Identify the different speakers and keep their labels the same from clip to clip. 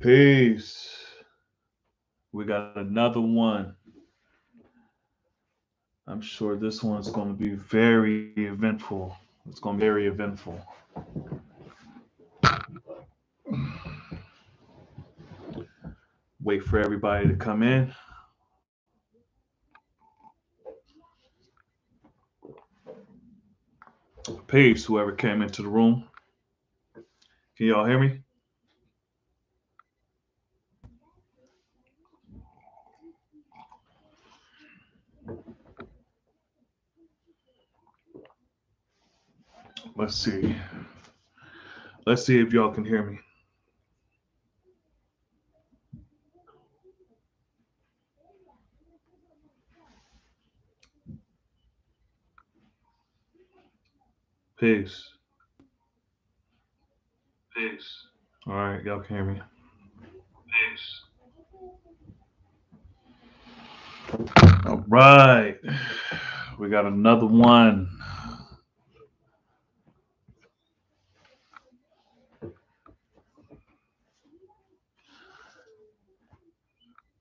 Speaker 1: Peace. We got another one. I'm sure this one's going to be very eventful. It's going to be very eventful. Wait for everybody to come in. Peace, whoever came into the room. Can y'all hear me? Let's see. Let's see if y'all can hear me. Peace. Peace. All right, y'all can hear me. Peace. All right. We got another one.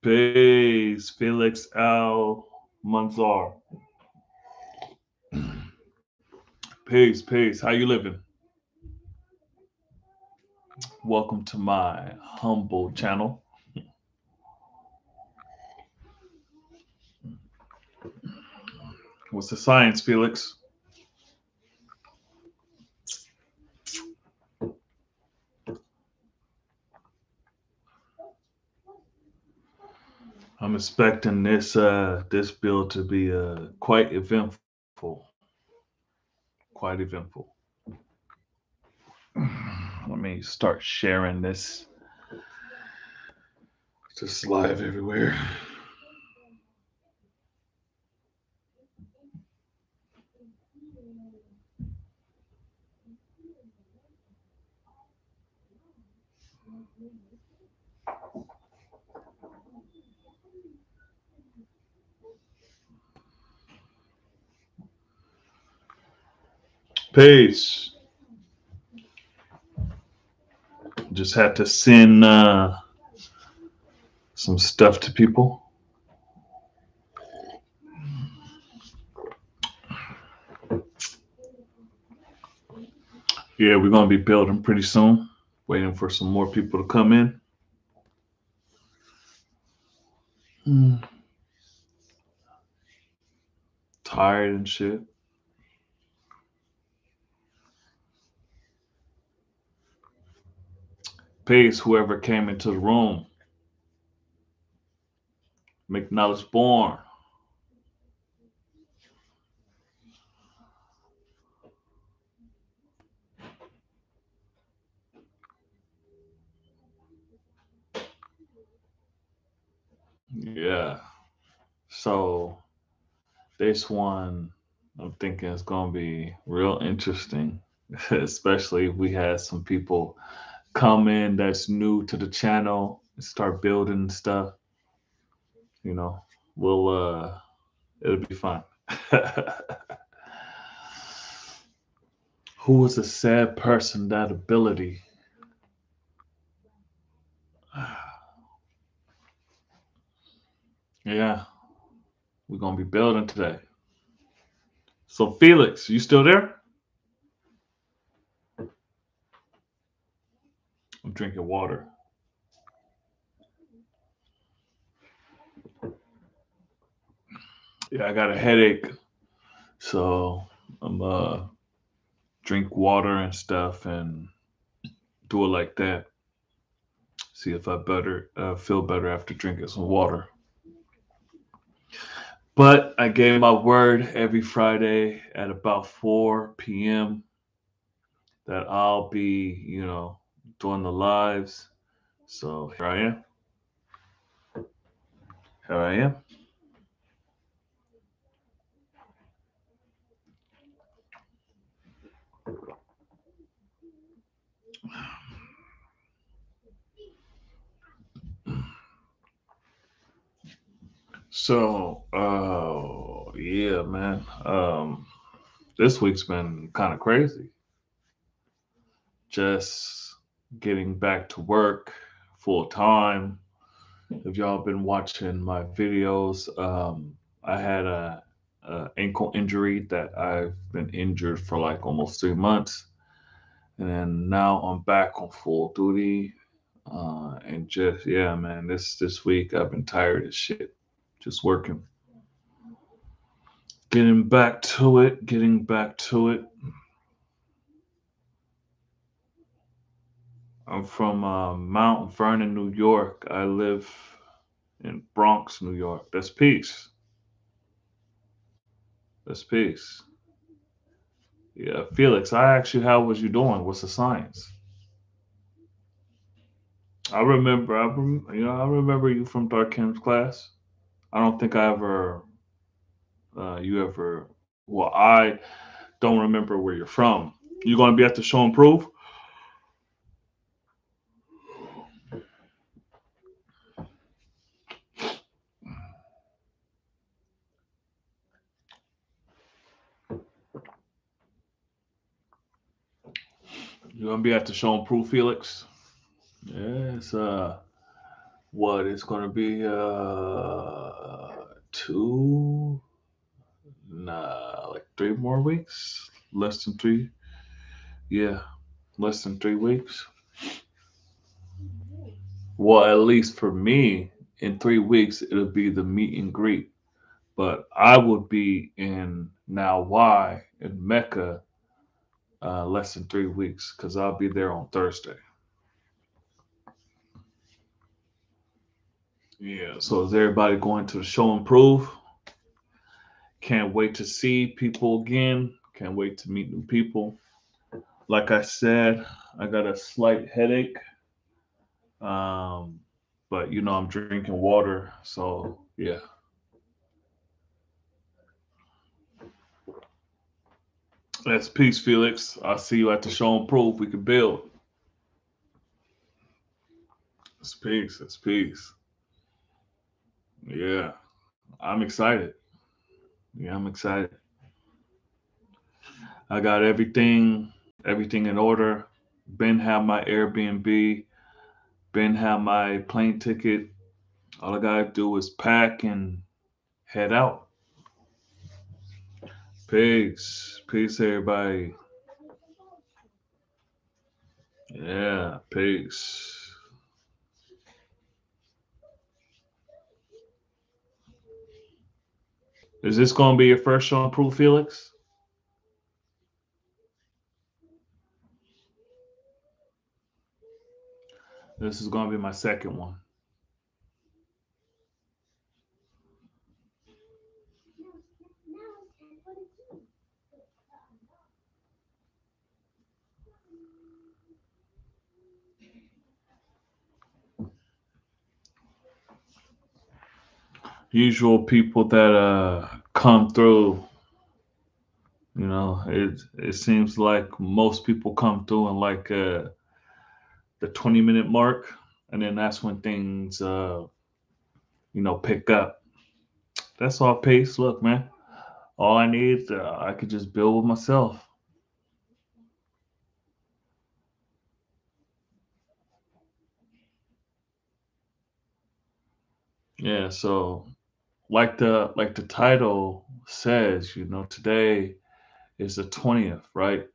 Speaker 1: Peace. Felix Al Manzar. Peace, peace. How you living? Welcome to my humble channel. What's the science, Felix? I'm expecting this build to be quite eventful. Quite eventful. Let me start sharing this. Just live everywhere. Peace. Just had to send some stuff to people. Yeah, we're gonna be building pretty soon. Waiting for some more people to come in. Mm. Tired and shit. Peace, whoever came into the room. McNullis born. Yeah. So this one, I'm thinking it's gonna be real interesting, especially if we had some people come in that's new to the channel and start building stuff. You know, we'll it'll be fun. Who is a sad person? That ability. Yeah, we're gonna be building today. So Felix, you still there? I'm drinking water. Yeah, I got a headache, so I'm drink water and stuff and do it like that. See if I better feel better after drinking some water. But I gave my word every Friday at about 4 p.m. that I'll be, doing the lives. So here I am. Here I am. So, yeah, man. This week's been kind of crazy. Just getting back to work full time. If y'all been watching my videos, I had a ankle injury that I've been injured for like almost 3 months, and then now I'm back on full duty. And just yeah, man, this week I've been tired as shit, just working, getting back to it. I'm from Mount Vernon, New York. I live in Bronx, New York. That's peace. That's peace. Yeah, Felix. I asked you how was you doing? What's the science? I remember. I remember you from Dark Kim's class. I don't think I ever, you ever. Well, I don't remember where you're from. You gonna be at the show and prove? You gonna be at the show and prove, Felix? Yes. What it's gonna be? Two, nah, like 3 more weeks. Less than three. Yeah, less than 3 weeks. Well, at least for me, in 3 weeks it'll be the meet and greet. But I would be in Now Why in Mecca less than 3 weeks because I'll be there on Thursday. Yeah. So is everybody going to the show and prove? Can't wait to see people again. Can't wait to meet new people. Like I said, I got a slight headache. Um, but I'm drinking water. So yeah. That's peace, Felix. I'll see you at the show and prove we can build. It's peace. It's peace. Yeah. I'm excited. Yeah, I'm excited. I got everything in order. Ben have my Airbnb. Ben have my plane ticket. All I gotta do is pack and head out. Peace. Peace, everybody. Yeah, peace. Is this gonna be your first show and proof, Felix? This is gonna be my second one. Usual people that come through. It seems like most people come through in like the 20-minute mark, and then that's when things pick up. That's all pace. Look, man, all I need, I could just build with myself. Yeah. So like the title says, today is the 20th, right?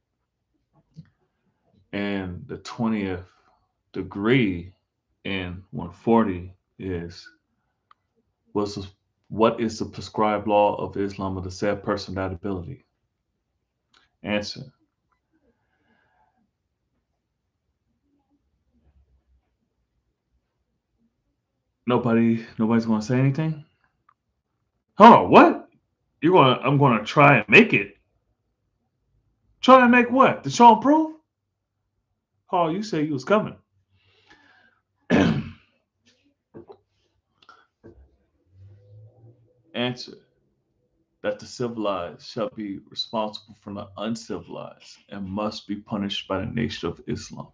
Speaker 1: And the 20th degree in 140 is was the- what is the prescribed law of Islam of the said person that ability? Answer. Nobody's gonna say anything? Hold on, what? I'm gonna try and make it. Try and make what? The show and prove? Oh, you say you was coming. Answer. That the civilized shall be responsible for the uncivilized and must be punished by the nation of Islam.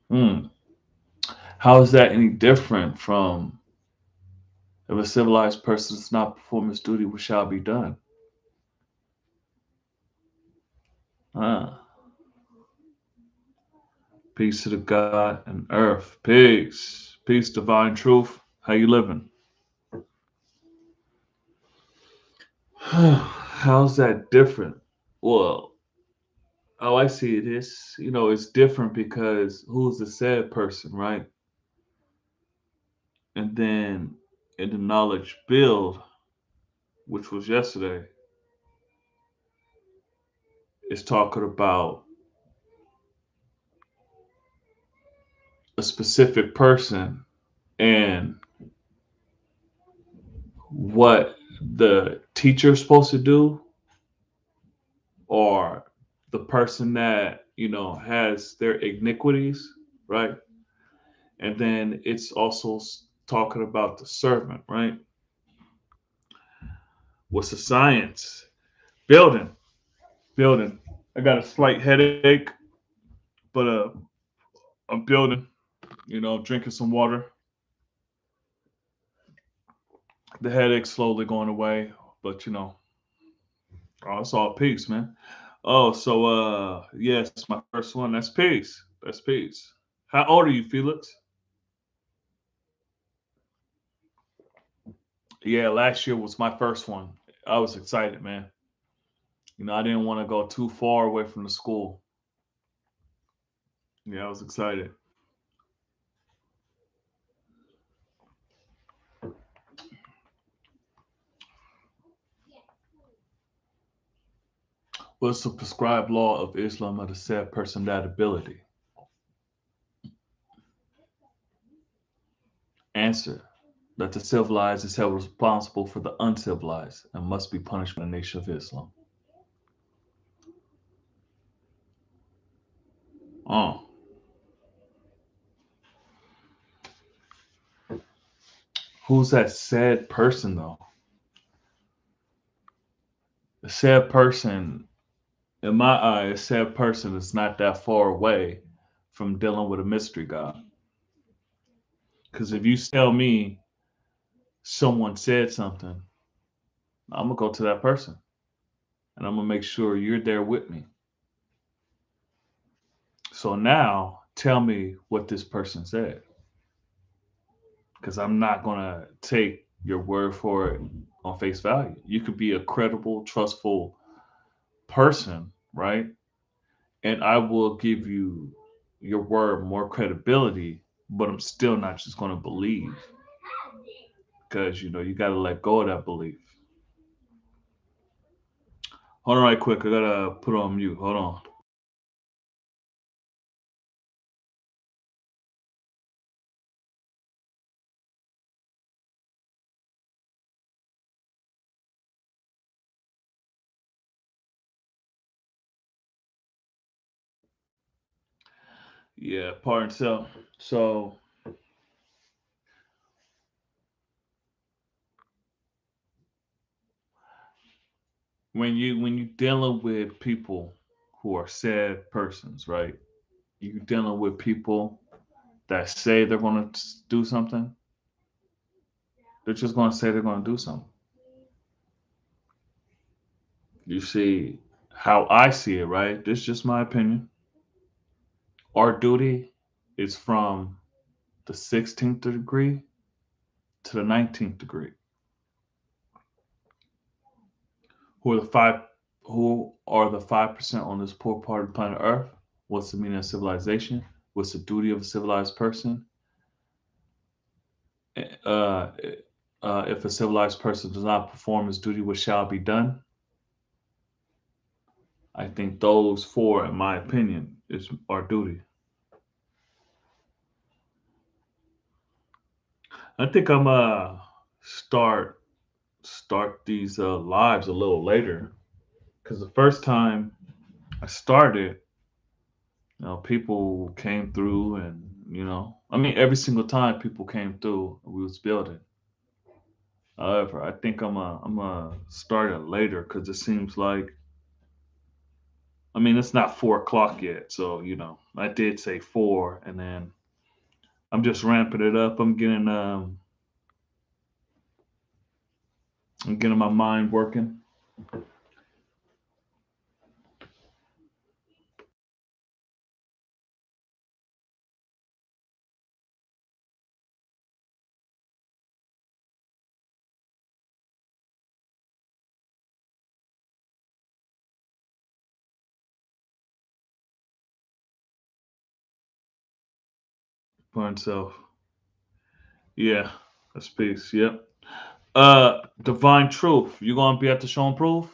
Speaker 1: Hmm. How is that any different from If a civilized person does not perform his duty, what shall be done? Ah, peace to the God and earth. Peace. Peace, divine truth. How you living? How's that different? Well, how I see it is, it's different because who's the said person, right? And then in the knowledge build, which was yesterday, is talking about a specific person and what the teacher is supposed to do, or the person that has their iniquities, right? And then it's also talking about the servant, right? What's the science? Building, building. I got a slight headache, but I'm building. Drinking some water. The headache's slowly going away, but it's all peace, man. Oh, so yes, my first one. That's peace. That's peace. How old are you, Felix? Yeah, last year was my first one. I was excited, man. I didn't want to go too far away from the school. Yeah, I was excited. What's the prescribed law of Islam of the said person that ability? Answer. That the civilized is held responsible for the uncivilized and must be punished by the nation of Islam. Oh, who's that said person though? The said person, in my eyes, said person is not that far away from dealing with a mystery God. Because if you tell me someone said something, I'm gonna go to that person and I'm gonna make sure you're there with me. So now tell me what this person said, because I'm not gonna take your word for it on face value. You could be a credible, trustful person, right? And I will give you your word more credibility, but I'm still not just gonna believe because you gotta let go of that belief. Hold on, right quick. I gotta put on mute. Hold on. Yeah, pardon self. So when you dealing with people who are sad persons, right? You dealing with people that say they're going to do something. They're just going to say they're going to do something. You see how I see it, right? This is just my opinion. Our duty is from the 16th degree to the 19th degree. Who are the five? Who are the 5% on this poor part of planet Earth? What's the meaning of civilization? What's the duty of a civilized person? Uh, if a civilized person does not perform his duty, what shall be done? I think those four, in my opinion, is our duty. I think I'm start start these lives a little later because the first time I started, people came through, and I mean, every single time people came through, we was building. However, I think I'm a start it later because it seems like, I mean, it's not 4 o'clock yet, so I did say four, and then I'm just ramping it up. I'm getting I'm getting my mind working. For itself. Yeah, that's peace. Yep. Divine truth. You gonna be at the show and prove?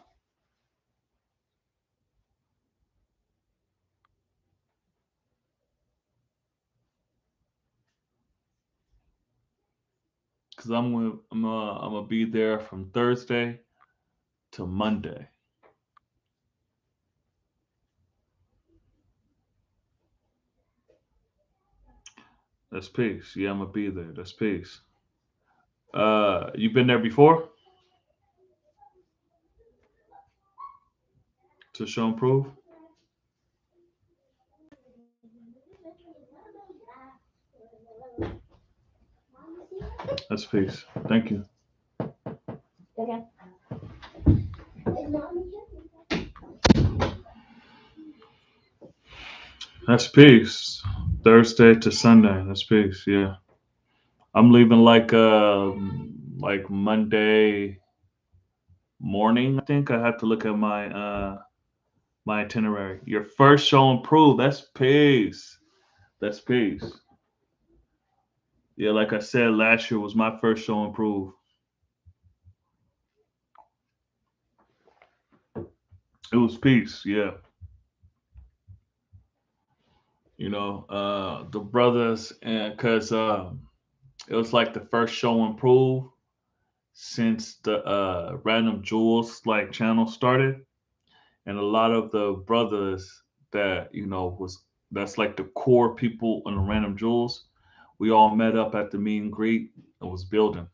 Speaker 1: Cause I'm gonna be there from Thursday to Monday. That's peace. Yeah, I'm gonna be there. That's peace. You been there before to show and prove? That's peace. Thank you. That's peace. Thursday to Sunday. That's peace. Yeah. I'm leaving like Monday morning. I think I have to look at my itinerary. Your first show and prove. That's peace. That's peace. Yeah, like I said, last year was my first show and prove. It was peace. Yeah. The brothers, and because it was like the first show and prove since the Random Jewels like channel started, and a lot of the brothers that was that's like the core people in the Random Jewels, we all met up at the meet and greet and was building.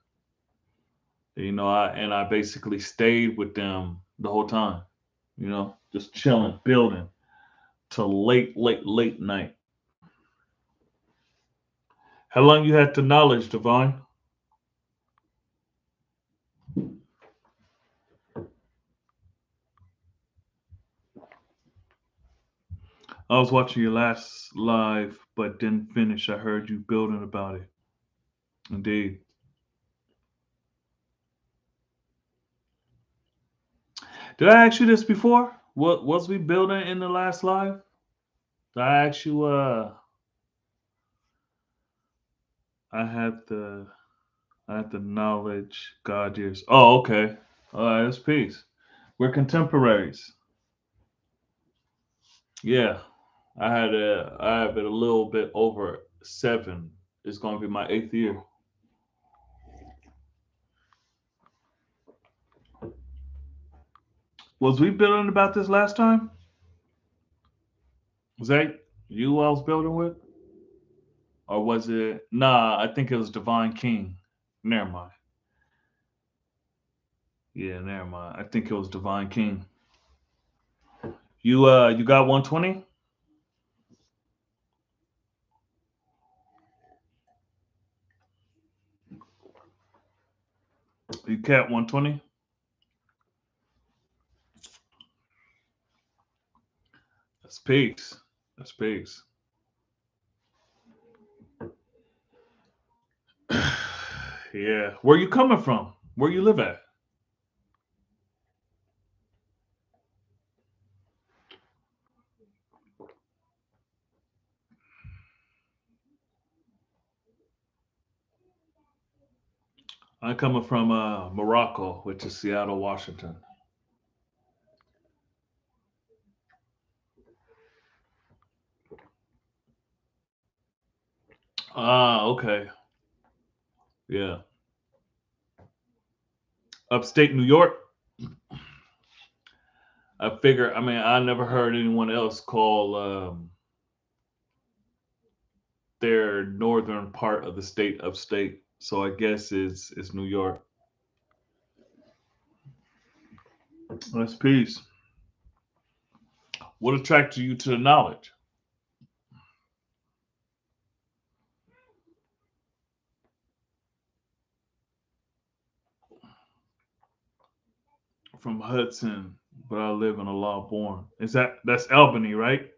Speaker 1: I basically stayed with them the whole time. Just chilling, building till late, late, late night. How long you had the knowledge, Divine? I was watching your last live, but didn't finish. I heard you building about it. Indeed. Did I ask you this before? What was we building in the last live? Did I ask you? I had the knowledge. God years. Oh, okay. All right, that's peace. We're contemporaries. Yeah, I have it a little bit over 7. It's going to be my 8th year. Was we building about this last time? Was that you I was building with? Or was it? Nah, I think it was Divine King. Never mind. Yeah, never mind. I think it was Divine King. You got 120? You cat 120? That's peace. That's peace. Yeah. Where you coming from? Where you live at? I'm coming from Morocco, which is Seattle, Washington. Ah, okay. Yeah. Upstate New York. I figure. I mean, I never heard anyone else call their northern part of the state upstate. So I guess it's New York. That's peace. What attracted you to the knowledge? from Hudson, but I live in a Lawborn. That's Albany, right?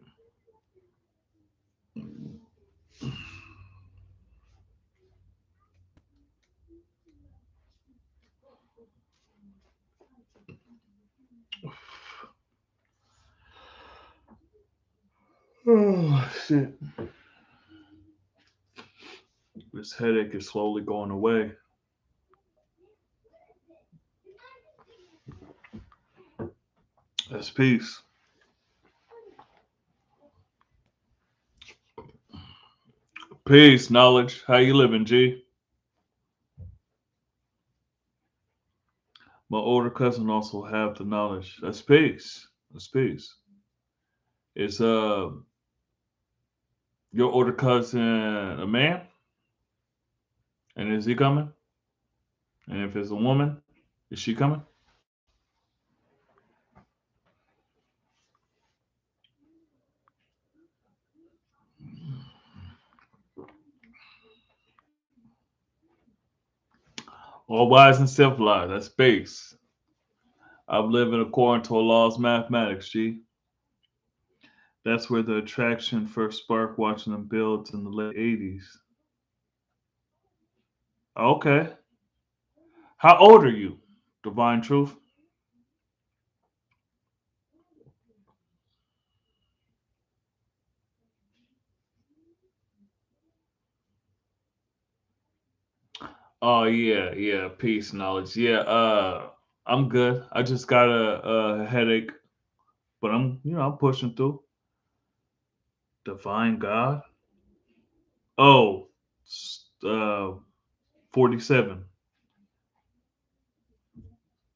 Speaker 1: Oh shit. This headache is slowly going away. That's peace. Peace, knowledge. How you living, G? My older cousin also have the knowledge. That's peace. That's peace. Is your older cousin a man? And is he coming? And if it's a woman, is she coming? All wise and civilized. That's peace. I'm living according to a law's mathematics, G. That's where the attraction first sparked watching them build in the late 80s. Okay. How old are you? Divine Truth? Oh yeah, yeah. Peace, knowledge. Yeah, I'm good. I just got a headache, but I'm pushing through. Divine God? Oh, 47.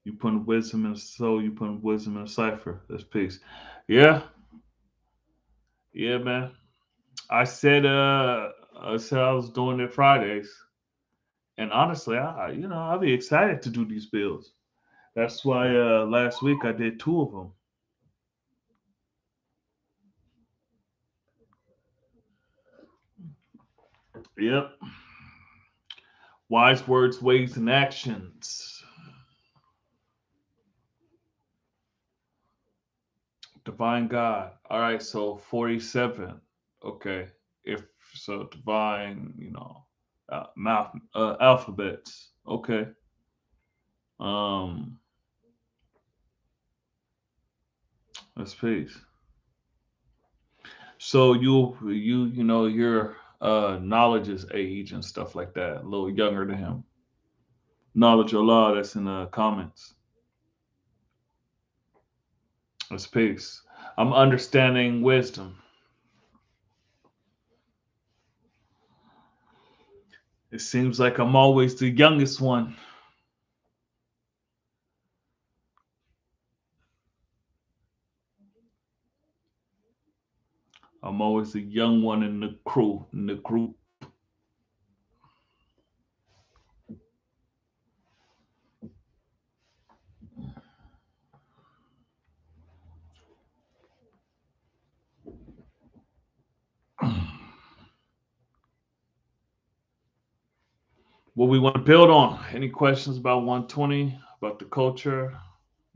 Speaker 1: You putting wisdom in a soul, you putting wisdom in a cipher. That's peace. Yeah, yeah, man. I said I was doing it Fridays. And honestly, I'll be excited to do these builds. That's why last week I did two of them. Yep. Wise words, ways, and actions. Divine God. All right, so 47. Okay. If so, divine, math, alphabets. Okay. Um, let's peace. So your knowledge is age and stuff like that. A little younger than him. Knowledge Allah that's in the comments. Let's peace. I'm understanding wisdom. It seems like I'm always the youngest one. I'm always the young one in the crew, in the group. What we want to build on. Any questions about 120, about the culture?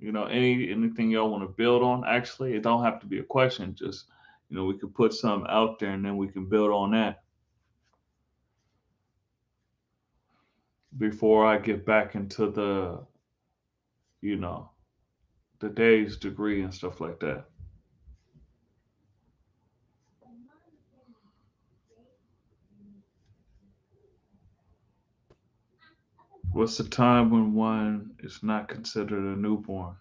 Speaker 1: Anything y'all want to build on? Actually, it don't have to be a question. Just we could put some out there and then we can build on that before I get back into you know, the day's degree and stuff like that. What's the time when one is not considered a newborn?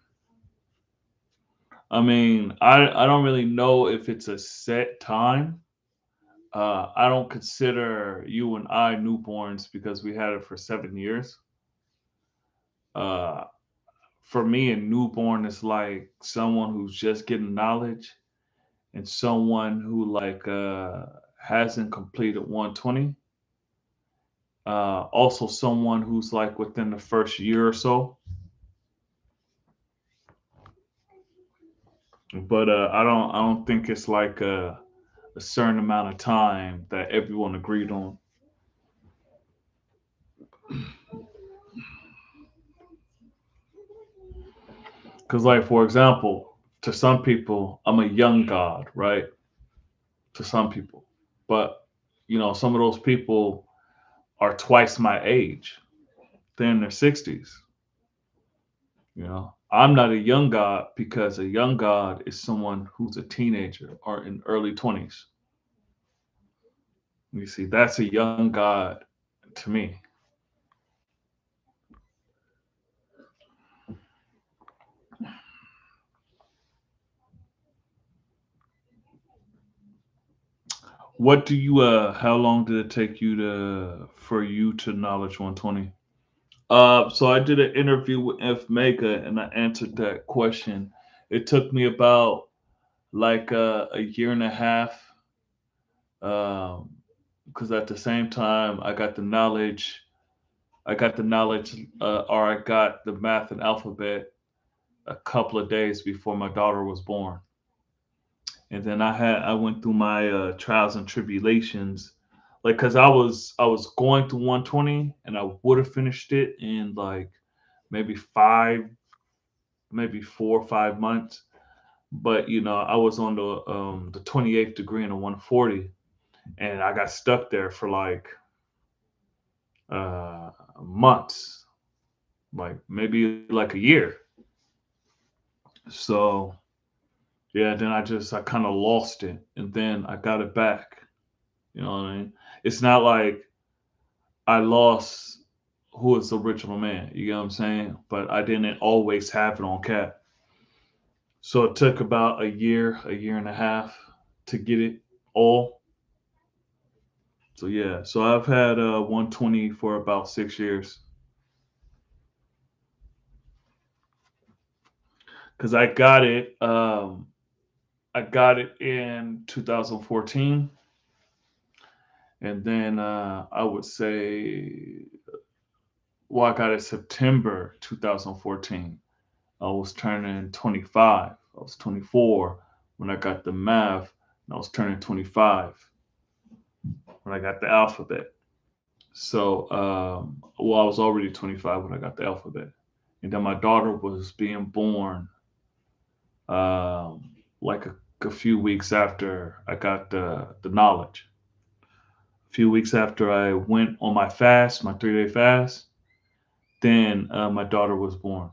Speaker 1: I mean, I don't really know if it's a set time. I don't consider you and I newborns because we had it for 7 years. Uh, for me, a newborn is like someone who's just getting knowledge and someone who hasn't completed 120. Also, someone who's like within the first year or so. But I don't think it's like a certain amount of time that everyone agreed on. Because, like, for example, to some people, I'm a young God, right? To some people. But, some of those people are twice my age. They're in their 60s. I'm not a young God because a young God is someone who's a teenager or in early 20s. You see, that's a young God to me. What do you how long did it take you to for you to knowledge 120? So I did an interview with F Mega and I answered that question. It took me about like a year and a half, um, because at the same time or I got the math and alphabet a couple of days before my daughter was born. And then I went through my trials and tribulations, like because I was going to 120 and I would have finished it in like maybe maybe 4 or 5 months. But I was on the 28th degree in a 140, and I got stuck there for like uh, months, like maybe like a year. So yeah, then I kind of lost it, and then I got it back. You know what I mean? It's not like I lost who is the original man. You know what I'm saying? But I didn't always have it on cap. So it took about a year and a half to get it all. So yeah, so I've had 120 for about 6 years because I got it in 2014, and then I would say, well, I got it September 2014. I was turning 25. I was 24 when I got the math, and I was turning 25 when I got the alphabet. So, well, I was already 25 when I got the alphabet, and then my daughter was being born, like a few weeks after I got the knowledge. A few weeks after I went on my fast, my 3-day fast, then my daughter was born.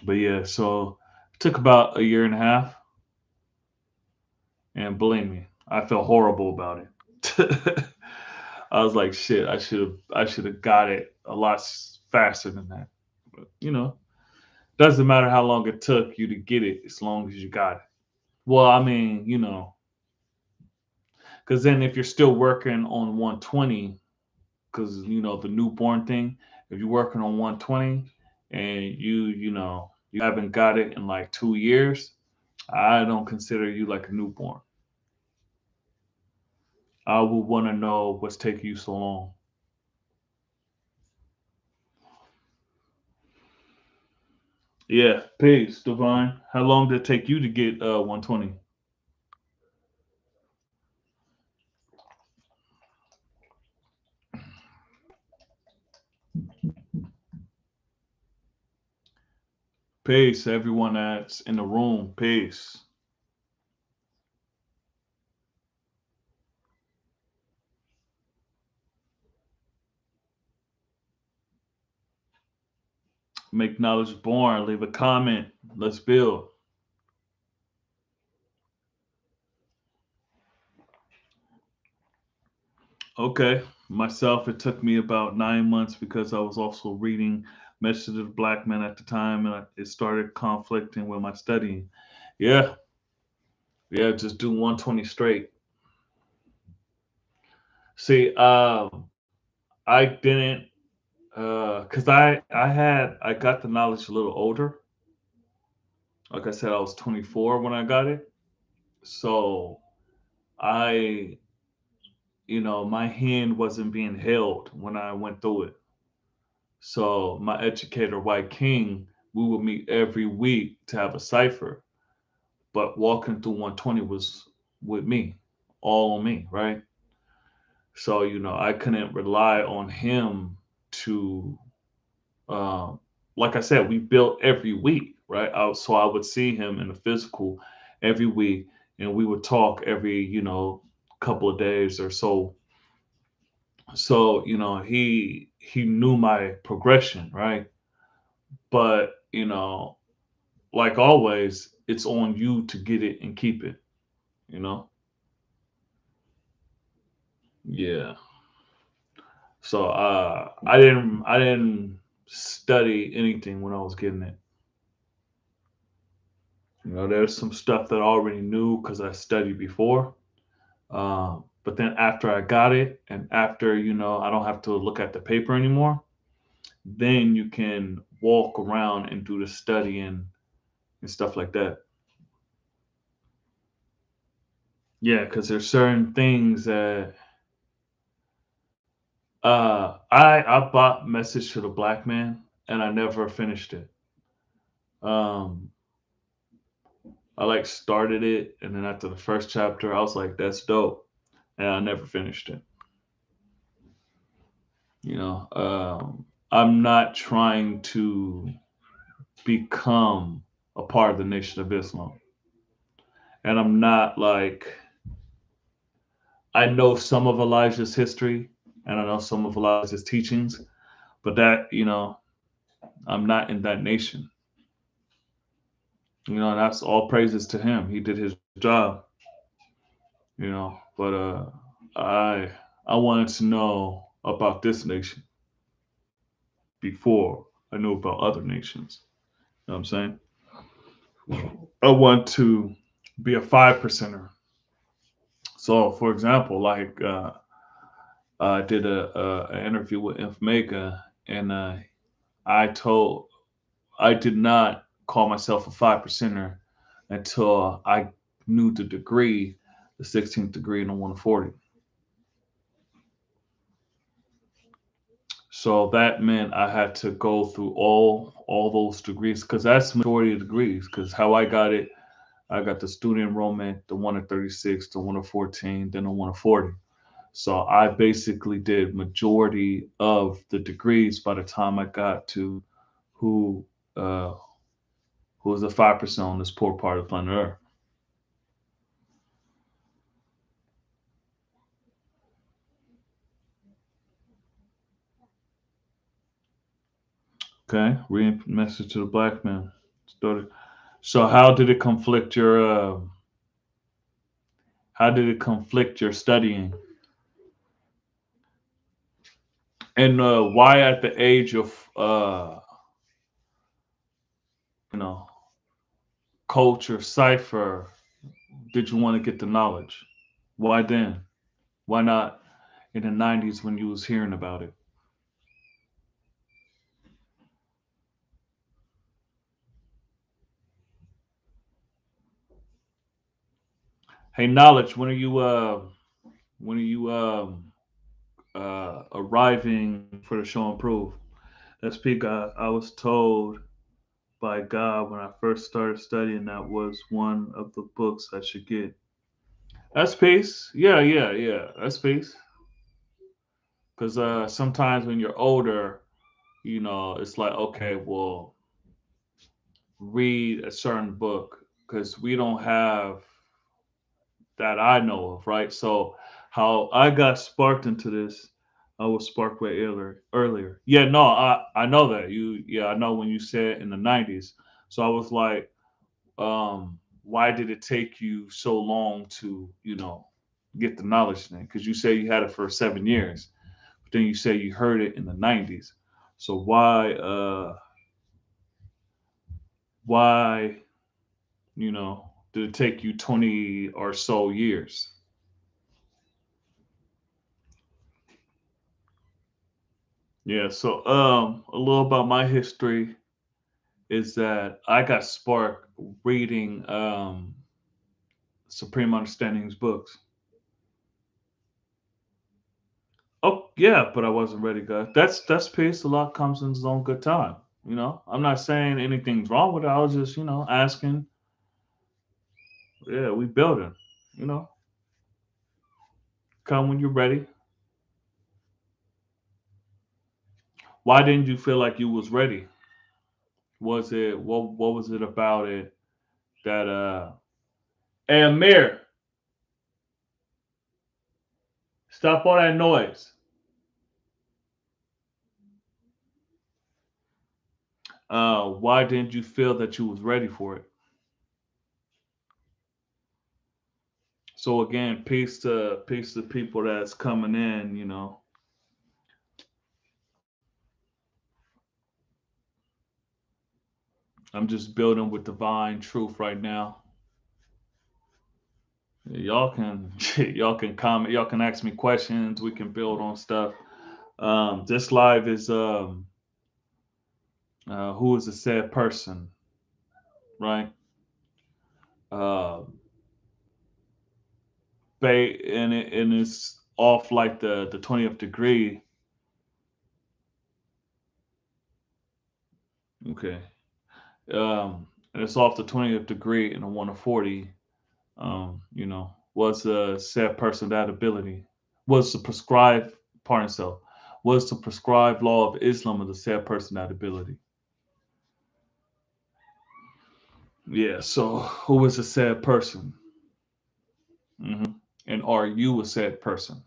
Speaker 1: But yeah, so it took about a year and a half, and believe me, I felt horrible about it. I was like, shit, I should have got it a lot faster than that. But doesn't matter how long it took you to get it, as long as you got it. Well, I mean, because then if you're still working on 120, because the newborn thing, if you're working on 120 and you haven't got it in like 2 years, I don't consider you like a newborn. I would want to know what's taking you so long. Yeah, peace, Divine. How long did it take you to get 120? Peace, everyone that's in the room. Peace. Make knowledge born. Leave a comment. Let's build. Okay. Myself, it took me about 9 months because I was also reading Message of the Black Man at the time, and it started conflicting with my studying. Yeah, yeah, just do 120 straight. See, I didn't, cause I got the knowledge a little older. Like I said, I was 24 when I got it, so I, my hand wasn't being held when I went through it. So my educator, White King, we would meet every week to have a cipher. But walking through 120 was with me, all on me, right? So I couldn't rely on him to, um, like I said, we built every week. right? So I would see him in the physical every week, and we would talk every, couple of days or so. So, he knew my progression, right? But, like always, it's on you to get it and keep it, you know? Yeah. So I didn't study anything when I was getting it. There's some stuff that I already knew because I studied before. But then after I got it, and after I don't have to look at the paper anymore, then you can walk around and do the studying and stuff like that. Yeah, because there's certain things that I bought Message to the Black Man and I never finished it. Um, I like started it, and then after the first chapter, I was like, "That's dope," and I never finished it. I'm not trying to become a part of the Nation of Islam, and I'm not like I know some of Elijah's history, and I know some of Elijah's teachings, but I'm not in that nation. And that's all praises to him. He did his job. But I I wanted to know about this nation before I knew about other nations. You know what I'm saying? I want to be a 5%er. So, for example, like I did an interview with Infmega, and I did not call myself a 5%er until I knew the degree, the 16th degree in the 140. So that meant I had to go through all those degrees because that's the majority of degrees. Because how I got it, I got the student enrollment, the one at 36, the one at 14, then the one at 40. So I basically did majority of the degrees by the time I got to who uh, who was the 5% on this poor part of planet Earth. Okay, read message to the black man. Started. So how did it conflict your studying? And why at the age of you know culture cipher did you want to get the knowledge? Why then? Why not in the 90s when you was hearing about it? Hey, knowledge. When are you arriving for the show and prove? That's peak. I was told by God when I first started studying that was one of the books I should get. That's peace. Yeah, yeah, yeah. That's peace. Because sometimes when you're older, it's like, okay, well, read a certain book because we don't have that I know of, right? So, how I got sparked into this, I was sparked way earlier. Earlier, yeah, no, I know that yeah, I know when you said in the '90s. So I was like, why did it take you so long to, get the knowledge then? Because you say you had it for 7 years, but then you say you heard it in the '90s. So why did it take you 20 or so years? Yeah, so a little about my history is that I got sparked reading Supreme Understanding's books. Oh yeah, but I wasn't ready, guys. That's peace. A lot comes in its own good time. I'm not saying anything's wrong with it. I was just, asking. Yeah, we building. You know, come when you're ready. Why didn't you feel like you was ready? Was it what was it about it that hey Amir, stop all that noise. Why didn't you feel that you was ready for it? So again, peace to people that's coming in, you know. I'm just building with divine truth right now. Y'all can y'all can comment, y'all can ask me questions, we can build on stuff. This live is who is a said person, right? Uh and it's off like the 20th degree. Okay. And it's off the 20th degree in a 1 to 40. You know, was a said person that ability? Was the prescribed, pardon self, was the prescribed law of Islam of the said person that ability? Yeah, so who is a said person? And are you a said person?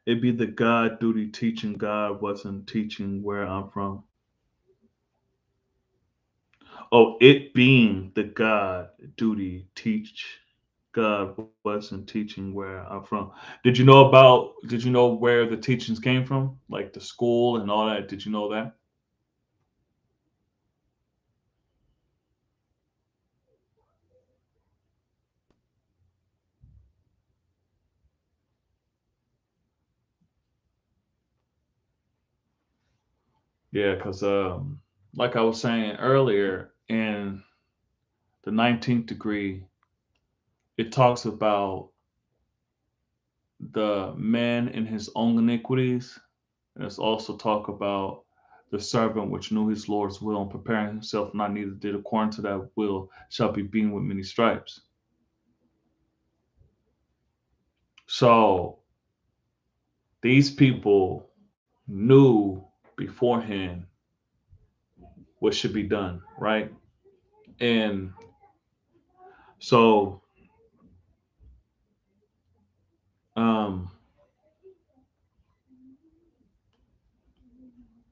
Speaker 1: It'd be the God duty teaching. God wasn't teaching where I'm from. Oh, it being the God duty teach. God wasn't teaching where I'm from. Did you know where the teachings came from? Like the school and all that. Did you know that? Yeah, because like I was saying earlier, in the 19th degree, it talks about the man in his own iniquities. And it's also talk about the servant which knew his Lord's will and preparing himself not neither did according to that will shall be beaten with many stripes. So these people knew beforehand what should be done, right? And so um,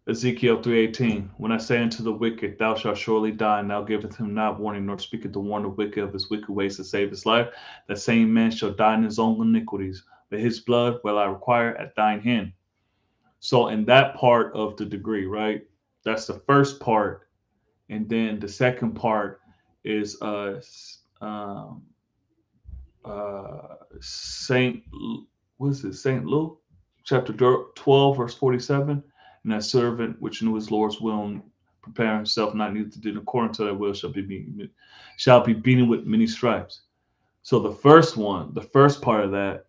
Speaker 1: Ezekiel 3:18, when I say unto the wicked, thou shalt surely die, and thou giveth him not warning, nor speaketh to warn the wicked of his wicked ways to save his life, that same man shall die in his own iniquities, but his blood will I require at thine hand. So in that part of the degree, right? That's the first part, and then the second part is um, Saint, what is it? Saint Luke, chapter 12, verse 47. And that servant which knew his Lord's will and prepare himself not needed to do according to that will shall be beaten with many stripes. So the first one, the first part of that,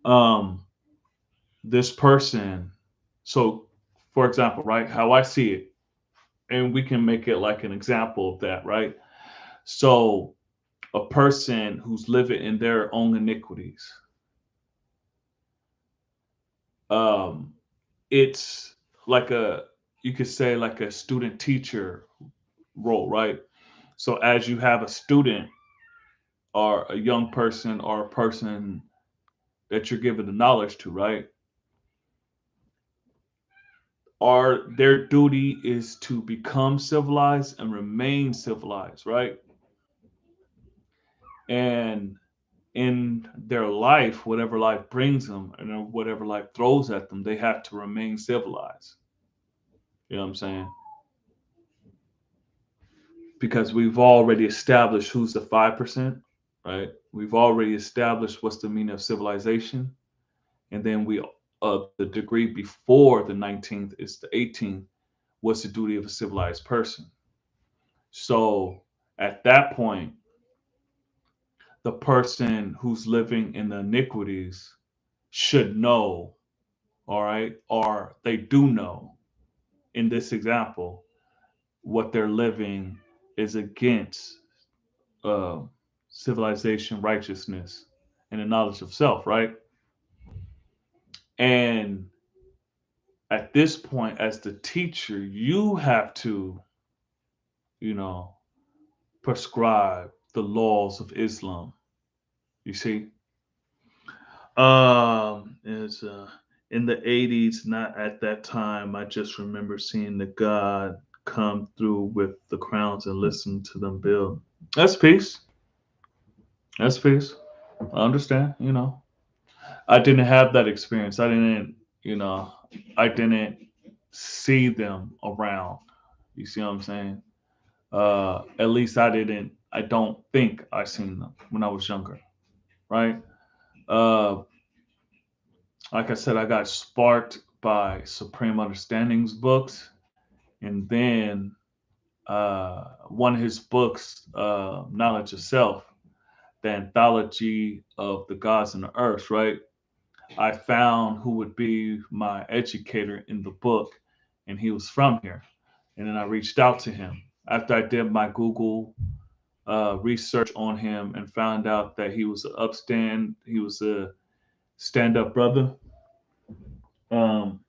Speaker 1: um, this person, so for example, right, how I see it, and we can make it like an example of that, right? So a person who's living in their own iniquities, um, it's like a, you could say like a student teacher role, right? So as you have a student or a young person or a person that you're giving the knowledge to, right? Are their duty is to become civilized and remain civilized, right? And in their life, whatever life brings them and whatever life throws at them, they have to remain civilized. You know what I'm saying? Because we've already established who's the 5%, right? We've already established what's the meaning of civilization. And then the degree before the 19th is the 18th. What's the duty of a civilized person? So at that point, the person who's living in the iniquities should know, all right, or they do know in this example, what they're living is against uh, civilization, righteousness, and the knowledge of self, right? And At this point, as the teacher, you have to, you know, prescribe the laws of Islam. You see, it's in the '80s. Not at that time. I just remember seeing the God come through with the crowns and listen to them build. That's peace. That's peace. I understand. I didn't have that experience. You know, I didn't see them around. You see what I'm saying? At least I didn't. I don't think I seen them when I was younger, right? Uh, like I said, I got sparked by Supreme Understandings books, and then one of his books, Knowledge of Self, the anthology of the gods and the earth, right? I found who would be my educator in the book, and he was from here. And then I reached out to him after I did my Google research on him and found out that he was a stand-up brother. Um,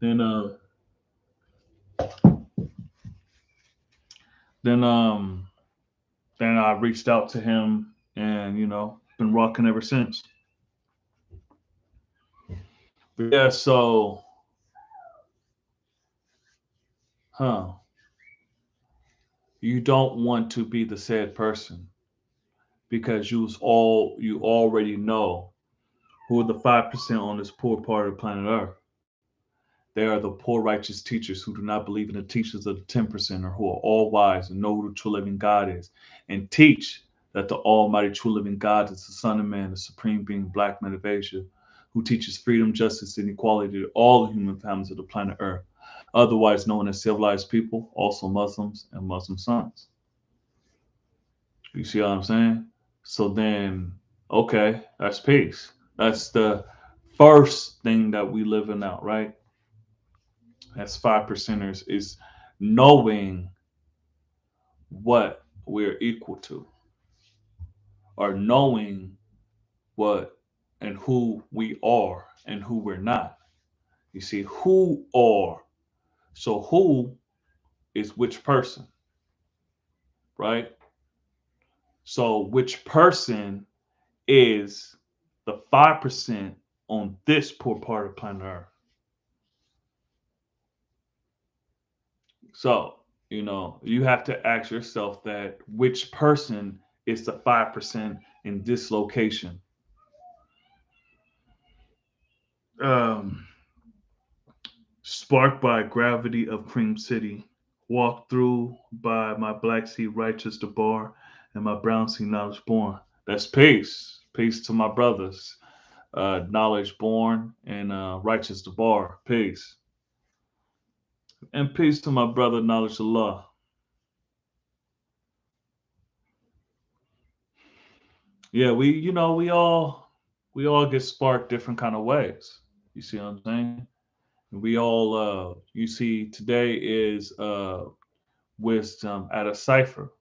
Speaker 1: then then then I reached out to him, and been rocking ever since. But yeah, so huh, you don't want to be the said person because you already know who are the 5% on this poor part of planet Earth. They are the poor righteous teachers who do not believe in the teachers of the 10% or who are all wise and know who the true living God is and teach that the almighty true living God is the Son of Man, the supreme being, black man of Asia, who teaches freedom, justice, and equality to all the human families of the planet Earth, otherwise known as civilized people, also Muslims and Muslim sons. You see what I'm saying? So then, okay, that's peace. That's the first thing that we living out, right? As 5%ers is knowing what we're equal to or knowing what and who we are and who we're not. You see, who are. So who is which person, right? So which person is the 5% on this poor part of planet Earth. So, you have to ask yourself that which person is the 5% in this location. Um, Sparked by gravity of Cream City, walked through by my Black Sea righteous the bar and my Brown Sea knowledge born. That's peace. Peace to my brothers. Knowledge born and righteous the bar. Peace. And peace to my brother, knowledge Allah. Yeah, we all get sparked different kind of ways. You see what I'm saying? We all you see today is wisdom at a cipher,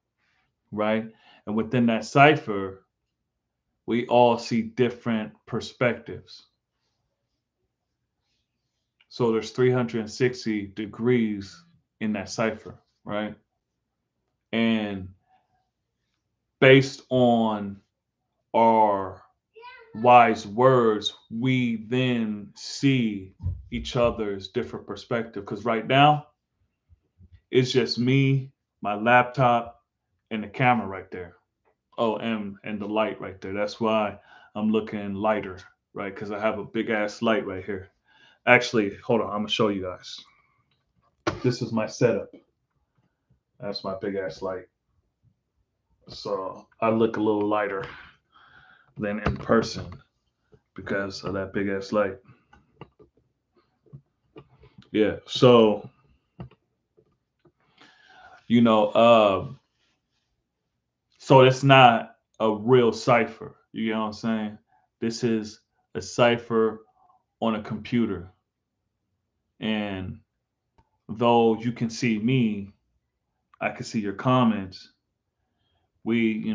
Speaker 1: right? And within that cipher, we all see different perspectives. So there's 360 degrees in that cipher, right? And based on our wise words, we then see each other's different perspective. Because right now, it's just me, my laptop, and the camera right there. Oh, and the light right there. That's why I'm looking lighter, right? Because I have a big ass light right here. Actually, hold on, I'm gonna show you guys. This is my setup. That's my big ass light. So I look a little lighter than in person because of that big ass light. Yeah. So you know, so it's not a real cipher. You get what I'm saying? This is a cipher on a computer, and though you can see me, I can see your comments. We,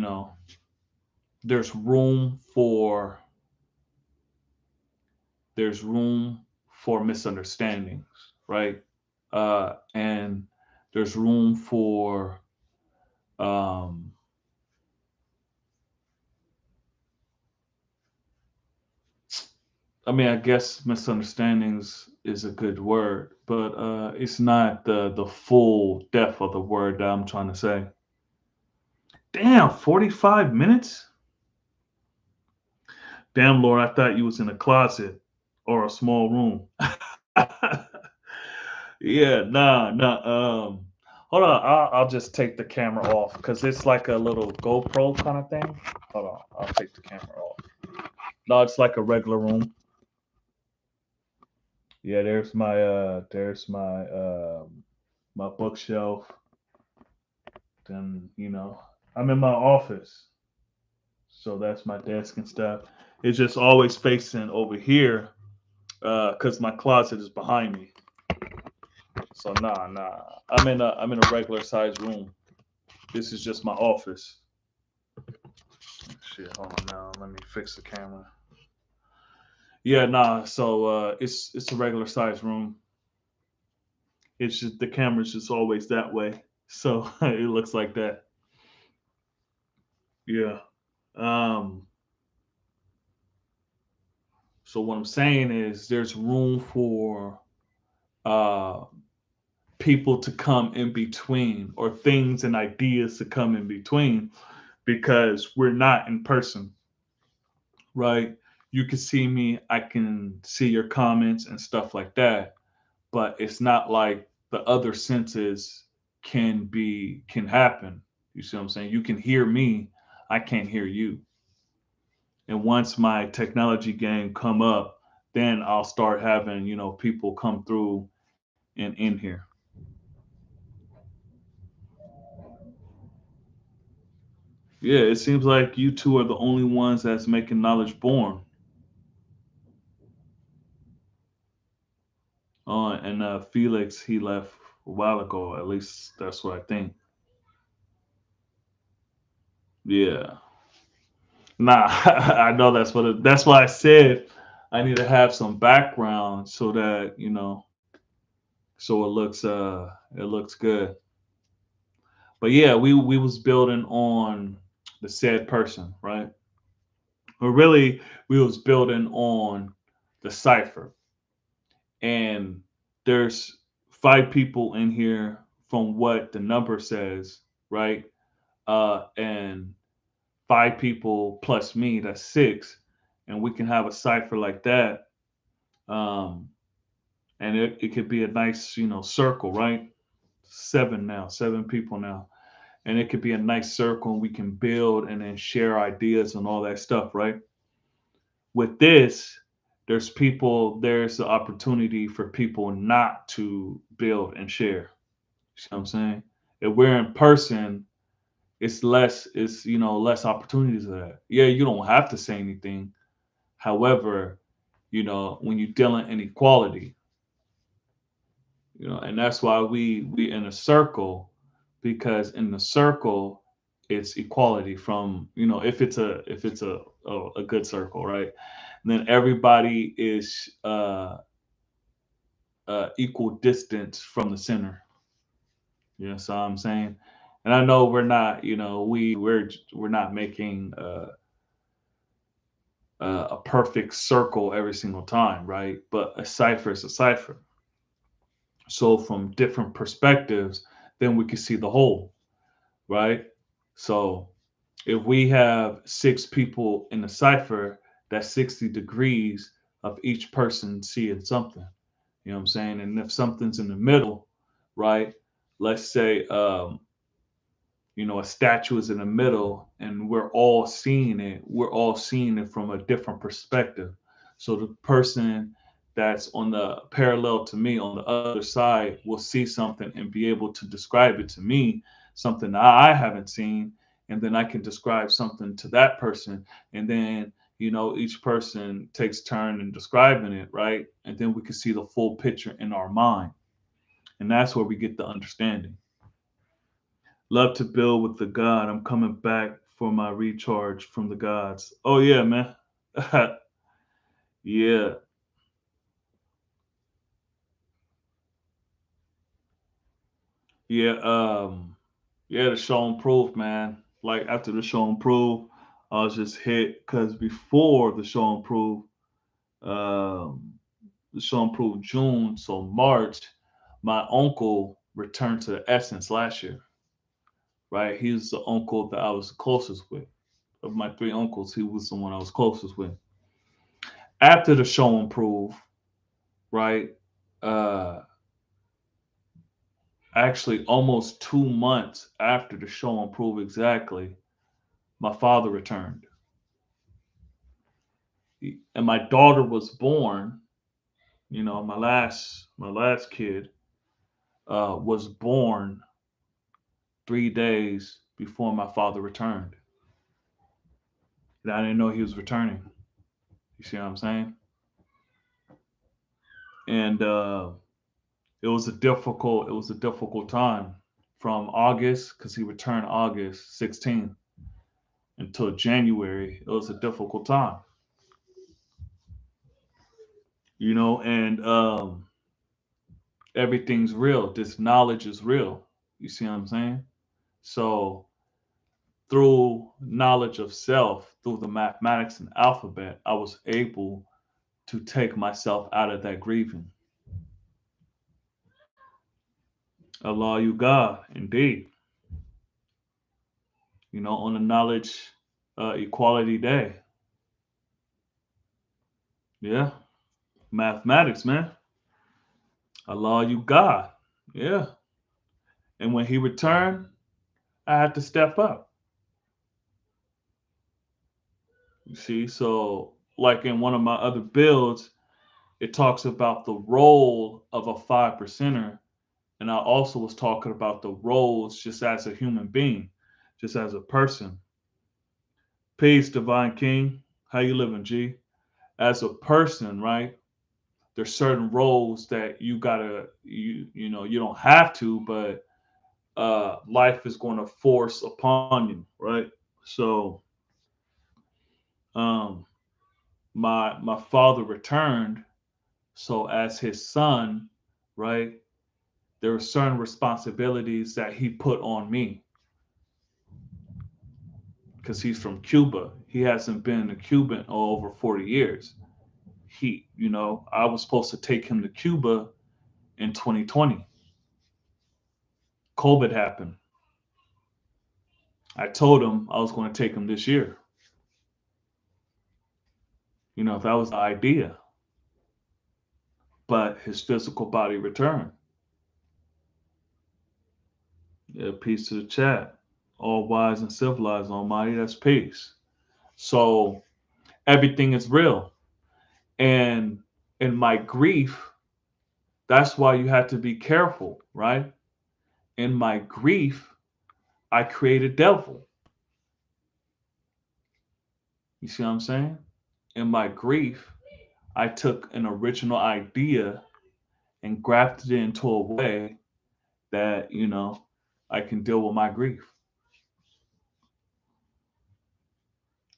Speaker 1: there's room for there's room for misunderstandings, right? And there's room for, um, I mean, I guess misunderstandings is a good word, but it's not the full depth of the word that I'm trying to say. Damn, 45 minutes? Damn, Lord, I thought you was in a closet or a small room. Yeah, nah, nah. Hold on, I'll just take the camera off because it's like a little GoPro kind of thing. Hold on, I'll take the camera off. No, it's like a regular room. Yeah, there's my bookshelf. Then I'm in my office, so that's my desk and stuff. It's just always facing over here, because my closet is behind me. So nah. I'm in a regular sized room. This is just my office. Shit, hold on now. Let me fix the camera. Yeah, nah. So it's a regular sized room. It's just the camera's just always that way, so it looks like that. Yeah. Um. So what I'm saying is, there's room for uh people to come in between, or things and ideas to come in between, because we're not in person, right? You can see me, I can see your comments and stuff like that, but it's not like the other senses can happen. You see what I'm saying? You can hear me, I can't hear you. And once my technology game come up, then I'll start having, people come through and in here. Yeah, it seems like you two are the only ones that's making knowledge born. And Felix, he left a while ago. At least that's what I think. Yeah. Nah, I know that's why I said I need to have some background so that, so it looks good. But yeah, we was building on the said person, right? But really, we was building on the cipher. And there's 5 people in here from what the number says, right? And 5 people plus me, that's 6, and we can have a cipher like that. Um, and it could be a nice, circle, right? 7 now, 7 people now, and it could be a nice circle, and we can build and then share ideas and all that stuff, right? With this, there's the opportunity for people not to build and share. You see what I'm saying? If we're in person, it's less opportunities of that. Yeah, you don't have to say anything. However, when you're dealing in equality, and that's why we in a circle, because in the circle it's equality from, if it's a good circle, right? And then everybody is equal distance from the center. So I'm saying, and I know we're not, we're not making a perfect circle every single time, right? But a cipher is a cipher. So from different perspectives, then we can see the whole, right? So if we have 6 people in a cipher, that's 60 degrees of each person seeing something. You know what I'm saying? And if something's in the middle, right? Let's say a statue is in the middle and we're all seeing it from a different perspective. So the person that's on the parallel to me on the other side will see something and be able to describe it to me, something that I haven't seen, and then I can describe something to that person, and then each person takes turn in describing it, right? And then we can see the full picture in our mind, and that's where we get the understanding. Love to build with the God. I'm coming back for my recharge from the gods. Oh yeah, man. Yeah. Yeah, yeah, the show improved, man. Like after the show improved, I was just hit because before the show improved, um, the show improved June, so March, my uncle returned to the Essence last year. Right, he was the uncle that I was closest with. Of my three uncles, he was the one I was closest with. After the show improved, right, uh, actually almost 2 months after the show improved exactly, my father returned. And my daughter was born. My last kid was born 3 days before my father returned, and I didn't know he was returning. You see what I'm saying? And it was a difficult time from August, because he returned August 16th, until January. It was a difficult time, and everything's real. This knowledge is real. You see what I'm saying? So through knowledge of self, through the mathematics and alphabet, I was able to take myself out of that grieving. Allah, you God, indeed. On the knowledge equality day. Yeah, mathematics, man. Allah, you God. Yeah. And when he returned, I had to step up. You see, so like in one of my other builds, it talks about the role of a 5 percenter. And I also was talking about the roles just as a human being, just as a person. Peace, Divine King. How you living, G? As a person, right? There's certain roles that you don't have to, but life is going to force upon you, right? So, um, my father returned. So as his son, right, there were certain responsibilities that he put on me because he's from Cuba. He hasn't been a Cuban in over 40 years. I was supposed to take him to Cuba in 2020. COVID happened. I told him I was going to take him this year. That was the idea. But his physical body returned. Yeah, peace to the chat. All wise and civilized, Almighty. That's peace. So everything is real. And in my grief, that's why you have to be careful, right? In my grief, I created devil. You see what I'm saying? In my grief, I took an original idea and grafted it into a way that, I can deal with my grief.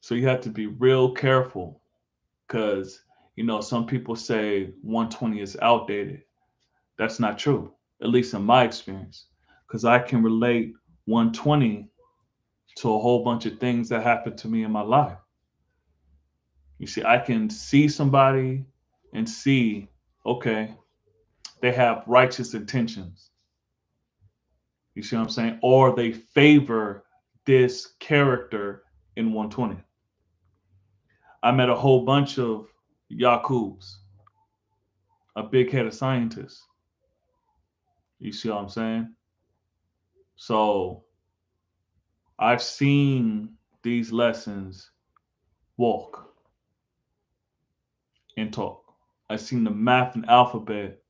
Speaker 1: So you have to be real careful because, some people say 120 is outdated. That's not true, at least in my experience, because I can relate 120 to a whole bunch of things that happened to me in my life. You see, I can see somebody and see, okay, they have righteous intentions. You see what I'm saying? Or they favor this character in 120. I met a whole bunch of Yakubs, a big headed scientist. You see what I'm saying? So I've seen these lessons walk and talk. I've seen the math and alphabet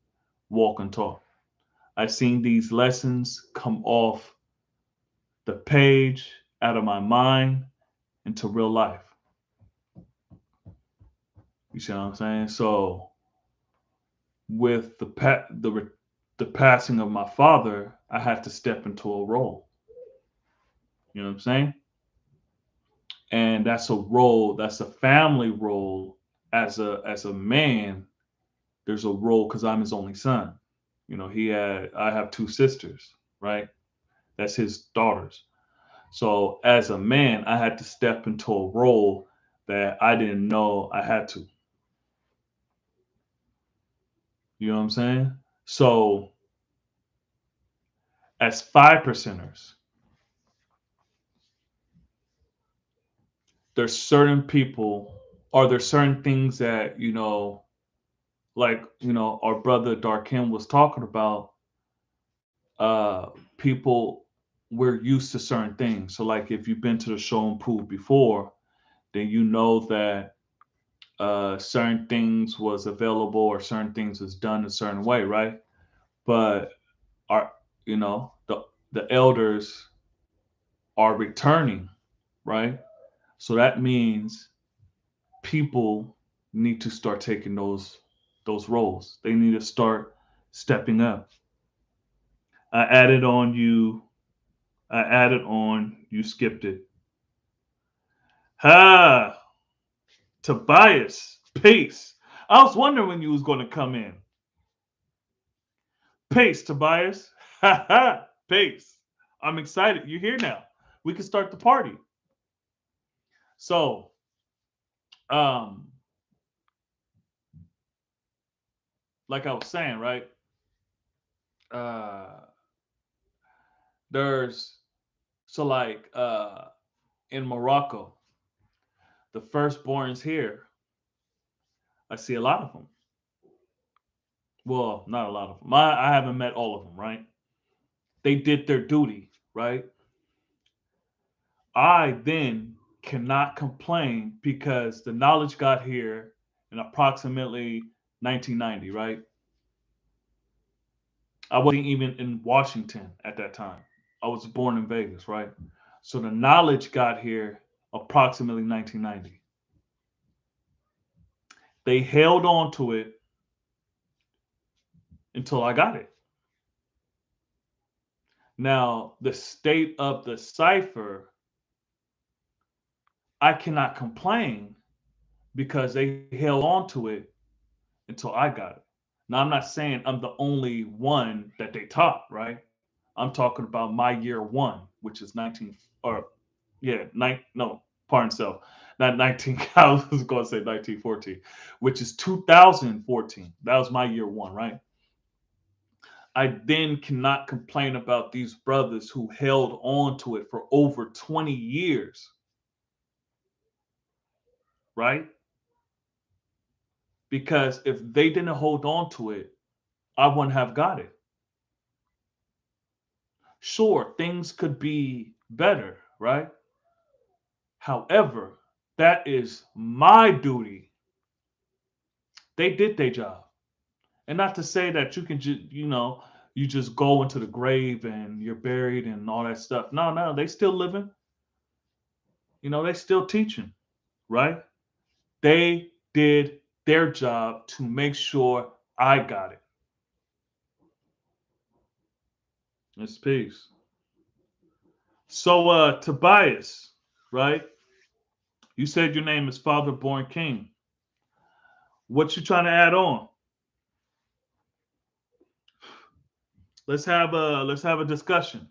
Speaker 1: walk and talk. I've seen these lessons come off the page, out of my mind, into real life. You see what I'm saying? So with the passing of my father, I had to step into a role. You know what I'm saying? And that's a role, that's a family role. As a man, there's a role because I'm his only son. I have two sisters, right? That's his daughters. So as a man, I had to step into a role that I didn't know I had to. You know what I'm saying? So as 5%ers, there's certain people or there's certain things that, like, our brother Darkin was talking about, uh, people, we're used to certain things. So like if you've been to the show and prove before, then you know that certain things was available or certain things was done a certain way, right? But our, the elders are returning, right? So that means people need to start taking those roles. They need to start stepping up. I added on you. I added on. You skipped it. Ha! Tobias, peace. I was wondering when you was going to come in. Peace, Tobias. Ha ha. Peace. I'm excited. You're here now. We can start the party. So, um, like I was saying, right? Uh, there's so like in Morocco, the firstborns here. I see a lot of them. Well, not a lot of them. I haven't met all of them, right? They did their duty, right? I then cannot complain because the knowledge got here in approximately 1990, right? I wasn't even in Washington at that time. I was born in Vegas, right? So the knowledge got here approximately 1990. They held on to it until I got it. Now, the state of the cipher, I cannot complain because they held on to it until I got it. Now, I'm not saying I'm the only one that they taught, right? I'm talking about my year one, which is 19, or yeah, no, pardon self, not 19, I was going to say 1914, which is 2014. That was my year one, right? I then cannot complain about these brothers who held on to it for over 20 years, right? Because if they didn't hold on to it, I wouldn't have got it. Sure, things could be better, right? However, that is my duty. They did their job. And not to say that you can just, you just go into the grave and you're buried and all that stuff. No, no, they still living. They still teaching, right? They did their job to make sure I got it. It's peace. So Tobias, right? You said your name is Father Born King. What you trying to add on? Let's have a discussion.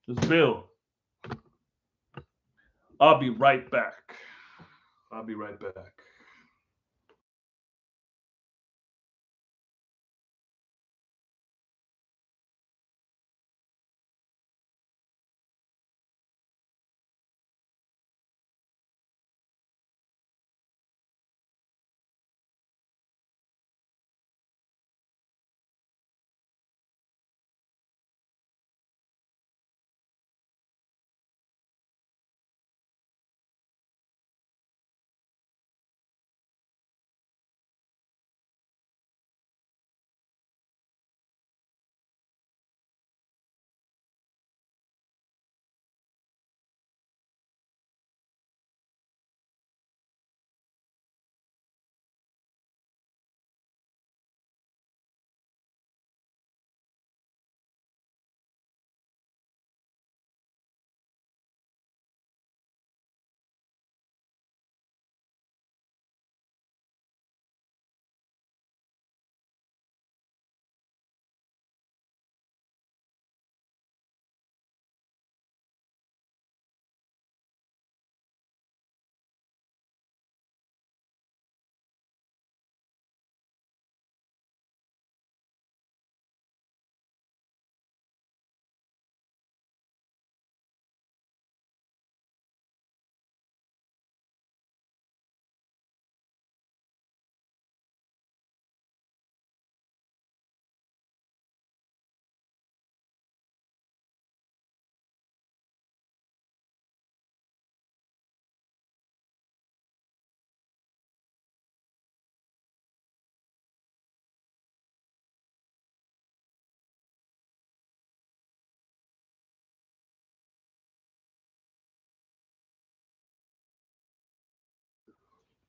Speaker 1: Let's build. I'll be right back. I'll be right back.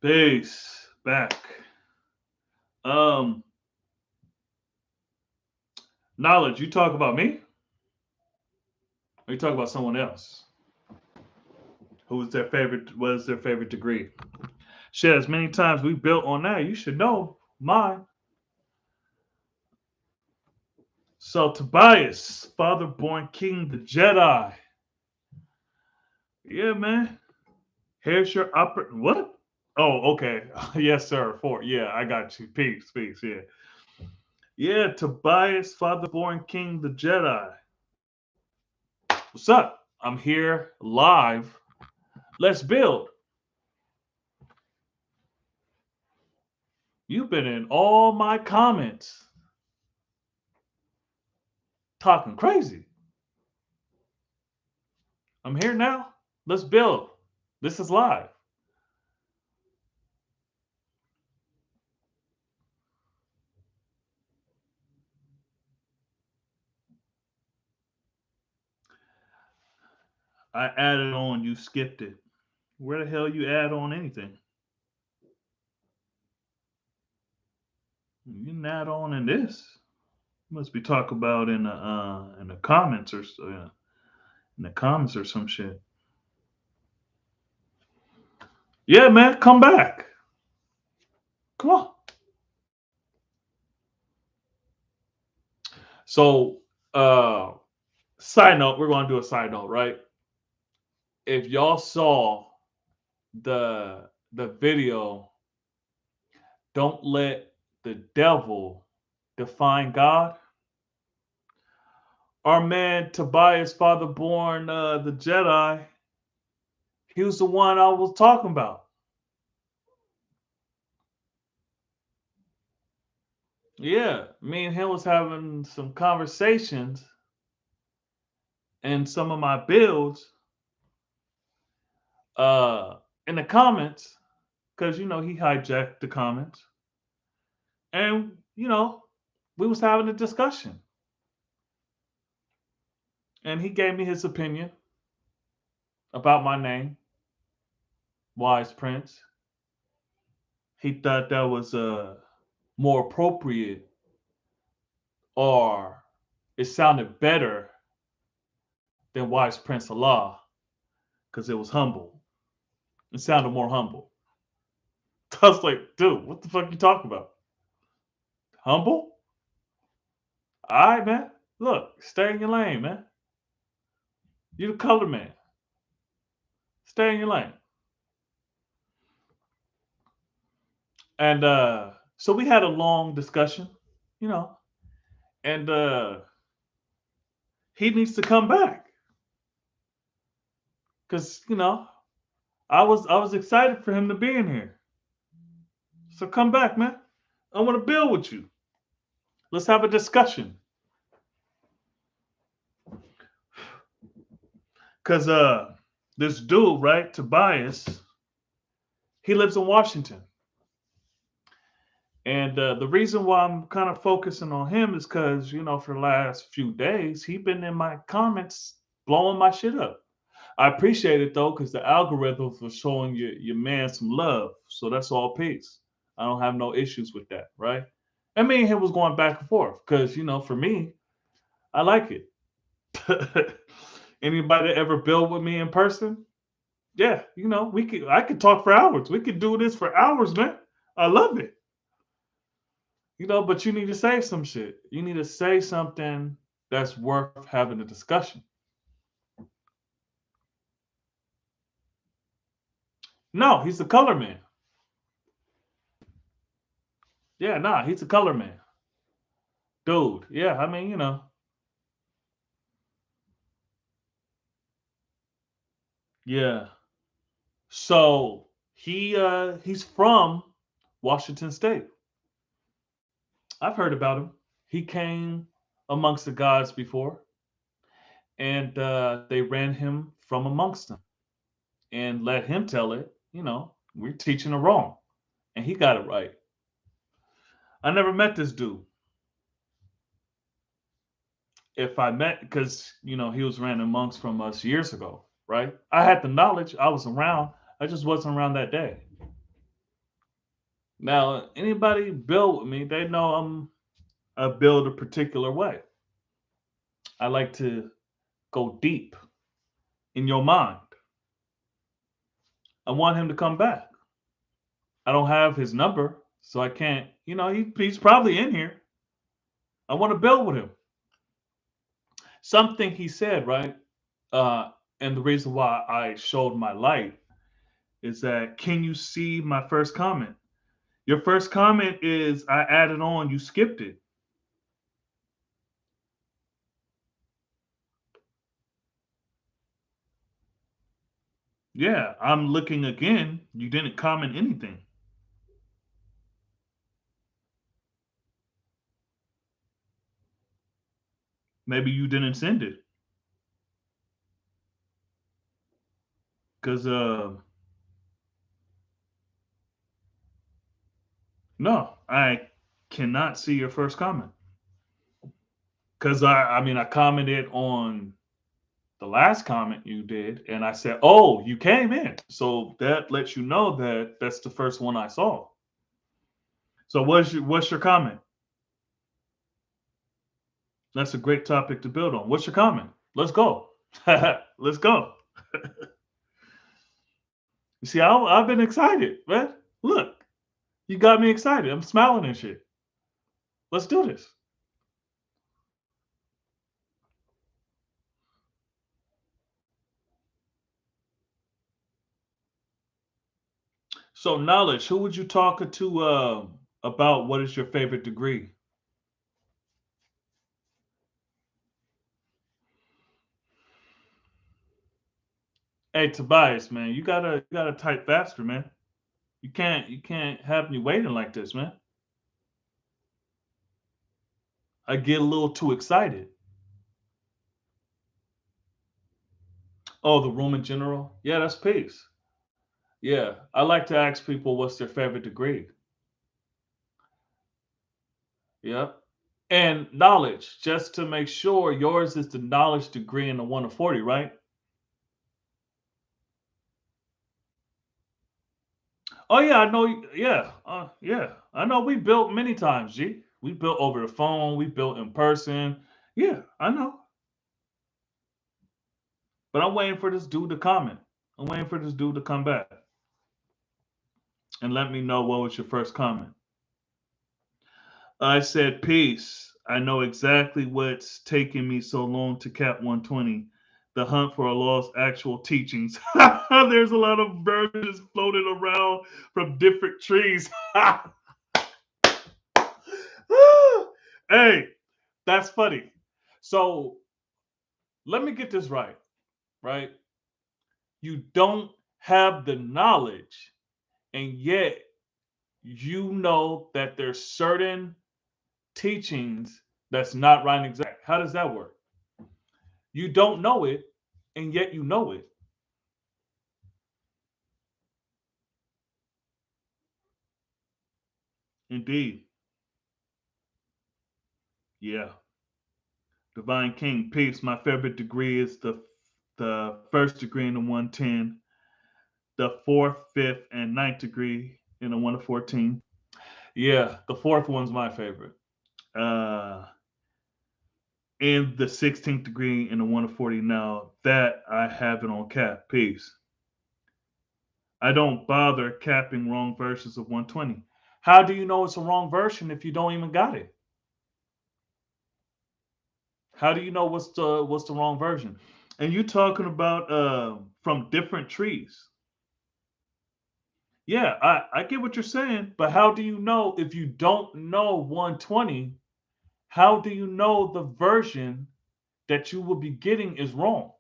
Speaker 1: Peace. Back. Um, Knowledge, you talk about me? Or you talk about someone else? Who was their favorite? What is their favorite degree? Shit, as many times we built on that, you should know mine. So Tobias, father born king, the Jedi. Yeah, man. Here's your upper what? Oh, okay. Yes, sir. Four. Yeah, I got you. Peace, peace. Yeah. Yeah, Tobias, father born king, the Jedi. What's up? I'm here live. Let's build. You've been in all my comments talking crazy. I'm here now. Let's build. This is live. I added on, you skipped it. Where the hell you add on anything? You didn't add on in this. Must be talk about in the comments or in the comments or some shit. Yeah, man, come back. Come on. So, side note, we're going to do a side note, right? If y'all saw the video, don't let the devil define God. Our man Tobias, father born the Jedi, he was the one I was talking about. Yeah, me and him was having some conversations and some of my builds uh in the comments because he hijacked the comments and we was having a discussion and he gave me his opinion about my name, Wise Prince. He thought that was more appropriate, or it sounded better than Wise Prince Allah because it was humble. It sounded more humble. I was like, dude, what the fuck you talking about? Humble? All right, man. Look, stay in your lane, man. You the color man. Stay in your lane. And so we had a long discussion, you know, and he needs to come back because I was excited for him to be in here. So come back, man. I want to build with you. Let's have a discussion. Cause this dude, right, Tobias, he lives in Washington. And the reason why I'm kind of focusing on him is because, for the last few days, he been in my comments blowing my shit up. I appreciate it though, because the algorithms are showing your man some love. So that's all peace. I don't have no issues with that, right? I mean, him was going back and forth because, for me, I like it. Anybody that ever build with me in person? Yeah, I could talk for hours. We could do this for hours, man. I love it. But you need to say some shit. You need to say something that's worth having a discussion. No, he's a color man. Yeah, nah, he's a color man. Dude, yeah, I mean, yeah. So he's from Washington State. I've heard about him. He came amongst the gods before, and they ran him from amongst them and let him tell it. We're teaching it wrong, and he got it right. I never met this dude. If I met, because he was ran amongst from us years ago, right? I had the knowledge. I was around. I just wasn't around that day. Now, anybody build with me, they know I build a particular way. I like to go deep in your mind. I want him to come back. I don't have his number, so I can't. He's probably in here. I want to build with him. Something he said, right? And the reason why I showed my light is that can you see my first comment? Your first comment is I added on, you skipped it. Yeah, I'm looking again. You didn't comment anything. Maybe you didn't send it. Because no, I cannot see your first comment. Because I commented on the last comment you did, and I said, "Oh, you came in," so that lets you know that that's the first one I saw. So what's your comment? That's a great topic to build on. What's your comment? Let's go. Let's go. You see, I've been excited, man. Look, you got me excited. I'm smiling and shit. Let's do this. So, knowledge. Who would you talk to about what is your favorite degree? Hey, Tobias, man, you gotta type faster, man. You can't have me waiting like this, man. I get a little too excited. Oh, the room in general? Yeah, that's peace. Yeah, I like to ask people what's their favorite degree. Yep. And knowledge, just to make sure yours is the knowledge degree in the 1 to 40, right? Oh yeah, I know. Yeah, yeah, I know. We built many times, G. We built over the phone. We built in person. Yeah, I know. But I'm waiting for this dude to comment. I'm waiting for this dude to come back and let me know what was your first comment. I said peace. I know exactly what's taking me so long to cap 120. The hunt for Allah's actual teachings. There's a lot of versions floating around from different trees. Hey, that's funny. So let me get this right, right? You don't have the knowledge, and yet you know that there's certain teachings that's not right and exact. How does that work? You don't know it, and yet you know it. Indeed. Yeah. Divine King, peace. My favorite degree is the first degree in the 110, the fourth, fifth, and ninth degree in the 1 to 14. Yeah, the fourth one's my favorite. Uh, and the 16th degree in the 1 to 40. Now that I have it on cap. Peace. I don't bother capping wrong versions of 120. How do you know it's a wrong version if you don't even got it? How do you know what's the wrong version? And you talking about from different trees. Yeah, I get what you're saying, but how do you know if you don't know 120? How do you know the version that you will be getting is wrong?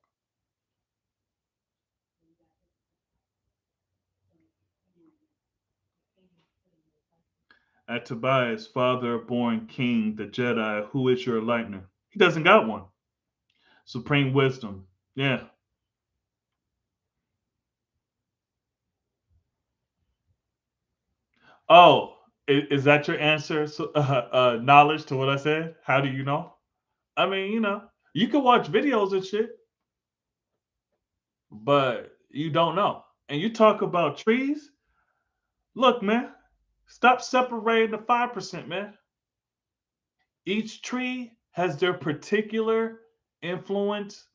Speaker 1: At Tobias, father born king, the Jedi, who is your enlightener? He doesn't got one. Supreme wisdom. Yeah. Oh, is that your answer? So, knowledge to what I said? How do you know? I mean, you can watch videos and shit, but you don't know. And you talk about trees. Look, man. Stop separating the 5%, man. Each tree has their particular influence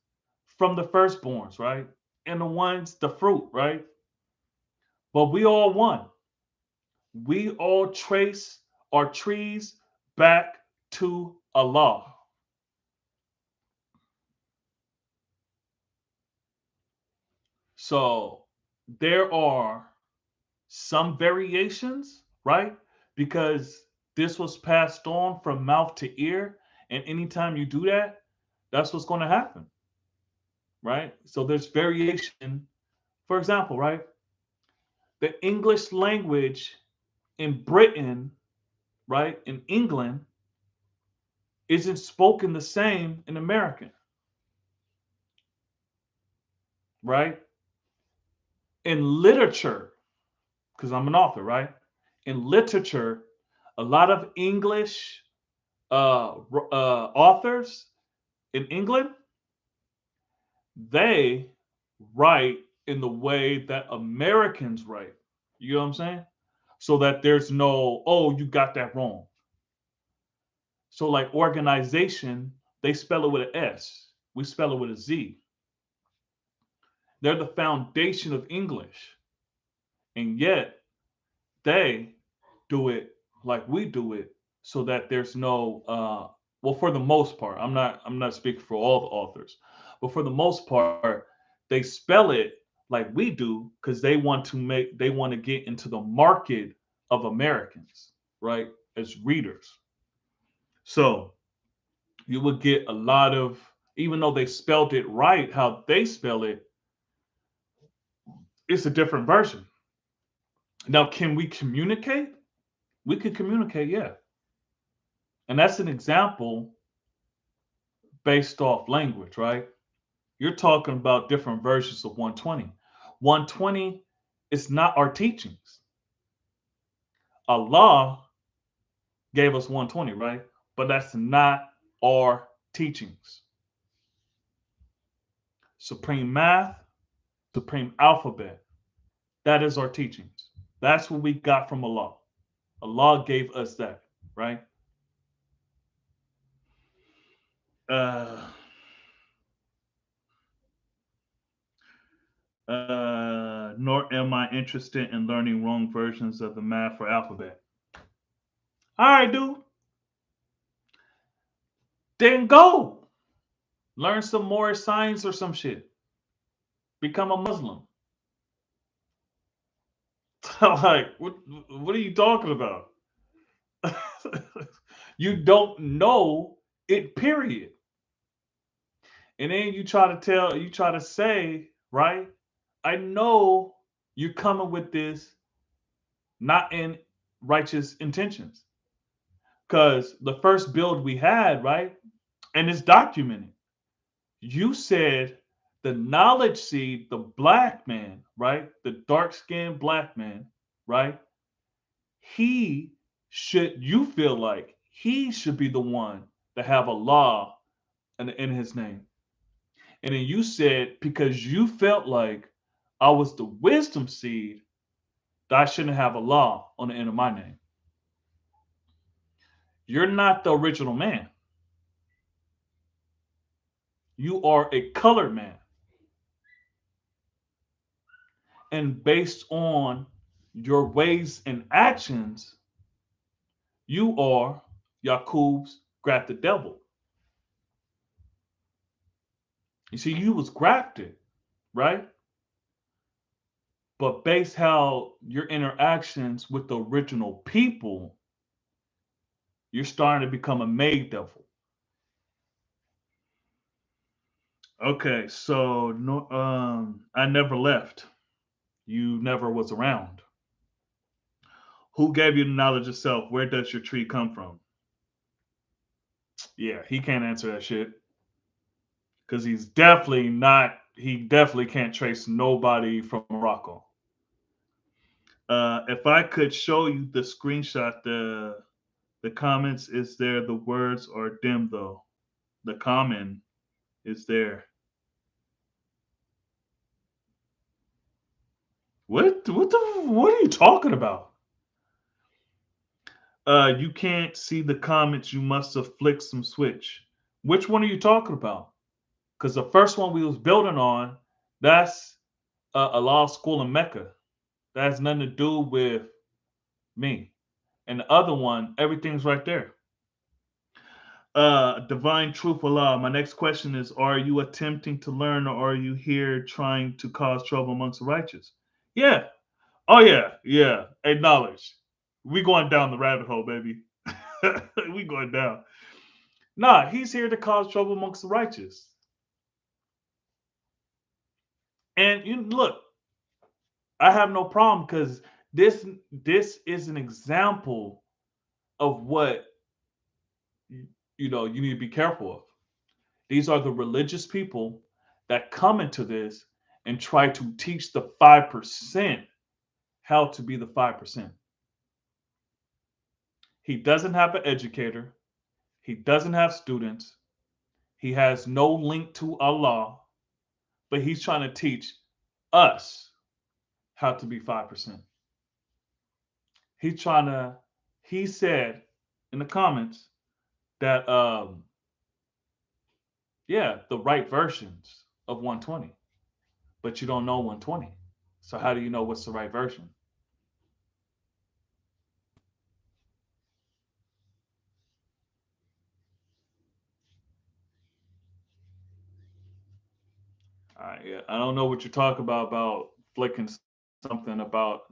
Speaker 1: from the firstborns, right? And the ones, the fruit, right? But we all one. We all trace our trees back to Allah. So there are some variations, right? Because this was passed on from mouth to ear. And anytime you do that, that's what's going to happen, right? So there's variation. For example, right? The English language in Britain, right, in England, isn't spoken the same in American, right? In literature, because I'm an author, right? In literature, a lot of English authors in England, they write in the way that Americans write. You know what I'm saying? So that there's no, oh, you got that wrong. So, like organization, they spell it with an S. We spell it with a Z. They're the foundation of English. And yet they do it like we do it so that there's no well, for the most part, I'm not speaking for all the authors, but for the most part, they spell it like we do because they want to get into the market of Americans, right? As readers. So you would get a lot of, even though they spelled it right how they spell it, it's a different version. Now, can we communicate? We can communicate, yeah. And that's an example based off language, right? You're talking about different versions of 120. 120 is not our teachings. Allah gave us 120, right? But that's not our teachings. Supreme math, supreme alphabet, that is our teachings. That's what we got from Allah. Allah gave us that, right? Uh, nor am I interested in learning wrong versions of the math or alphabet. All right, dude. Then go learn some more science or some shit. Become a Muslim. Like, what are you talking about? You don't know it, period. And then you try to say, right? I know you're coming with this not in righteous intentions. Because the first build we had, right? And it's documented. You said the knowledge seed, the black man, right? The dark skinned black man, right? He you feel like he should be the one to have a law in his name. And then you said, because you felt like I was the wisdom seed, that I shouldn't have a law on the end of my name. You're not the original man. You are a colored man. And based on your ways and actions, you are Yaqub's grafted devil. You see, you was grafted, right? But based how your interactions with the original people, you're starting to become a made devil. Okay, so no, I never left. You never was around. Who gave you the knowledge of self? Where does your tree come from? Yeah, he can't answer that shit because he's definitely not. He definitely can't trace nobody from Morocco. If I could show you the screenshot, the comments is there. The words are dim though. The comment is there. What are you talking about? You can't see the comments. You must have flicked some switch. Which one are you talking about? Because the first one we was building on, that's a law school in Mecca. That has nothing to do with me. And the other one, everything's right there. Divine truth Allah. My next question is: are you attempting to learn, or are you here trying to cause trouble amongst the righteous? Yeah. Oh yeah. Yeah. Acknowledge. We going down the rabbit hole, baby. We going down. Nah, he's here to cause trouble amongst the righteous. And you look, I have no problem because this is an example of what you need to be careful of. These are the religious people that come into this and try to teach the 5% how to be the 5%. He doesn't have an educator, he doesn't have students, he has no link to Allah, but he's trying to teach us how to be 5%. He's trying to, he said in the comments that, yeah, the right versions of 120, but you don't know 120. So how do you know what's the right version? Yeah, I don't know what you're talking about flicking something about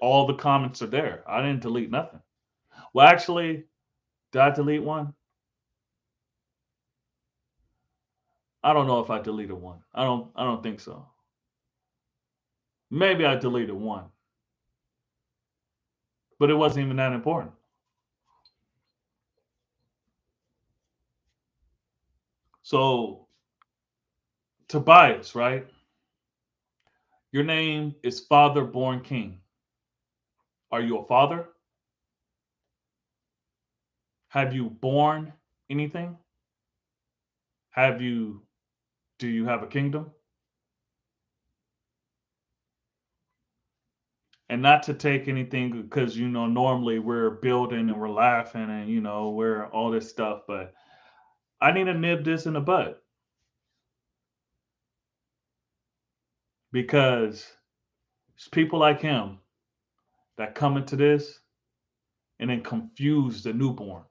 Speaker 1: all the comments are there. I didn't delete nothing. Well, actually, did I delete one? I don't know if I deleted one. I don't think so. Maybe I deleted one, but it wasn't even that important. So, Tobias, right? Your name is Father Born King. Are you a father? Have you born anything? Have you do you have a kingdom? And not to take anything because normally we're building and we're laughing and we're all this stuff, but I need to nib this in the bud because it's people like him that come into this and then confuse the newborn.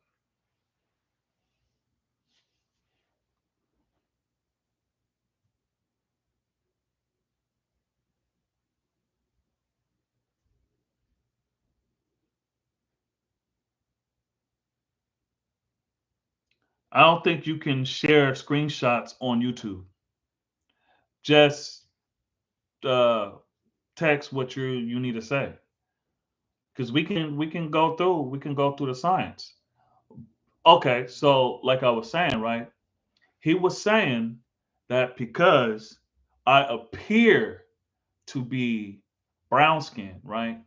Speaker 1: I don't think you can share screenshots on YouTube. Just uh, text what you need to say because we can go through the science. Okay, so like I was saying, right? He was saying that because I appear to be brown skin, right?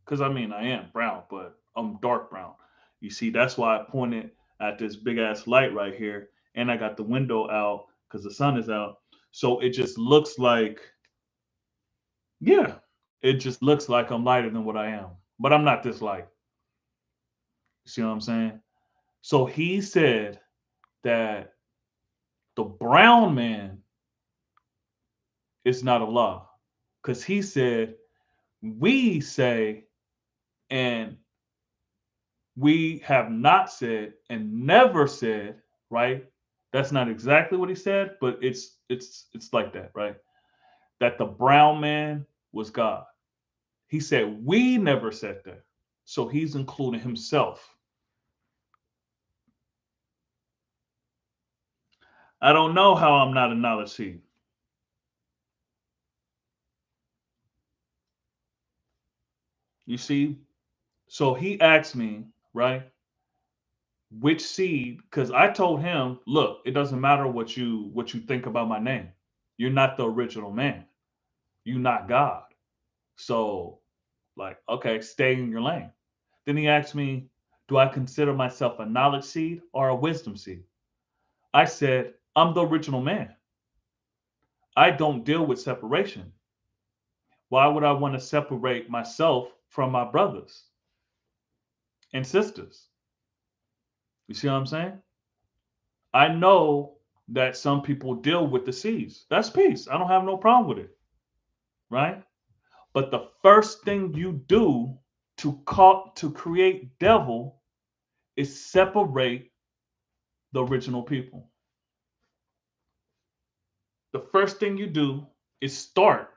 Speaker 1: Because I mean, I am brown, but I'm dark brown. You see, that's why I pointed at this big ass light right here, and I got the window out because the sun is out. So it just looks like, yeah, it just looks like I'm lighter than what I am, but I'm not this light. You see what I'm saying? So he said that the brown man is not Allah because he said we say and we have not said and never said, right? That's not exactly what he said, but it's like that, right? That the brown man was God. He said we never said that. So he's including himself. I don't know how I'm not a knowledge seed. You see? So he asked me, right? Which seed? Because I told him, look, it doesn't matter what you think about my name. You're not the original man. You're not God. So, like, okay, stay in your lane. Then he asked me, do I consider myself a knowledge seed or a wisdom seed? I said, I'm the original man. I don't deal with separation. Why would I want to separate myself from my brothers? and sisters. You see what I'm saying? I know that some people deal with the seeds. That's peace. I don't have no problem with it, right? But the first thing you do to create devil is separate the original people. The first thing you do is start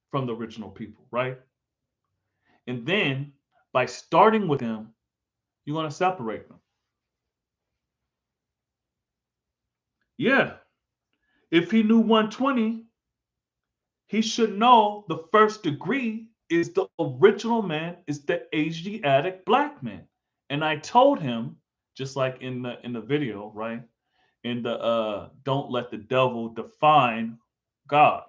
Speaker 1: from the original people, right? And then by starting with them, you're going to separate them. Yeah. If he knew 120, he should know the first degree is the original man, is the Asiatic black man. And I told him, just like in the video, right? In the don't let the devil define God,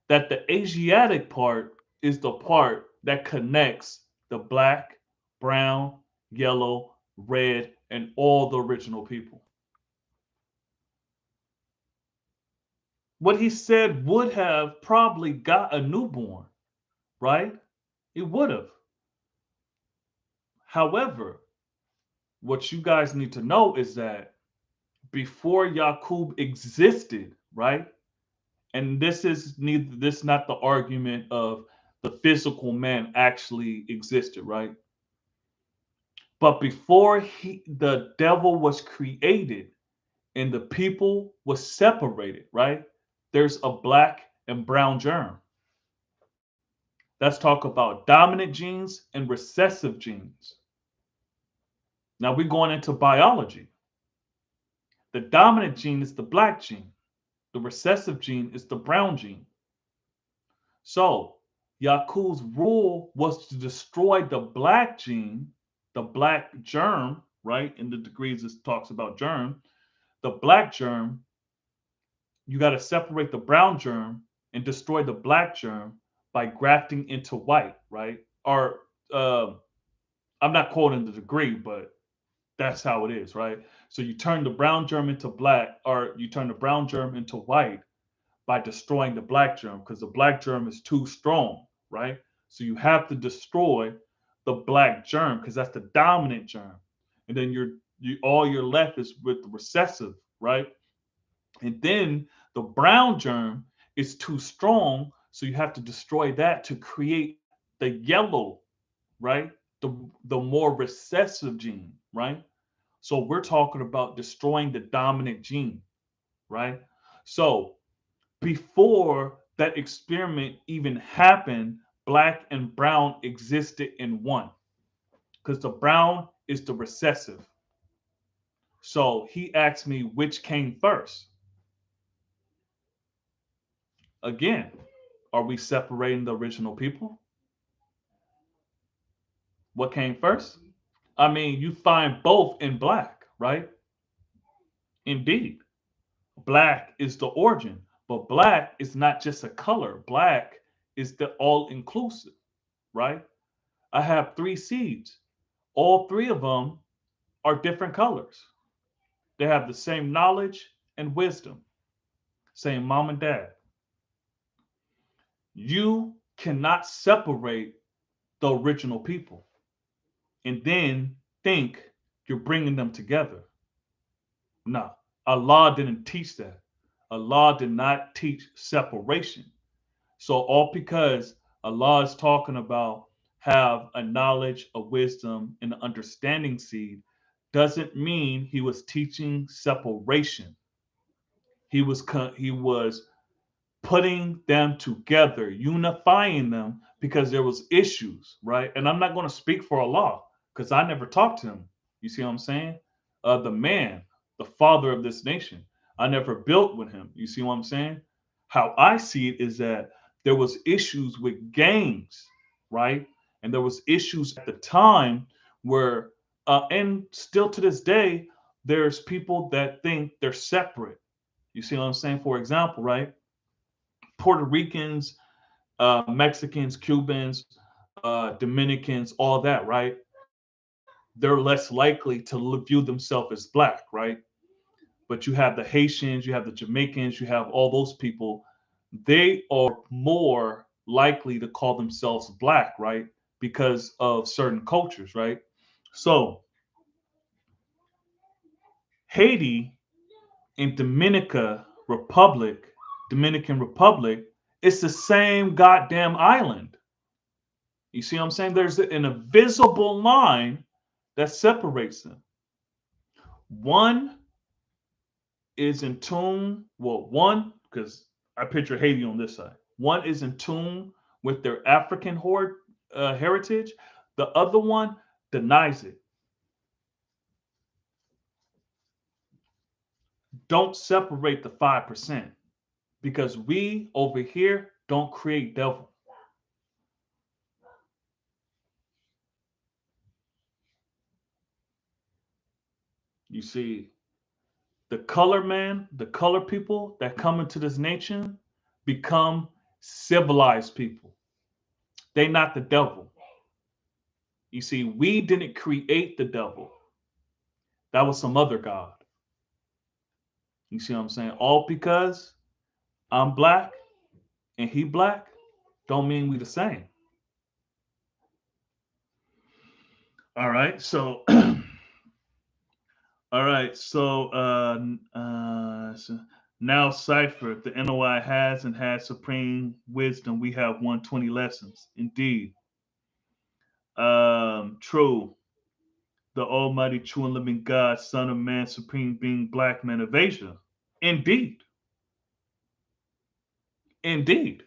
Speaker 1: that the Asiatic part is the part that connects the black, brown, yellow, red, and all the original people. What he said would have probably got a newborn, right? It would have. However, what you guys need to know is that before Yaqub existed, right? And this is not the argument of the physical man actually existed, right? But before the devil was created and the people was separated, right? There's a black and brown germ. Let's talk about dominant genes and recessive genes. Now we're going into biology. The dominant gene is the black gene. The recessive gene is the brown gene. So Yaqub's rule was to destroy the black gene, the black germ, right? In the degrees it talks about germ. The black germ, you got to separate the brown germ and destroy the black germ by grafting into white, right? Or I'm not quoting the degree, but that's how it is, right? So you turn the brown germ into black, or you turn the brown germ into white by destroying the black germ because the black germ is too strong, right? So you have to destroy the black germ because that's the dominant germ, and then all you're left is with the recessive, right? And then the brown germ is too strong, so you have to destroy that to create the yellow, right? The more recessive gene, right? So we're talking about destroying the dominant gene, right? So before that experiment even happened, black and brown existed in one because the brown is the recessive. So he asked me which came first. Again, are we separating the original people? What came first? I mean, you find both in black, right? Indeed. Black is the origin, but black is not just a color. Black is the all inclusive, right? I have three seeds. All three of them are different colors. They have the same knowledge and wisdom, same mom and dad. You cannot separate the original people and then think you're bringing them together. No, Allah didn't teach that. Allah did not teach separation. So all because Allah is talking about have a knowledge, a wisdom, and an understanding seed doesn't mean he was teaching separation. He was putting them together, unifying them because there was issues, right? And I'm not going to speak for Allah because I never talked to him. You see what I'm saying? The man, the father of this nation, I never built with him. You see what I'm saying? How I see it is that there was issues with gangs, right? And there was issues at the time where, and still to this day, there's people that think they're separate. You see what I'm saying? For example, right? Puerto Ricans, Mexicans, Cubans, Dominicans, all that, right? They're less likely to view themselves as black, right? But you have the Haitians, you have the Jamaicans, you have all those people. They are more likely to call themselves black, right? because of certain cultures, right? So Haiti and Dominican Republic, it's the same goddamn island. You see what I'm saying? There's an invisible line that separates them. One is in tune, well, one, because I picture Haiti on this side. One is in tune with their African heritage. The other one denies it. Don't separate the 5% because we over here don't create devil. You see, the color people that come into this nation become civilized people. They not the devil. You see, we didn't create the devil. That was some other God. You see what I'm saying? All because I'm black and he black don't mean we the same. All right. So all right. So now Cipher, the NOI has and has supreme wisdom. We have 120 lessons. Indeed. True. The Almighty, true and living God, Son of Man, Supreme Being, Black Man of Asia. Indeed. Indeed.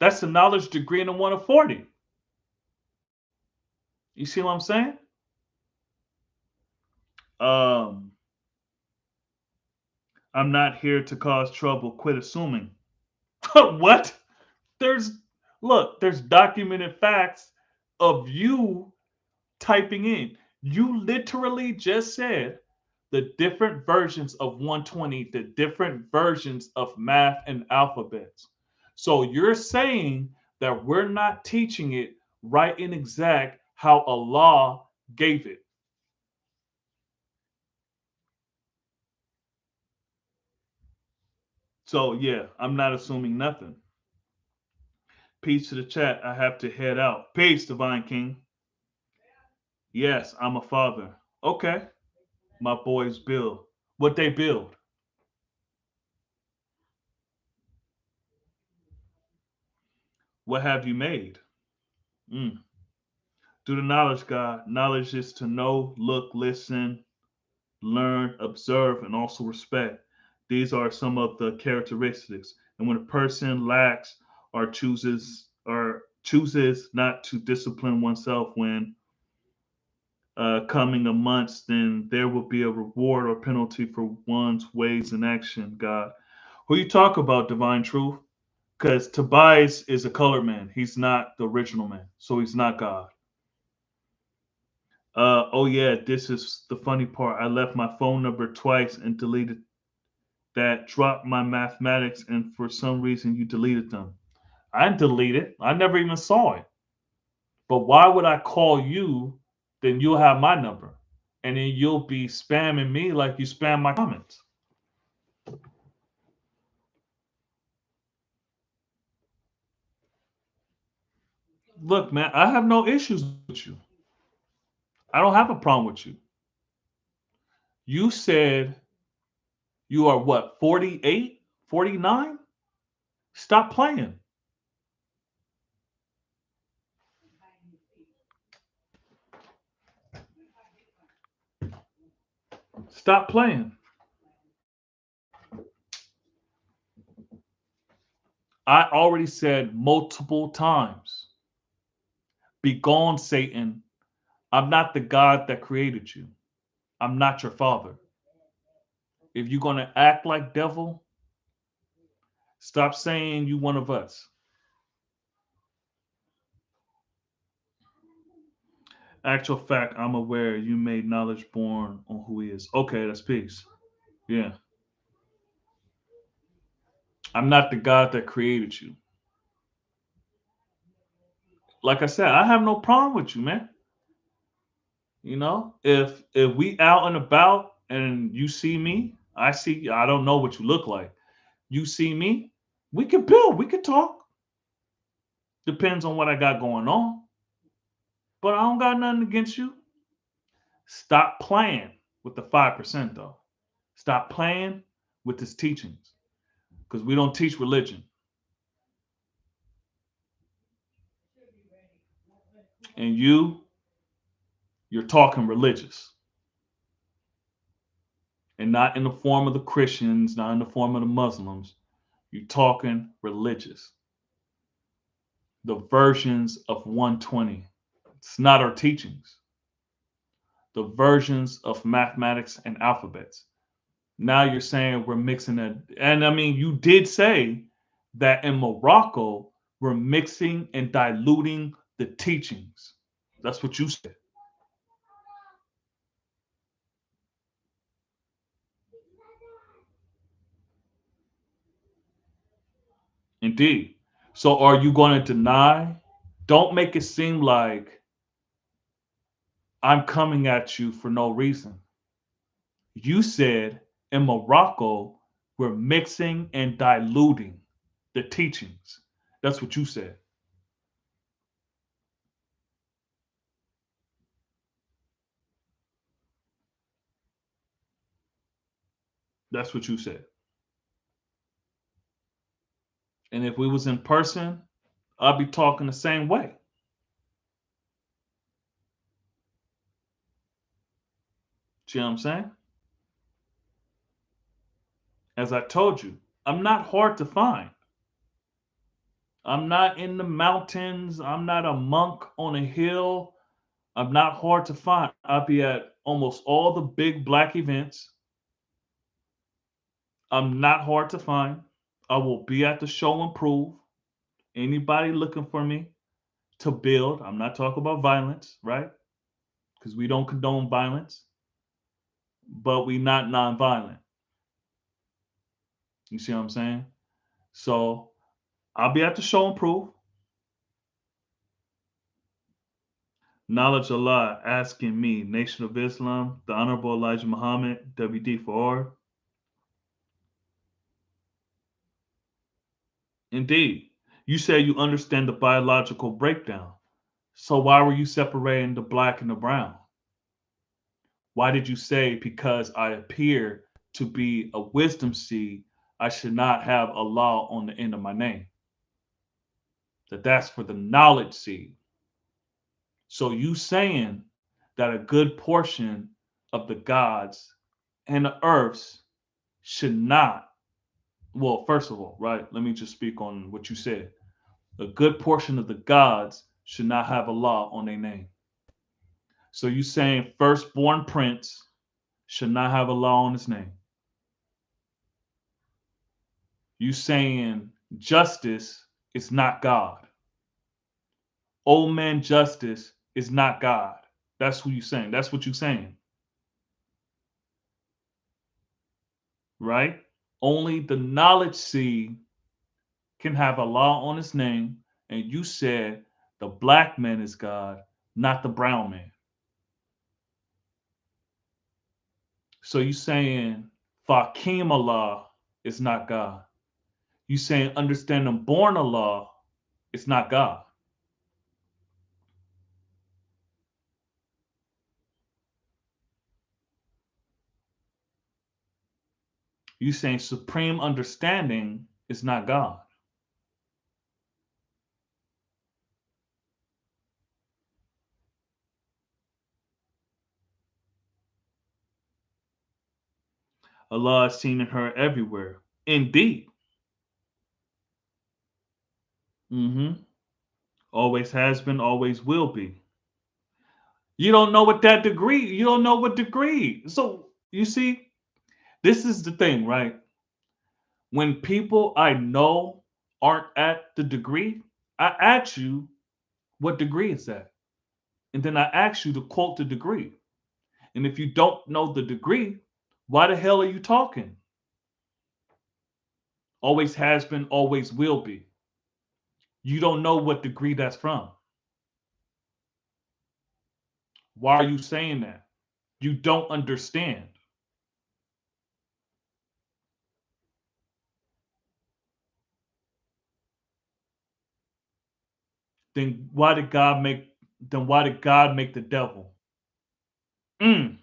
Speaker 1: That's the knowledge degree in the 1 of 40. You see what I'm saying? Um, I'm not here to cause trouble. Quit assuming. What? There's there's documented facts of you typing in. You literally just said the different versions of 120, the different versions of math and alphabets. So you're saying that we're not teaching it right and exact how Allah gave it. So yeah, I'm not assuming nothing. Peace to the chat. I have to head out. Peace, Divine King. Yes, I'm a father. Okay. My boys build. What they build? What have you made? Mm. Do the knowledge, God. Knowledge is to know, look, listen, learn, observe, and also respect. These are some of the characteristics. And when a person lacks or chooses not to discipline oneself when coming amongst, then there will be a reward or penalty for one's ways and action, God. Who you talk about, Divine Truth? Because Tobias is a color man. He's not the original man. So he's not God. Oh yeah, this is the funny part. I left my phone number twice and deleted that, dropped my mathematics, and for some reason you deleted them. I didn't delete it. I never even saw it. But why would I call you? Then you'll have my number. And then you'll be spamming me like you spam my comments. Look, man, I have no issues with you. I don't have a problem with you. You said you are what, 48, 49? Stop playing. Stop playing. I already said multiple times, be gone, Satan. I'm not the God that created you. I'm not your father. If you're going to act like devil, stop saying you one of us. Actual fact, I'm aware you made knowledge born on who he is. Okay, that's peace. Yeah. I'm not the God that created you. Like I said, I have no problem with you, man. If we out and about and you see me, I don't know what you look like. You see me, we can build, we can talk. Depends on what I got going on. But I don't got nothing against you. Stop playing with the 5% though. Stop playing with his teachings. Because we don't teach religion. And you're talking religious. And not in the form of the Christians, not in the form of the Muslims. You're talking religious. The versions of 120. It's not our teachings. The versions of mathematics and alphabets. Now you're saying we're mixing it. And I mean, you did say that in Morocco, we're mixing and diluting the teachings. That's what you said. Indeed. So are you going to deny? Don't make it seem like I'm coming at you for no reason. You said in Morocco, we're mixing and diluting the teachings. That's what you said. That's what you said. And if we was in person, I'd be talking the same way. See what I'm saying? As I told you, I'm not hard to find. I'm not in the mountains. I'm not a monk on a hill. I'm not hard to find. I'll be at almost all the big black events. I'm not hard to find. I will be at the show and prove. Anybody looking for me to build, I'm not talking about violence, right? Because we don't condone violence, but we not nonviolent. You see what I'm saying? So I'll be at the show and prove. Knowledge Allah asking me, Nation of Islam, the Honorable Elijah Muhammad, WD for R. Indeed. You say you understand the biological breakdown. So why were you separating the black and the brown? Why did you say because I appear to be a wisdom seed, I should not have Allah on the end of my name? That's for the knowledge seed. So you saying that a good portion of the gods and the earths should not, well, first of all, right, let me just speak on what you said. A good portion of the gods should not have Allah on their name. So you saying firstborn prince should not have Allah on his name. You saying justice is not God. Old man justice is not God. That's who you saying. That's what you saying, right? Only the knowledge seed can have Allah on his name, and you said the black man is God, not the brown man. So you saying Fakim Allah is not God. You saying understanding born Allah is not God. You saying supreme understanding is not God. Allah is seen in her everywhere. Indeed. Mm-hmm. Always has been, always will be. You don't know what that degree, you don't know what degree. So you see, this is the thing, right? When people I know aren't at the degree, I ask you what degree is that? And then I ask you to quote the degree. And if you don't know the degree, why the hell are you talking? Always has been, always will be. You don't know what degree that's from. Why are you saying that? You don't understand. Then why did God make Then why did God make the devil? Mm.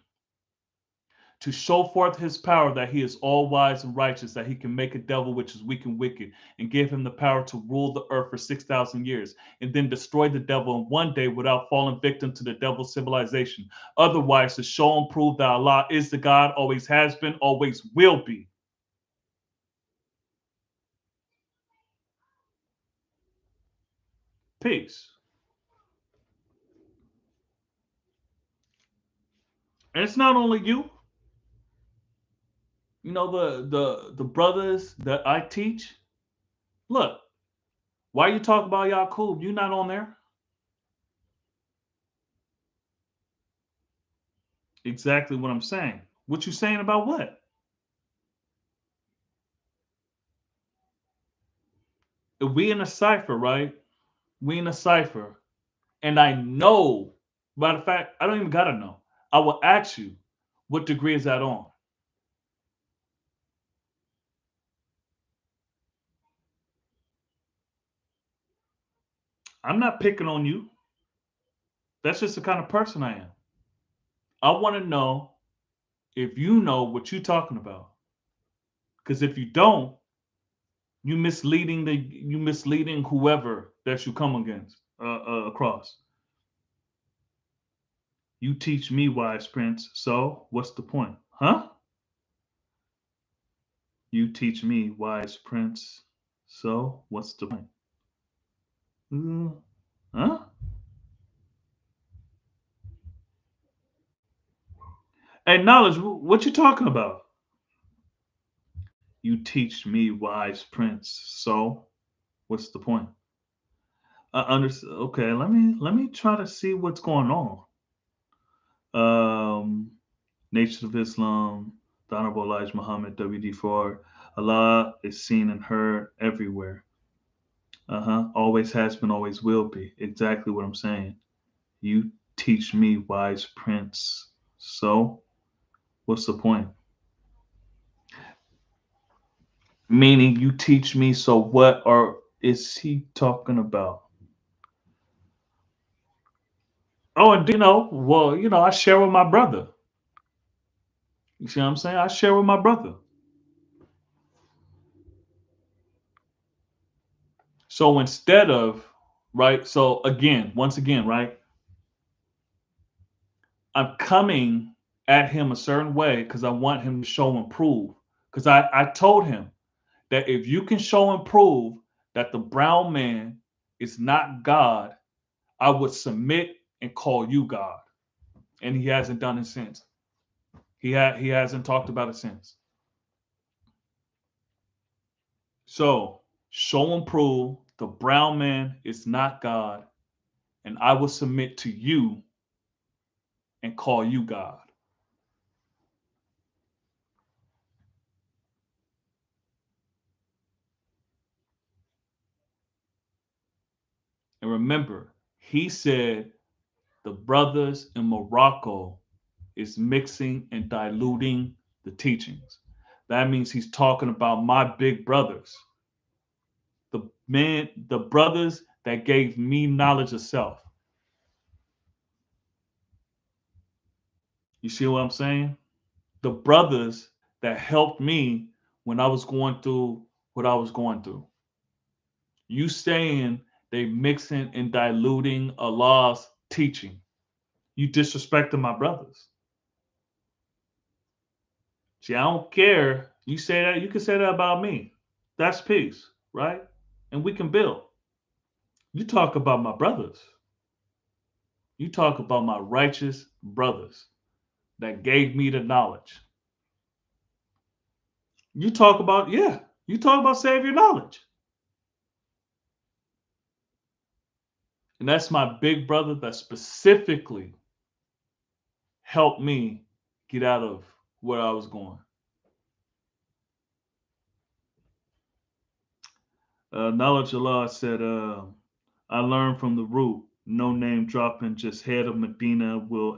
Speaker 1: To show forth his power that he is all wise and righteous, that he can make a devil which is weak and wicked, and give him the power to rule the earth for 6,000 years, and then destroy the devil in one day without falling victim to the devil's civilization. Otherwise, to show and prove that Allah is the God, always has been, always will be. Peace. And it's not only you. You know the brothers that I teach. Look, why you talk about Yaqub? You not on there. Exactly what I'm saying. What you saying about what? If we in a cipher, right? We in a cipher, and I know. Matter of fact, I don't even gotta know. I will ask you, what degree is that on? I'm not picking on you. That's just the kind of person I am. I want to know if you know what you're talking about. Because if you don't, you misleading whoever that you come against across. You teach me, wise prince. So what's the point, huh? You teach me, wise prince. So what's the point? Uh, huh? Hey, knowledge. What you talking about? You teach me, wise prince. So what's the point? Okay, let me try to see what's going on. Um, Nation of Islam, the Honorable Elijah Muhammad, WD4. Allah is seen and heard everywhere. Always has been, always will be. Exactly what I'm saying. You teach me, wise prince. So, what's the point? Meaning, you teach me. So, what are is he talking about? Oh, and well, I share with my brother. You see what I'm saying? I share with my brother. So instead of right, so again, once again, right, I'm coming at him a certain way because I want him to show and prove. Because I told him that if you can show and prove that the brown man is not God, I would submit and call you God. And he hasn't done it since. He hasn't talked about it since. So show and prove the brown man is not God, and I will submit to you and call you God. And remember, he said the brothers in Morocco is mixing and diluting the teachings. That means he's talking about my big brothers, the brothers that gave me knowledge of self. You see what I'm saying? The brothers that helped me when I was going through what I was going through. You saying they mixing and diluting Allah's teaching. You disrespecting my brothers. See, I don't care. You say that, you can say that about me. That's peace, right? And we can build. You talk about my brothers. You talk about my righteous brothers that gave me the knowledge. You talk about, yeah, you talk about Savior knowledge. And that's my big brother that specifically helped me get out of where I was going. Knowledge Allah said, I learned from the root, no name dropping, just head of Medina will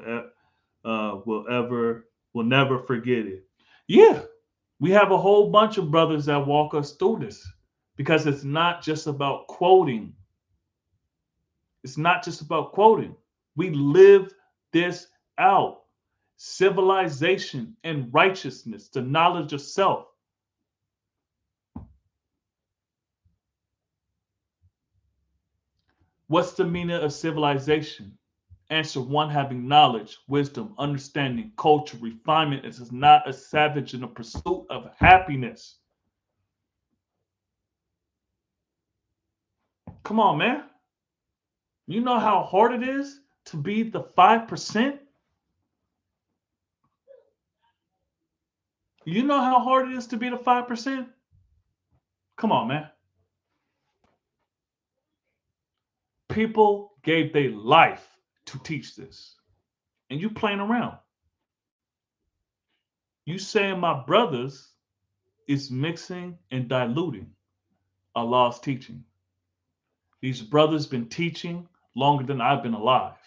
Speaker 1: never forget it. Yeah, we have a whole bunch of brothers that walk us through this because it's not just about quoting. It's not just about quoting. We live this out. Civilization and righteousness, the knowledge of self. What's the meaning of civilization? Answer one: having knowledge, wisdom, understanding, culture, refinement. It is not a savage in the pursuit of happiness. Come on, man. You know how hard it is to be the 5%? You know how hard it is to be the 5%? Come on, man. People gave their life to teach this. And you playing around. You saying my brothers is mixing and diluting Allah's teaching. These brothers been teaching longer than I've been alive.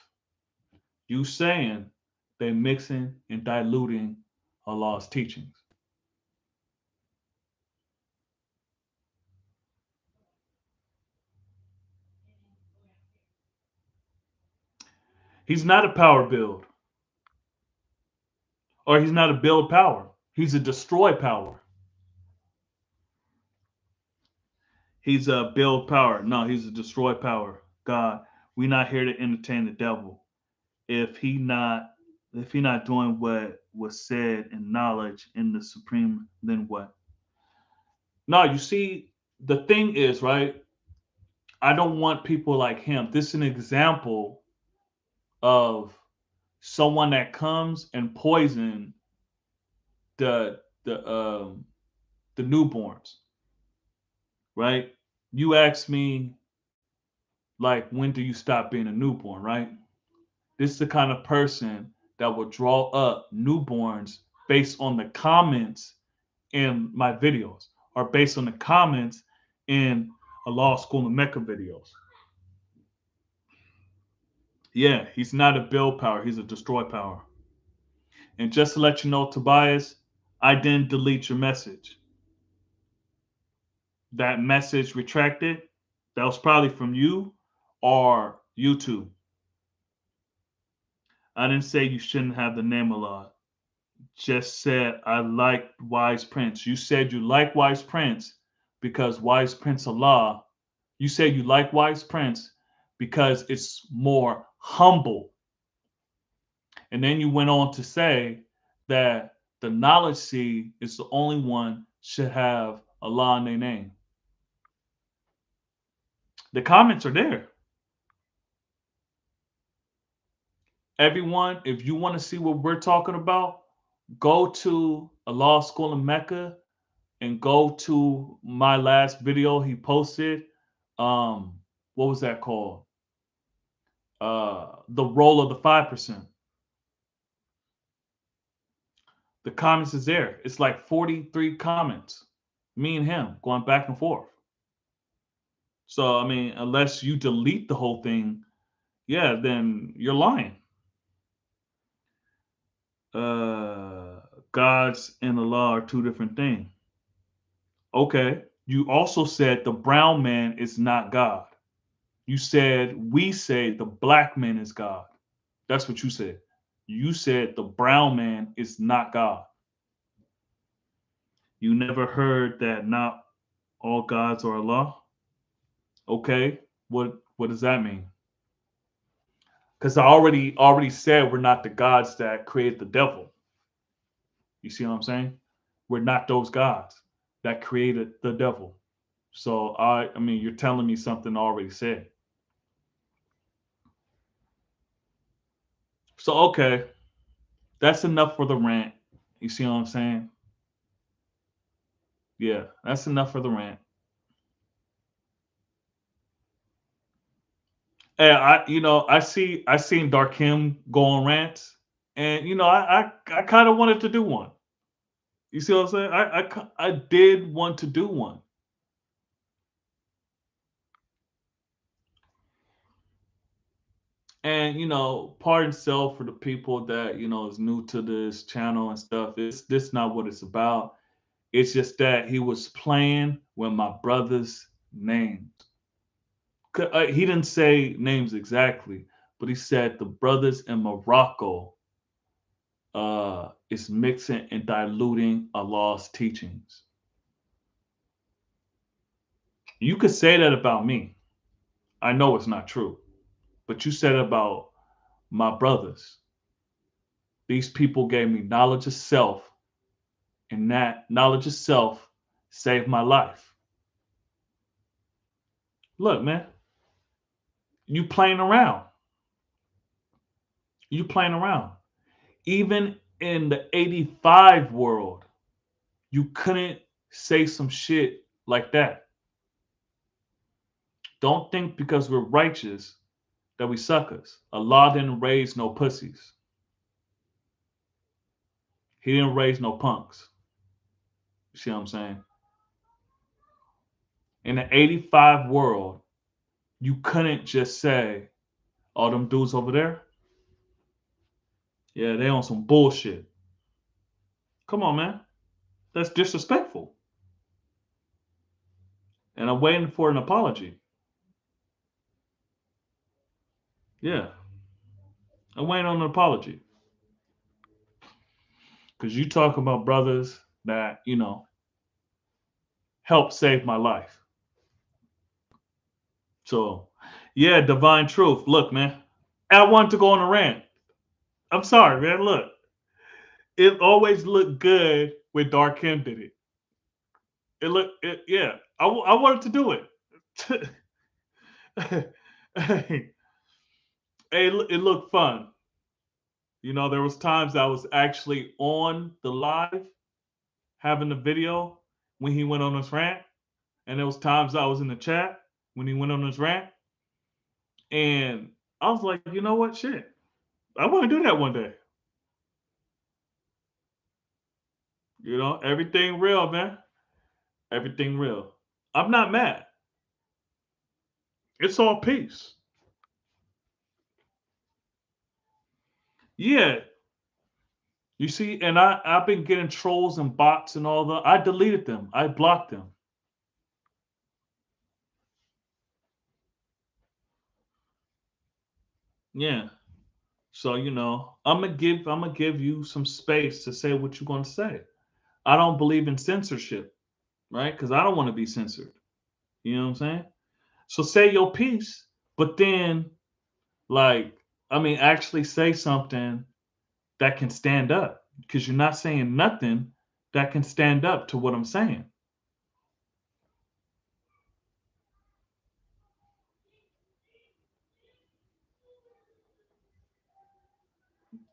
Speaker 1: You saying they mixing and diluting Allah's teachings. He's not a power build, or he's not a build power. He's a destroy power. He's a build power. No, he's a destroy power. God, we not here to entertain the devil. If he not if he not doing what was said in knowledge in the supreme, then what? No, you see, the thing is, right? I don't want people like him. This is an example of someone that comes and poison the the um the newborns, right? You ask me like, when do you stop being a newborn, right? This is the kind of person that will draw up newborns based on the comments in my videos, or based on the comments in a law school in Mecca videos. Yeah, he's not a build power, he's a destroy power. And just to let you know, Tobias, I didn't delete your message. That message retracted, that was probably from you or YouTube. I didn't say you shouldn't have the name Allah. Just said I like Wise Prince. You said you like Wise Prince because Wise Prince Allah. You said you like Wise Prince because it's more humble. And then you went on to say that the knowledge seed is the only one should have Allah in their name. The comments are there. Everyone, if you want to see what we're talking about, go to a law school in Mecca and go to my last video he posted. What was that called? The role of the 5%. The comments is there. It's like 43 comments. Me and him going back and forth. So I mean, unless you delete the whole thing, yeah, then you're lying. Uh, Gods and the law are two different things. Okay. You also said the brown man is not God. You said we say the black man is God. That's what you said. You said the brown man is not God. You never heard that not all gods are Allah? Okay. What does that mean? Because I already said we're not the gods that created the devil. You see what I'm saying? We're not those gods that created the devil. So I mean, you're telling me something I already said. So okay, that's enough for the rant. You see what I'm saying? Yeah, that's enough for the rant. And I seen Darkim go on rants, and I kind of wanted to do one. You see what I'm saying? I did want to do one. And pardon self for the people that is new to this channel and stuff. It's this not what it's about. It's just that he was playing with my brother's names. He didn't say names exactly, but he said the brothers in Morocco is mixing and diluting Allah's teachings. You could say that about me. I know it's not true, but you said about my brothers. These people gave me knowledge of self, and that knowledge of self saved my life. Look, man, you playing around. You playing around. Even in the 85 world, you couldn't say some shit like that. Don't think because we're righteous that we suckers. Allah didn't raise no pussies. He didn't raise no punks. You see what I'm saying? In the 85 world, you couldn't just say, "Oh, them dudes over there, yeah, they on some bullshit." Come on, man. That's disrespectful. And I'm waiting for an apology. Yeah, I'm waiting on an apology. Because you talk about brothers that, helped save my life. So, yeah, divine truth. Look, man, I wanted to go on a rant. I'm sorry, man. Look, it always looked good when Dark Kim did it. Yeah, I wanted to do it. Hey, it looked fun. There was times I was actually on the live having the video when he went on his rant, and there was times I was in the chat when he went on his rant, and I was like, you know what, shit, I want to do that one day. Everything real, man. Everything real. I'm not mad. It's all peace. Yeah, you see, and I've been getting trolls and bots and all the. I deleted them. I blocked them. Yeah. So I'm gonna give you some space to say what you're gonna say. I don't believe in censorship, right? Because I don't want to be censored. You know what I'm saying? So say your piece, but then like actually say something that can stand up. Because you're not saying nothing that can stand up to what I'm saying.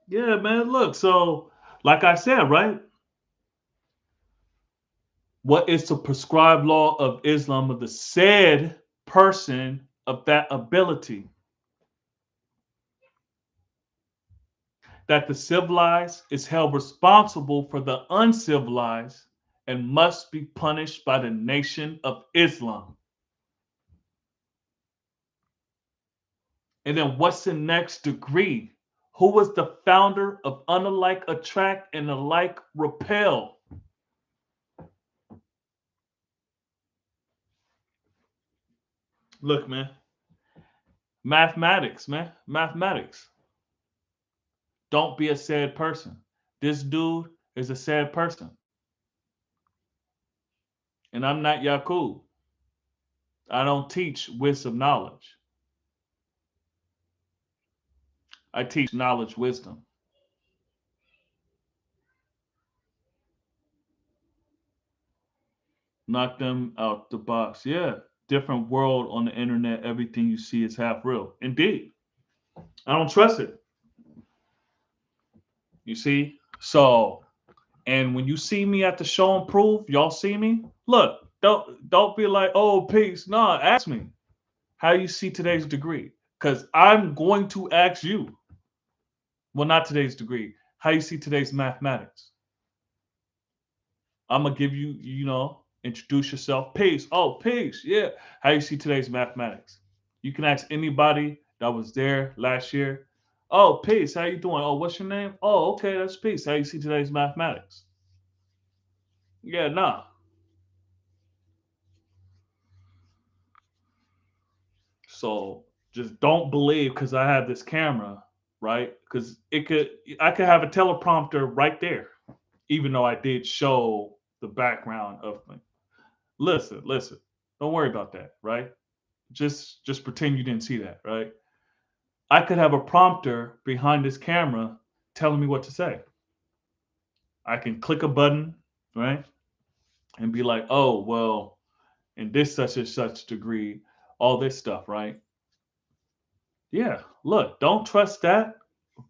Speaker 1: Yeah, man. Look, so like I said, right? What is the prescribed law of Islam of the said person of that ability? That the civilized is held responsible for the uncivilized and must be punished by the nation of Islam. And then what's the next degree? Who was the founder of unalike attract and alike repel? Look, man, mathematics, man, mathematics. Don't be a sad person. This dude is a sad person. And I'm not Yakub. I don't teach wisdom knowledge. I teach knowledge wisdom. Knock them out the box. Yeah. Different world on the internet. Everything you see is half real. Indeed. I don't trust it. You see? So, and when you see me at the show and prove, y'all see me? Look, don't be like, oh, peace. No, ask me how you see today's degree. Because I'm going to ask you. Well, not today's degree. How you see today's mathematics? I'm gonna give you, introduce yourself. Peace. Oh, peace. Yeah. How you see today's mathematics? You can ask anybody that was there last year. Oh, peace. How you doing? Oh, what's your name? Oh, okay, that's peace. How you see today's mathematics? Yeah, nah. So Just don't believe because I have this camera, right? Because I could have a teleprompter right there, even though I did show the background of me. Listen. Don't worry about that, right? Just pretend you didn't see that, right? I could have a prompter behind this camera telling me what to say. I can click a button, right? And be like, oh, well, in this such and such degree, all this stuff, right? Yeah, look, don't trust that.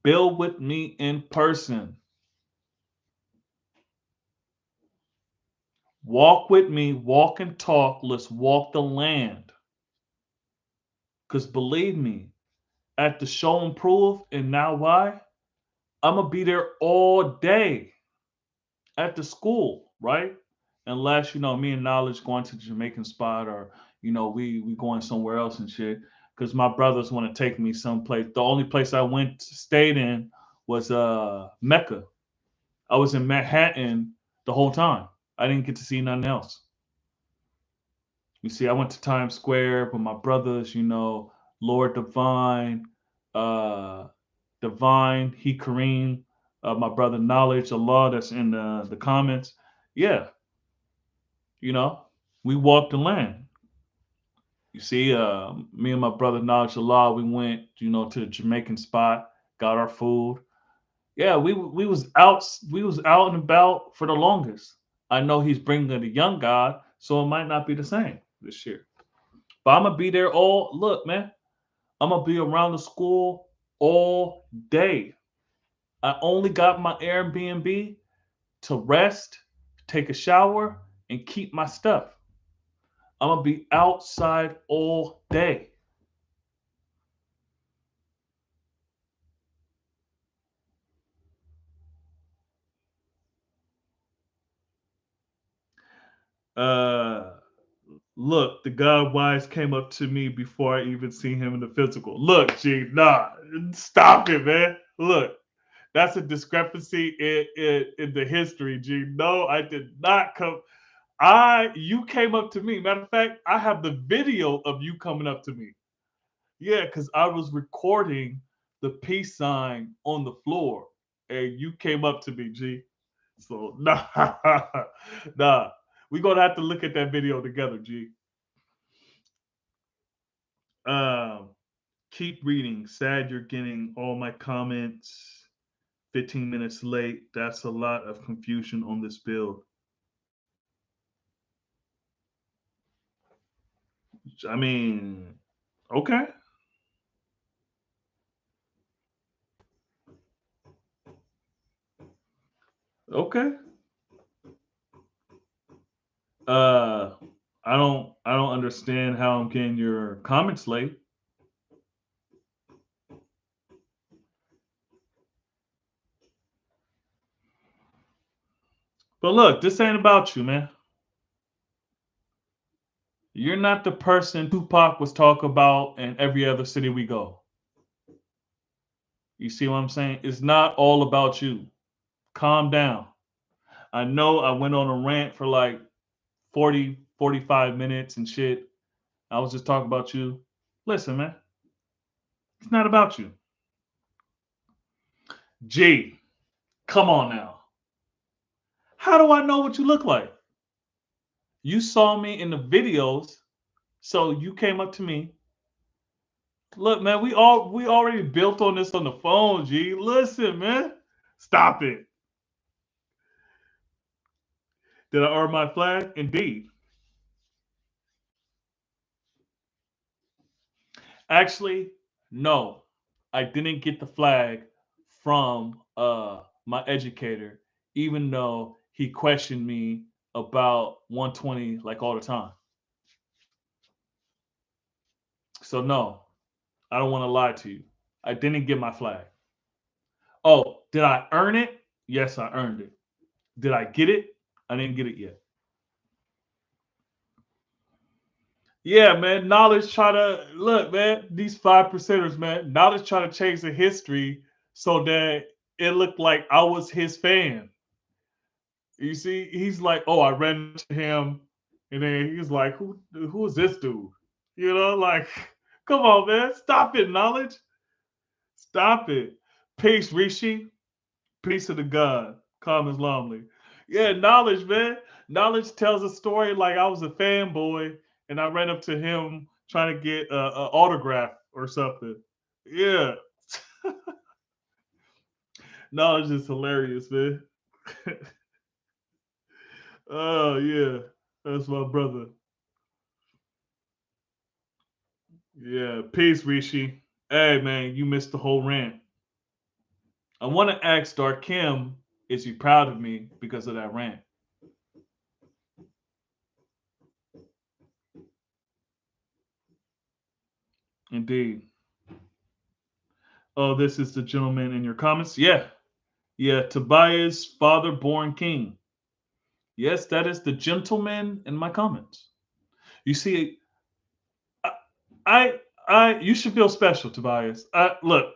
Speaker 1: Build with me in person. Walk with me, walk and talk. Let's walk the land. Because believe me, at the show and prove, and now why? I'm going to be there all day at the school, right? Unless, me and Knowledge going to the Jamaican spot or, we going somewhere else and shit. Because my brothers want to take me someplace. The only place I stayed in was Mecca. I was in Manhattan the whole time. I didn't get to see nothing else. You see, I went to Times Square with my brothers, Lord Divine, uh, Divine, He Kareem, my brother Knowledge, Allah that's in the comments. Yeah, you know, we walked the land. You see, me and my brother Knowledge Allah, we went, to the Jamaican spot, got our food. Yeah, we was out and about for the longest. I know he's bringing a young God, so it might not be the same this year. But I'm gonna be there all. Look, man, I'm gonna be around the school all day. I only got my Airbnb to rest, take a shower, and keep my stuff. I'm gonna be outside all day. Uh, look, the God Wise came up to me before I even seen him in the physical. Look, G, nah, stop it, man. Look, that's a discrepancy in the history, G. No, I did not come. You came up to me. Matter of fact, I have the video of you coming up to me. Yeah, because I was recording the peace sign on the floor, and you came up to me, G. So nah, nah. We're gonna have to look at that video together, G. Um, keep reading. Sad you're getting all my comments 15 minutes late. That's a lot of confusion on this build. I mean, okay, okay. Uh, I don't understand how I'm getting your comments late. But look, this ain't about you, man. You're not the person Tupac was talking about in every other city we go. You see what I'm saying? It's not all about you. Calm down. I know I went on a rant for like 40, 45 minutes and shit. I was just talking about you. Listen, man, it's not about you. G, come on now. How do I know what you look like? You saw me in the videos, so you came up to me. Look, man, we already built on this on the phone, G. Listen, man. Stop it. Did I earn my flag? Indeed. Actually, no. I didn't get the flag from my educator, even though he questioned me about 120 like all the time. So no, I don't want to lie to you. I didn't get my flag. Oh, did I earn it? Yes, I earned it. Did I get it? I didn't get it yet. Yeah, man. Knowledge try to look, man. These 5%ers, man. Knowledge try to change the history so that it looked like I was his fan. You see, he's like, "Oh, I ran to him," and then he's like, "Who is this dude?" Like, Come on, man. Stop it, knowledge. Stop it. Peace, Rishi. Peace to the God. Calm as Lumley. Yeah, knowledge, man. Knowledge tells a story like I was a fanboy and I ran up to him trying to get an autograph or something. Yeah. Knowledge is hilarious, man. Oh, yeah. That's my brother. Yeah. Peace, Rishi. Hey, man, you missed the whole rant. I want to ask Dark Kim, is he proud of me because of that rant? Indeed. Oh, this is the gentleman in your comments? Yeah. Yeah. Tobias, father born king. Yes, that is the gentleman in my comments. You see, I, you should feel special, Tobias. Look,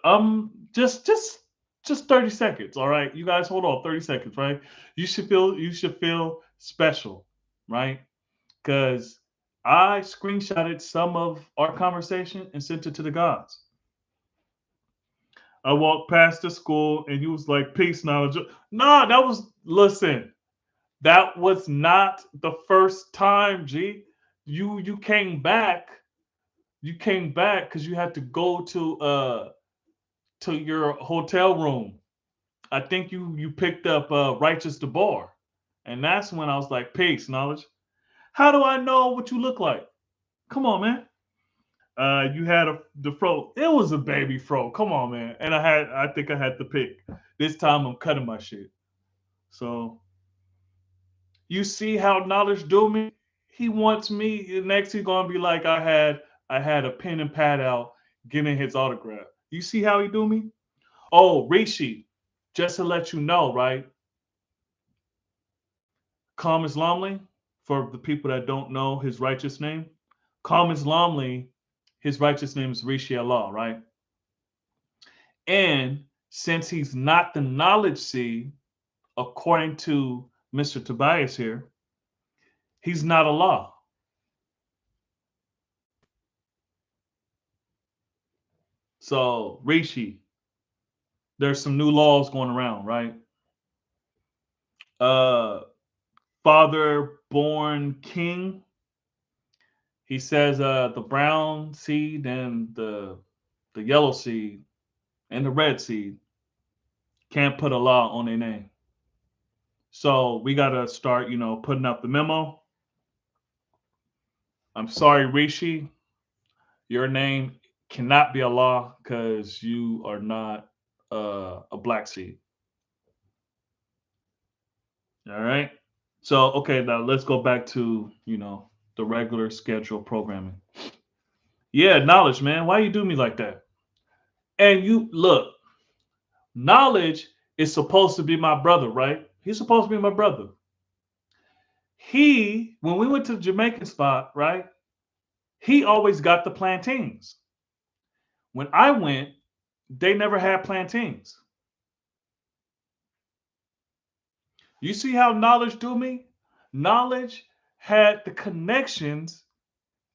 Speaker 1: just 30 seconds. All right. You guys hold on 30 seconds, right? You should feel special, right? Because I screenshotted some of our conversation and sent it to the gods. I walked past the school and you was like, peace, knowledge. Nah, listen, that was not the first time, G. You came back. You came back because you had to go to your hotel room. I think you picked up Righteous the Bar. And that's when I was like, peace, knowledge. How do I know what you look like? Come on, man. You had the fro. It was a baby fro. Come on, man. And I think I had the pick. This time I'm cutting my shit. So you see how knowledge do me? He wants me next. He's gonna be like, I had a pen and pad out getting his autograph. You see how he do me? Oh, Rishi, just to let you know, right? Calm Islamly, for the people that don't know his righteous name. Calm Islamly, his righteous name is Rishi Allah, right? And since he's not the knowledge seed, according to Mr. Tobias here, he's not Allah. So, Rishi, there's some new laws going around, right? Uh, Father born king, he says the brown seed and the yellow seed and the red seed can't put Allah on their name. So we gotta start, putting out the memo. I'm sorry, Rishi, your name cannot be Allah because you are not a black seed. All right. So okay, now let's go back to the regular schedule programming. Yeah, knowledge, man. Why you do me like that? And you look, knowledge is supposed to be my brother, right? He's supposed to be my brother. When we went to the Jamaican spot, right? He always got the plantains. When I went, they never had plantains. You see how knowledge do me? Knowledge had the connections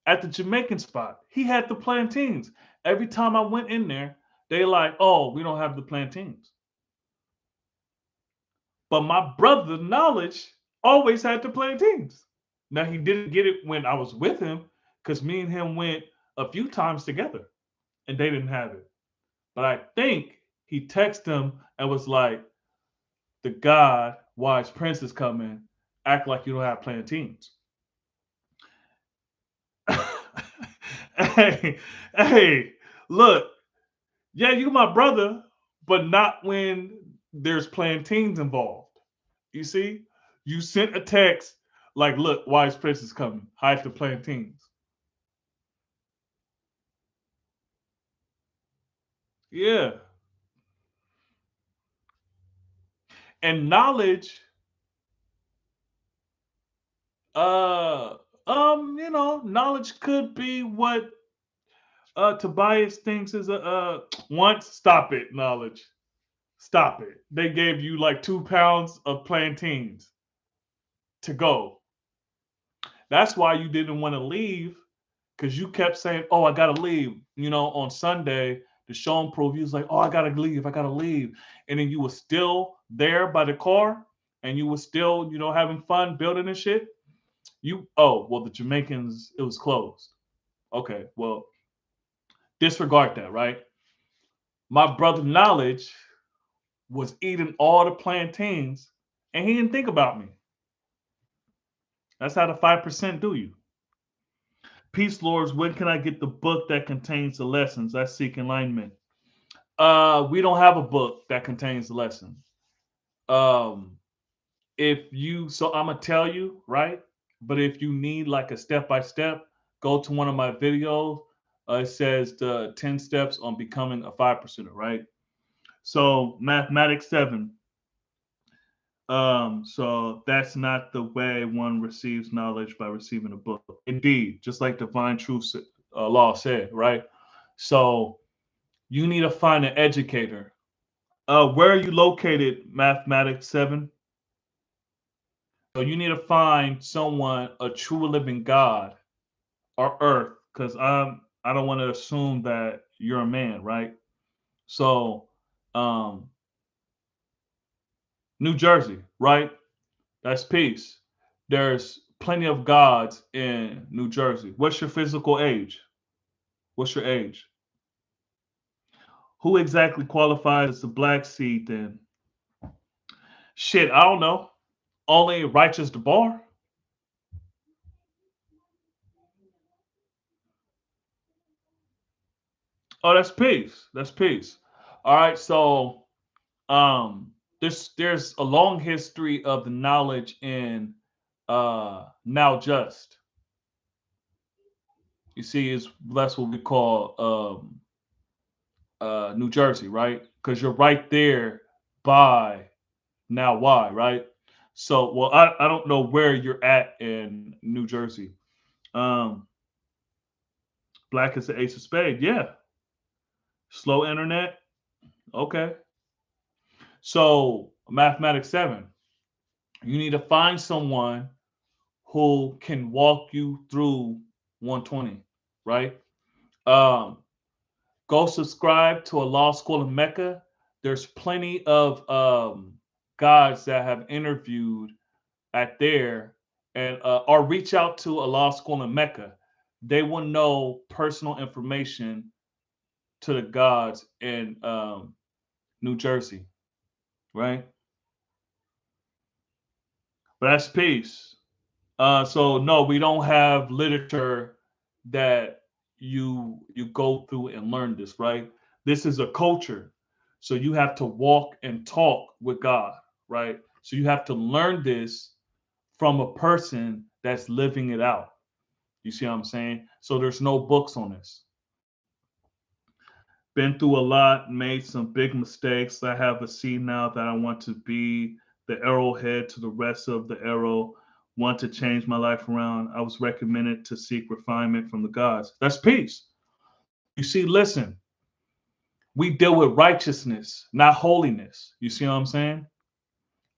Speaker 1: at the Jamaican spot. He had the plantains. Every time I went in there, they like, oh, we don't have the plantains. But my brother, knowledge, always had the plantains. Now he didn't get it when I was with him because me and him went a few times together and they didn't have it. But I think he texted them and was like, the God, wise prince is coming. Act like you don't have plantains. hey, hey, look, yeah, you my brother, but not when there's plantains involved. You see, you sent a text like, "Look, wise prince is coming. Hide the plantains." Yeah, and knowledge, uh, knowledge could be what Tobias thinks is a once. Stop it, knowledge. Stop it. They gave you like 2 pounds of plantains to go. That's why you didn't want to leave because you kept saying, "Oh, I gotta leave." On Sunday to show and prove, you was like, "Oh, I gotta leave," and then you were still there by the car, and you were still, having fun building and shit. Oh, well, the Jamaicans, it was closed. Okay, well, disregard that, right? My brother Knowledge was eating all the plantains, and he didn't think about me. That's how the 5% do you. Peace Lords, when can I get the book that contains the lessons? I seek enlightenment. We don't have a book that contains the lesson. Um, if you, so I'm gonna tell you, right? But if you need like a step by step, go to one of my videos. It says the 10 steps on becoming a 5%er, right? So mathematics 7. So that's not the way one receives knowledge, by receiving a book. Indeed, just like divine truth law said, right? So you need to find an educator. Where are you located, Mathematics 7? So you need to find someone, a true living God or Earth, because I don't want to assume that you're a man, right? So, um, New Jersey, right? That's peace. There's plenty of gods in New Jersey. What's your physical age? What's your age? Who exactly qualifies as the black seed then? Shit, I don't know. Only righteous the bar. Oh, that's peace. That's peace. All right, so there's a long history of the knowledge in now just. You see, is that's what we call New Jersey, right? Because you're right there by now why, right? So, well, I don't know where you're at in New Jersey. Um, Black is the ace of spade. Yeah. Slow internet. Okay. So, mathematics 7. You need to find someone who can walk you through 120, right? Um, Go subscribe to a law school in Mecca. There's plenty of guys that have interviewed at there, and or reach out to a law school in Mecca. They will know personal information to the gods in New Jersey, right? But that's peace. So no, we don't have literature that you go through and learn this, right? This is a culture. So you have to walk and talk with God, right? So you have to learn this from a person that's living it out. You see what I'm saying? So there's no books on this. Been through a lot, made some big mistakes. I have a seed now that I want to be the arrowhead to the rest of the arrow. Want to change my life around. I was recommended to seek refinement from the gods. That's peace. You see, listen, we deal with righteousness, not holiness. You see what I'm saying?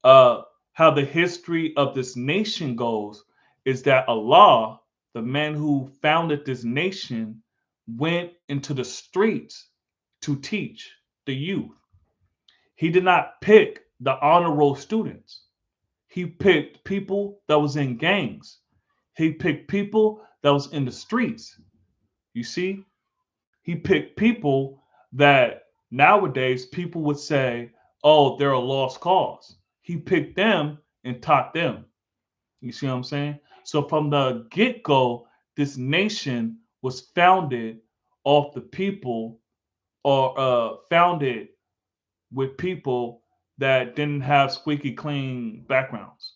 Speaker 1: How the history of this nation goes is that Allah, the man who founded this nation, went into the streets to teach the youth. He did not pick the honor roll students. He picked people that was in gangs. He picked people that was in the streets. You see, he picked people that nowadays people would say, "Oh, they're a lost cause." He picked them and taught them. You see what I'm saying? So from the get go, this nation was founded off the people, or founded with people that didn't have squeaky clean backgrounds.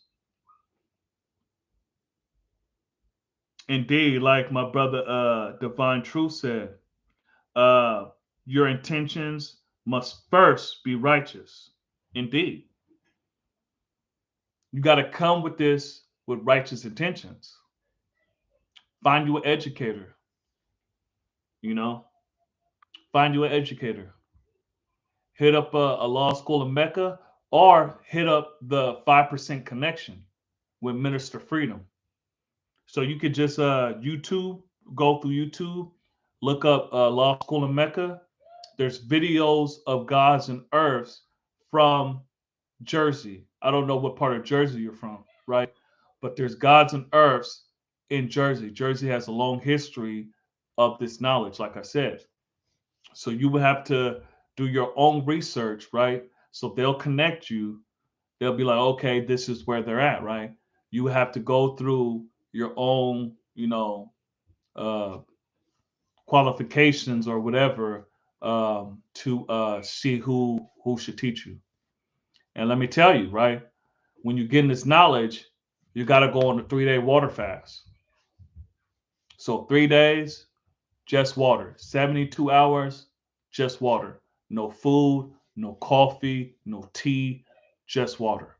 Speaker 1: Indeed, like my brother Divine Truth said, uh, your intentions must first be righteous. Indeed, you got to come with this with righteous intentions. Find you an educator, you know, find you an educator. Hit up a law school in Mecca, or hit up the 5% connection with Minister Freedom. So you could just YouTube go through YouTube, look up Law School in Mecca. There's videos of gods and earths from Jersey. I don't know what part of Jersey you're from, right? But there's gods and earths in Jersey. Jersey has a long history of this knowledge, like I said. So you would have to do your own research, right? So they'll connect you. They'll be like, okay, this is where they're at, right? You have to go through your own, uh, qualifications or whatever to see who should teach you. And let me tell you, right? When you get this knowledge, you got to go on a 3 day water fast. So 3 days, just water. 72 hours, just water. No food, no coffee, no tea, just water.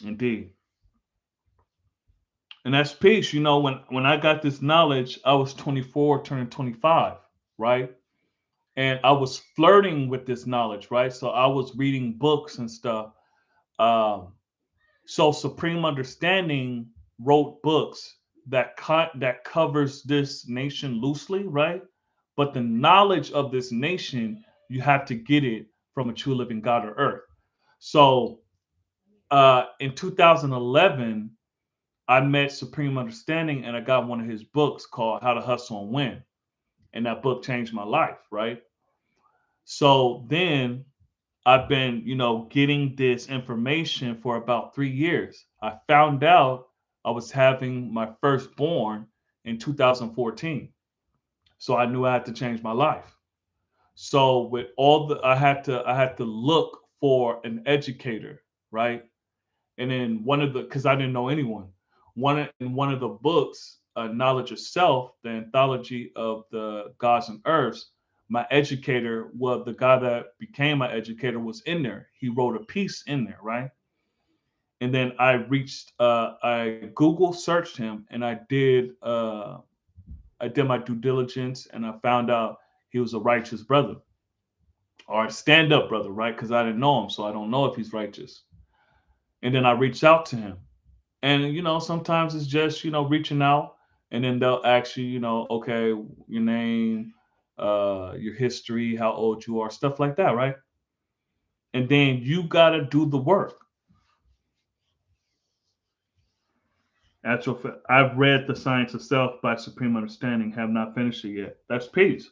Speaker 1: Indeed. And that's peace. When I got this knowledge, I was 24, turning 25, right? And I was flirting with this knowledge, right? So I was reading books and stuff. Um, so Supreme Understanding wrote books that covers this nation loosely, right? But the knowledge of this nation, you have to get it from a true living God or earth. So in 2011, I met Supreme Understanding and I got one of his books called How to Hustle and Win. And that book changed my life, right? So then I've been, getting this information for about 3 years. I found out I was having my firstborn in 2014. So I knew I had to change my life. So with all the I had to look for an educator, right? And then because I didn't know anyone, one of the books, Knowledge of Self, the anthology of the gods and earths, my educator, well, the guy that became my educator was in there. He wrote a piece in there, right? And then I Google searched him, and I did my due diligence, and I found out he was a righteous brother or a stand up brother, right? Because I didn't know him, so I don't know if he's righteous. And then I reached out to him. And sometimes it's just reaching out, and then they'll ask you, okay, your name, your history, how old you are, stuff like that, right? And then you gotta do the work. I've read The Science of Self by Supreme Understanding, have not finished it yet. That's peace.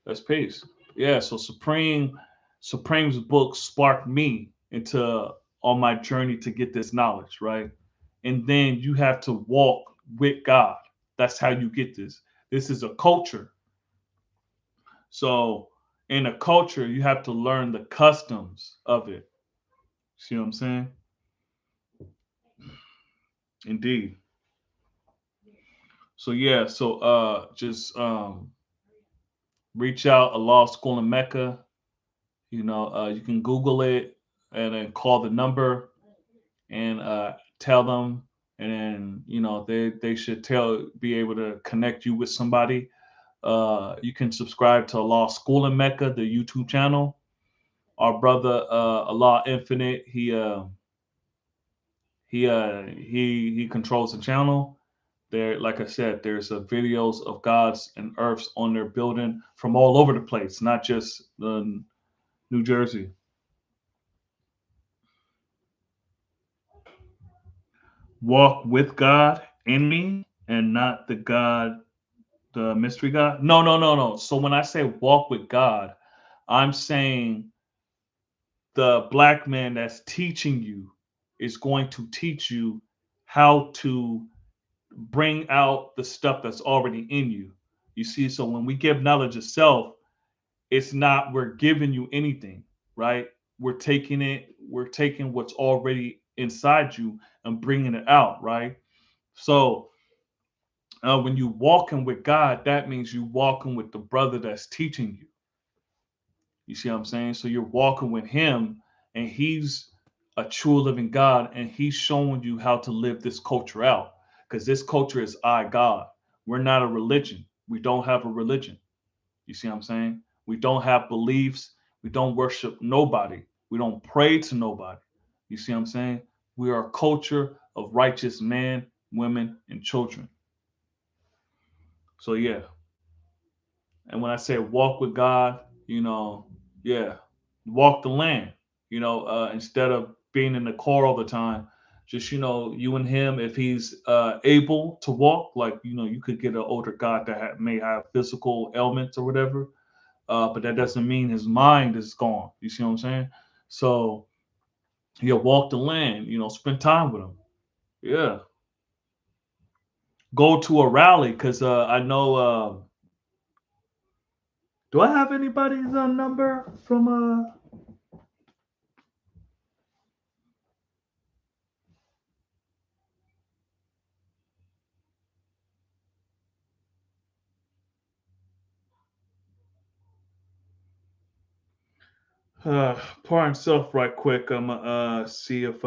Speaker 1: That's peace. Yeah. So Supreme's book sparked me into on my journey to get this knowledge, right? And then you have to walk with God. That's how you get this. This is a culture. So in a culture, you have to learn the customs of it. See what I'm saying? Indeed. So yeah, so just reach out a law school in Mecca. You can Google it and then call the number and tell them, and then they should be able to connect you with somebody. You can subscribe to Law School in Mecca, the YouTube channel. Our brother Allah Infinite, he controls the channel. There, like I said, there's videos of gods and earths on their building from all over the place, not just New Jersey. Walk with God in me and not the God, the mystery God. No, no, no, no. So when I say walk with God, I'm saying the black man that's teaching you is going to teach you how to bring out the stuff that's already in you. You see, so when we give knowledge of self, it's not we're giving you anything, right? We're taking what's already inside you and bringing it out, right? So when you walking with God, that means you walking with the brother that's teaching you. You see what I'm saying? So you're walking with him, and he's a true living God, and he's showing you how to live this culture out. Because this culture is I God. We're not a religion. We don't have a religion. You see what I'm saying? We don't have beliefs. We don't worship nobody. We don't pray to nobody. You see what I'm saying? We are a culture of righteous man women, and children. So yeah, and when I say walk with God, yeah, walk the land. Instead of being in the car all the time, just you and him. If he's able to walk, like you could get an older God that may have physical ailments or whatever, but that doesn't mean his mind is gone. You see what I'm saying? So yeah, walk the land. Spend time with him. Yeah, go to a rally because I know. Do I have anybody's number from Par himself right quick? I'm gonna see if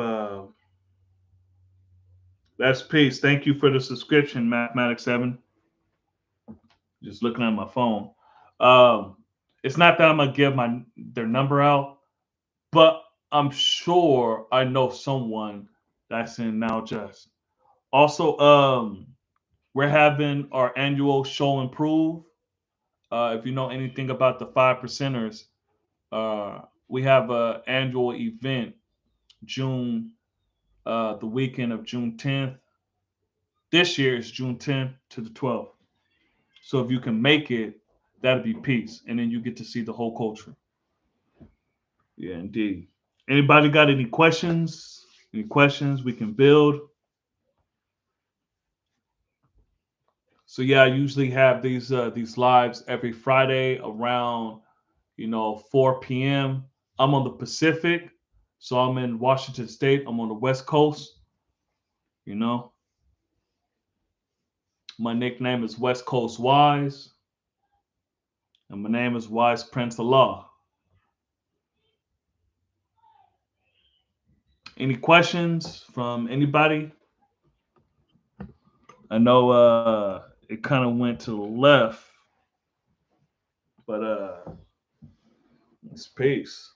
Speaker 1: that's peace. Thank you for the subscription, Mathematics 7. Just looking at my phone. Um, it's not that I'm gonna give their number out, but I'm sure I know someone that's in Now Just. Also, we're having our annual show improve. If you know anything about the 5%ers, we have a annual event June, the weekend of June 10th. This year is June 10th to the 12th. So if you can make it, that'd be peace, and then you get to see the whole culture. Yeah, indeed. Anybody got any questions? Any questions we can build? So yeah, I usually have these lives every Friday around 4 p.m. I'm on the Pacific, so I'm in Washington State. I'm on the West Coast. You know, my nickname is West Coast Wise, and my name is Wise Prince of Law. Any questions from anybody? I know it kind of went to the left, but it's peace.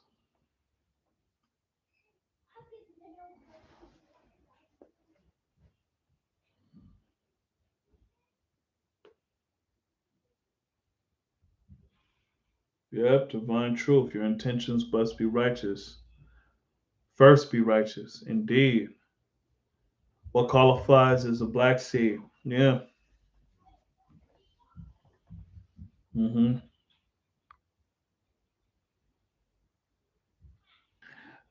Speaker 1: Yep, divine truth. Your intentions must be righteous. First be righteous. Indeed. What qualifies as a black seed? Yeah. Hmm.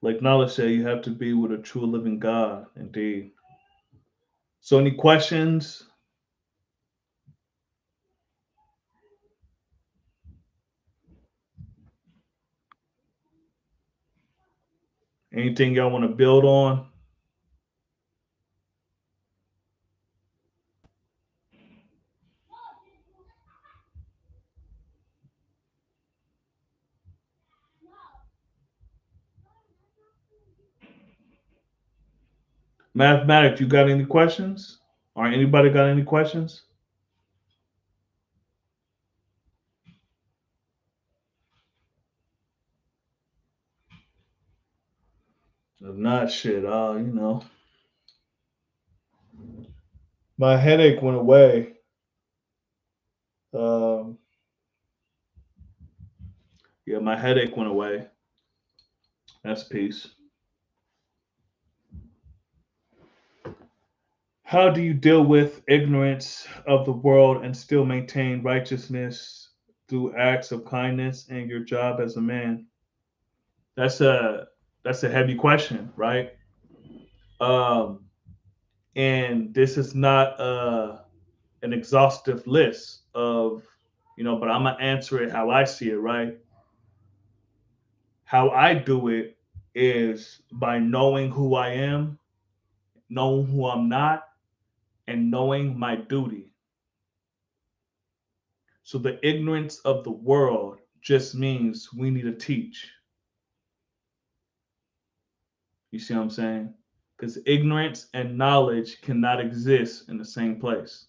Speaker 1: Like knowledge said, you have to be with a true living God. Indeed. So any questions? Anything y'all want to build on? Mathematics, you got any questions? Or anybody got any questions? If not, shit, my headache went away. Um, yeah, my headache went away. That's peace. How do you deal with ignorance of the world and still maintain righteousness through acts of kindness and your job as a man? That's a heavy question, right? Um, and this is not an exhaustive list of, but I'm gonna answer it how I see it, right? How I do it is by knowing who I am, knowing who I'm not, and knowing my duty. So the ignorance of the world just means we need to teach. You see what I'm saying? Because ignorance and knowledge cannot exist in the same place.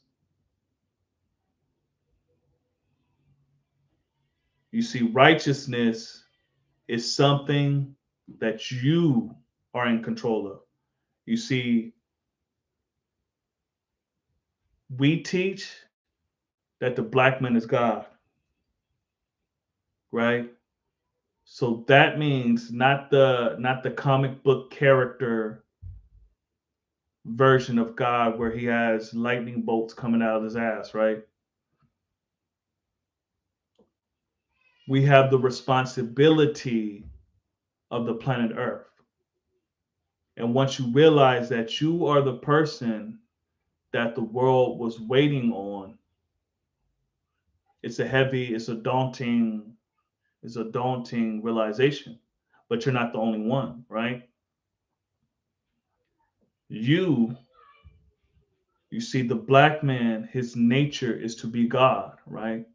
Speaker 1: You see, righteousness is something that you are in control of. You see,
Speaker 2: We teach that the black man is God, right? So that means not the comic book character version of God where he has lightning bolts coming out of his ass, right? We have the responsibility of the planet Earth. And once you realize that you are the person that the world was waiting on, it's a daunting realization. But you're not the only one, right? You you see the black man, his nature is to be God, right?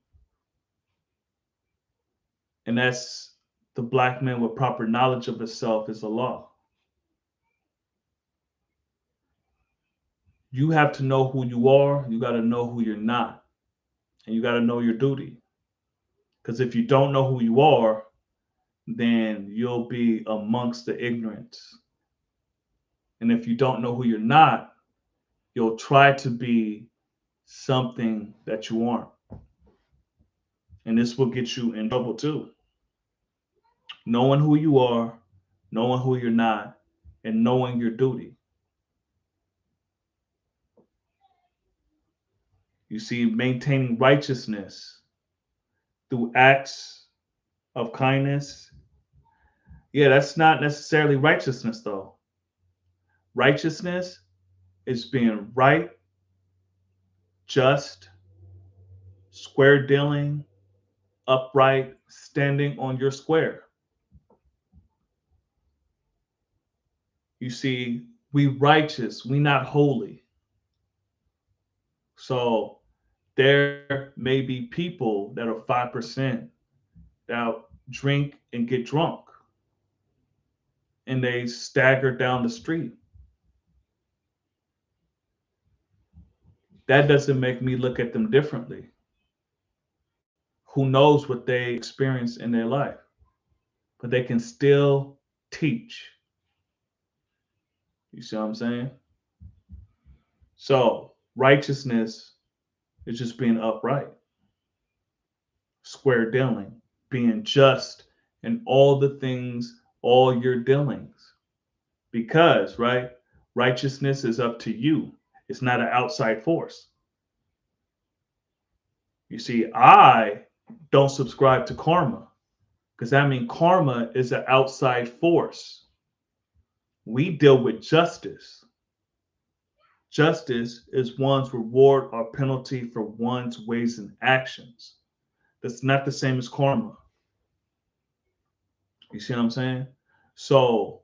Speaker 2: And that's the black man with proper knowledge of himself is Allah. You have to know who you are, you got to know who you're not, and you got to know your duty. Because if you don't know who you are, then you'll be amongst the ignorance. And if you don't know who you're not, you'll try to be something that you aren't. And this will get you in trouble too. Knowing who you are, knowing who you're not, and knowing your duty. You see, maintaining righteousness through acts of kindness. Yeah, that's not necessarily righteousness, though. Righteousness is being right, just, square dealing, upright, standing on your square. You see, we righteous, we not holy. So there may be people that are 5% that drink and get drunk and they stagger down the street. That doesn't make me look at them differently. Who knows what they experience in their life? But they can still teach. You see what I'm saying? So righteousness is just being upright, square dealing, being just in all the things, all your dealings. Because, right, righteousness is up to you. It's not an outside force. You see, I don't subscribe to karma because that means karma is an outside force. We deal with justice. Justice is one's reward or penalty for one's ways and actions. That's not the same as karma. You see what I'm saying? So,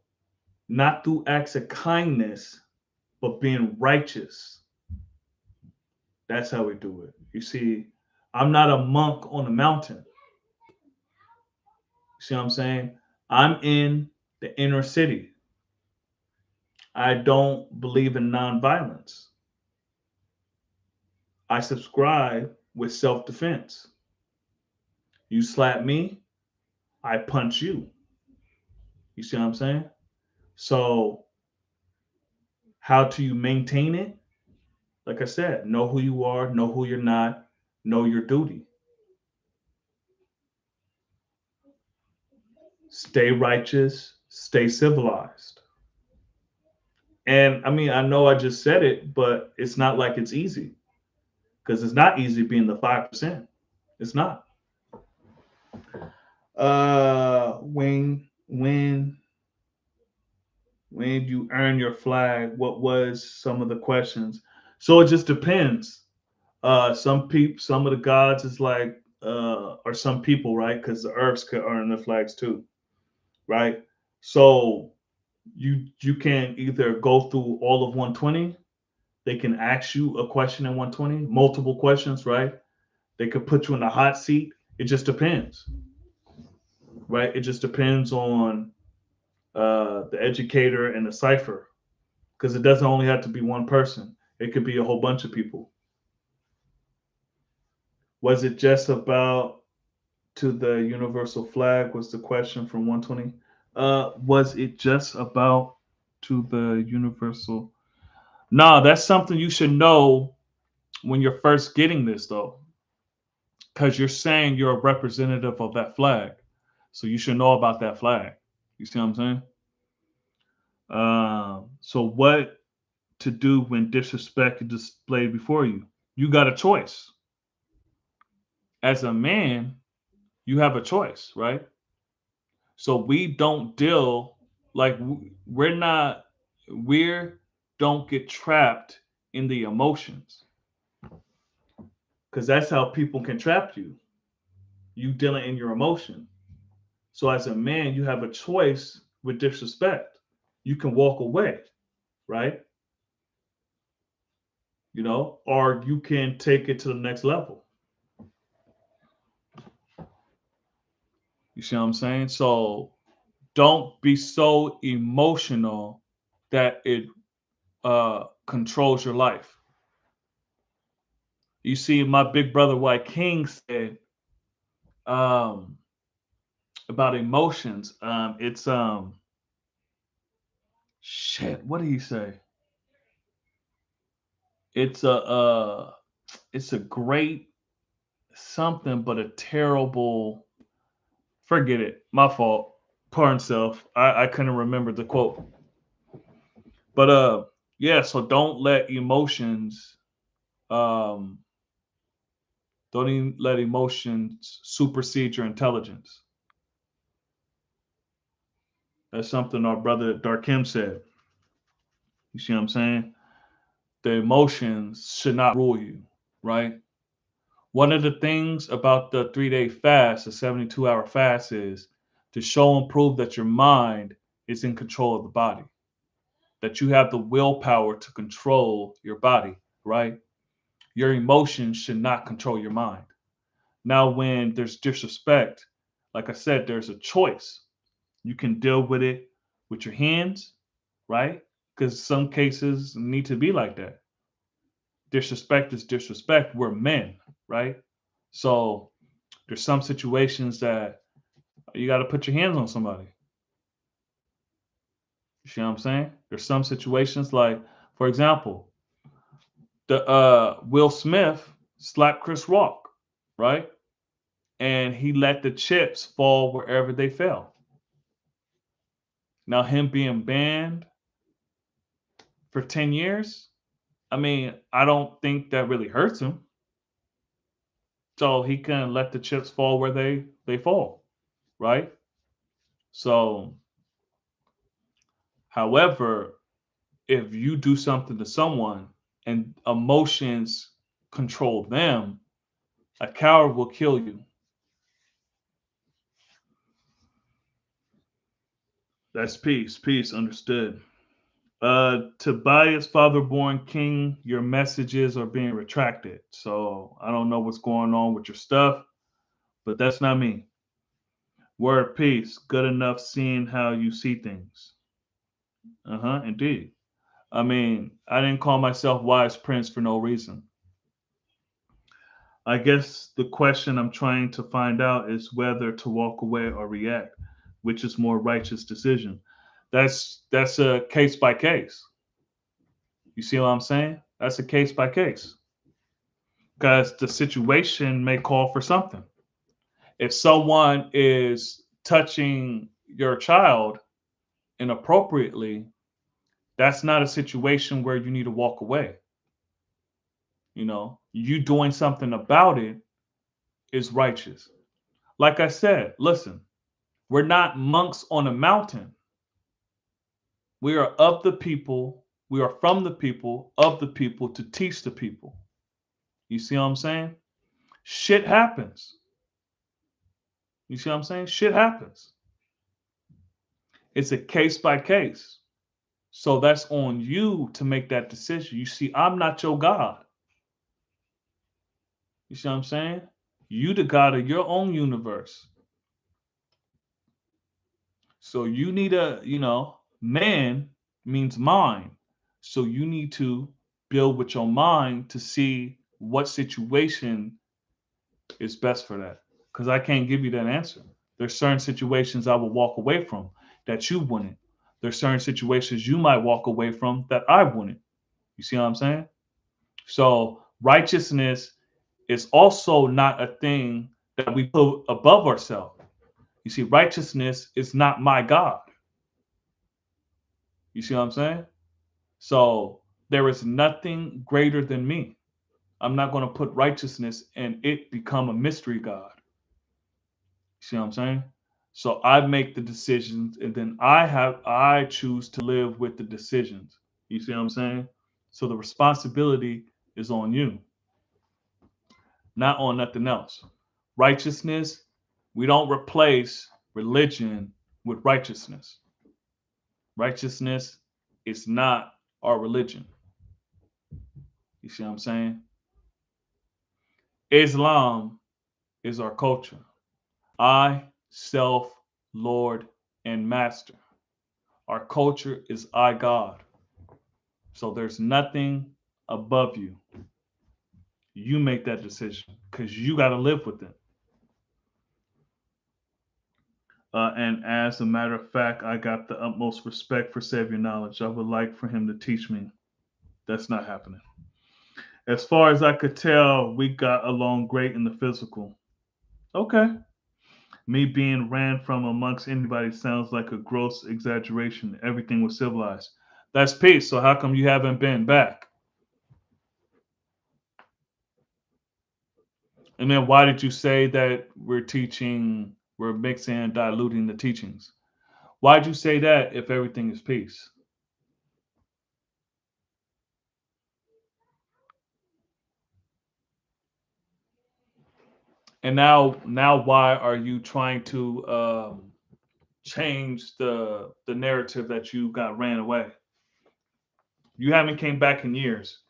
Speaker 2: not through acts of kindness, but being righteous. That's how we do it. You see, I'm not a monk on a mountain. You see what I'm saying? I'm in the inner city. I don't believe in nonviolence. I subscribe with self defense. You slap me, I punch you. You see what I'm saying? So, how do you maintain it? Like I said, know who you are, know who you're not, know your duty. Stay righteous, stay civilized. And I mean, I know I just said it, but it's not like it's easy because it's not easy being the 5%. It's not. When you earn your flag, what was some of the questions? So it just depends. Some of the gods is like, or some people, right? Because the herbs could earn the flags too, right? So you can either go through all of 120. They can ask you a question in 120, multiple questions, right? They could put you in a hot seat. It just depends, right? It just depends on the educator and the cipher because it doesn't only have to be one person. It could be a whole bunch of people. Was it just about to the universal flag? Was the question from 120? Was it just about to the universal? Nah, that's something you should know when you're first getting this though, because you're saying you're a representative of that flag, so you should know about that flag. You see what I'm saying? So what to do when disrespect is displayed before you? You got a choice. As a man, you have a choice, right? So we don't deal like we're not we're don't get trapped in the emotions because that's how people can trap you. You dealing in your emotion. So as a man, you have a choice with disrespect. You can walk away, right? Or you can take it to the next level. You see what I'm saying? So don't be so emotional that it controls your life. You see, my big brother White King said um, about emotions. It's shit. What did he say? It's it's a great something, but a terrible. Forget it. My fault. Pardon self. I couldn't remember the quote. But yeah. So um don't even let emotions supersede your intelligence. That's something our brother Darkim said. You see what I'm saying? The emotions should not rule you, right? One of the things about the 3 day fast, the 72-hour fast, is to show and prove that your mind is in control of the body, that you have the willpower to control your body, right? Your emotions should not control your mind. Now, when there's disrespect, like I said, there's a choice. You can deal with it with your hands, right? Because some cases need to be like that. Disrespect is disrespect. We're men, right? So there's some situations that you got to put your hands on somebody. You see what I'm saying? There's some situations like, for example, the Will Smith slapped Chris Rock, right? And he let the chips fall wherever they fell. Now him being banned for 10 years, I mean, I don't think that really hurts him. So he can let the chips fall where they fall, right? So, however, if you do something to someone and emotions control them, a coward will kill you. That's peace. Peace. Understood. Tobias, Fatherborn King, your messages are being retracted. So I don't know what's going on with your stuff, but that's not me. Word peace. Good enough seeing how you see things. Uh-huh, indeed. I mean, I didn't call myself Wise Prince for no reason. I guess the question I'm trying to find out is whether to walk away or react, which is more righteous decision. That's a case by case. You see what I'm saying? That's a case by case because the situation may call for something. If someone is touching your child inappropriately, that's not a situation where you need to walk away. You doing something about it is righteous. Like I said, listen, we're not monks on a mountain. We are of the people. We are from the people, of the people, to teach the people. You see what I'm saying? Shit happens. You see what I'm saying? Shit happens. It's a case by case. So that's on you to make that decision. You see, I'm not your God. You see what I'm saying? You the God of your own universe. So you need man means mind. So you need to build with your mind to see what situation is best for that. Because I can't give you that answer. There's certain situations I will walk away from that you wouldn't. There's certain situations you might walk away from that I wouldn't. You see what I'm saying? So Righteousness is also not a thing that we put above ourselves. You see, righteousness is not my God. You see what I'm saying? So there is nothing greater than me. I'm not going to put righteousness and it become a mystery God. You see what I'm saying? So I make the decisions and then I choose to live with the decisions. You see what I'm saying? So the responsibility is on you, not on nothing else. Righteousness, we don't replace religion with righteousness. Righteousness is not our religion. You see what I'm saying? Islam is our culture. I, self, Lord, and Master. Our culture is I, God. So there's nothing above you. You make that decision because you got to live with it. And as a matter of fact, I got the utmost respect for Savior knowledge. I would like for him to teach me. That's not happening. As far as I could tell, we got along great in the physical. Okay. Me being ran from amongst anybody sounds like a gross exaggeration. Everything was civilized. That's peace. So how come you haven't been back? And then why did you say that we're mixing and diluting the teachings? Why'd you say that if everything is peace? And now why are you trying to change the narrative that you got ran away? You haven't came back in years.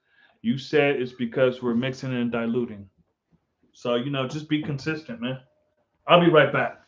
Speaker 2: You said it's because we're mixing and diluting. So just be consistent, man. I'll be right back.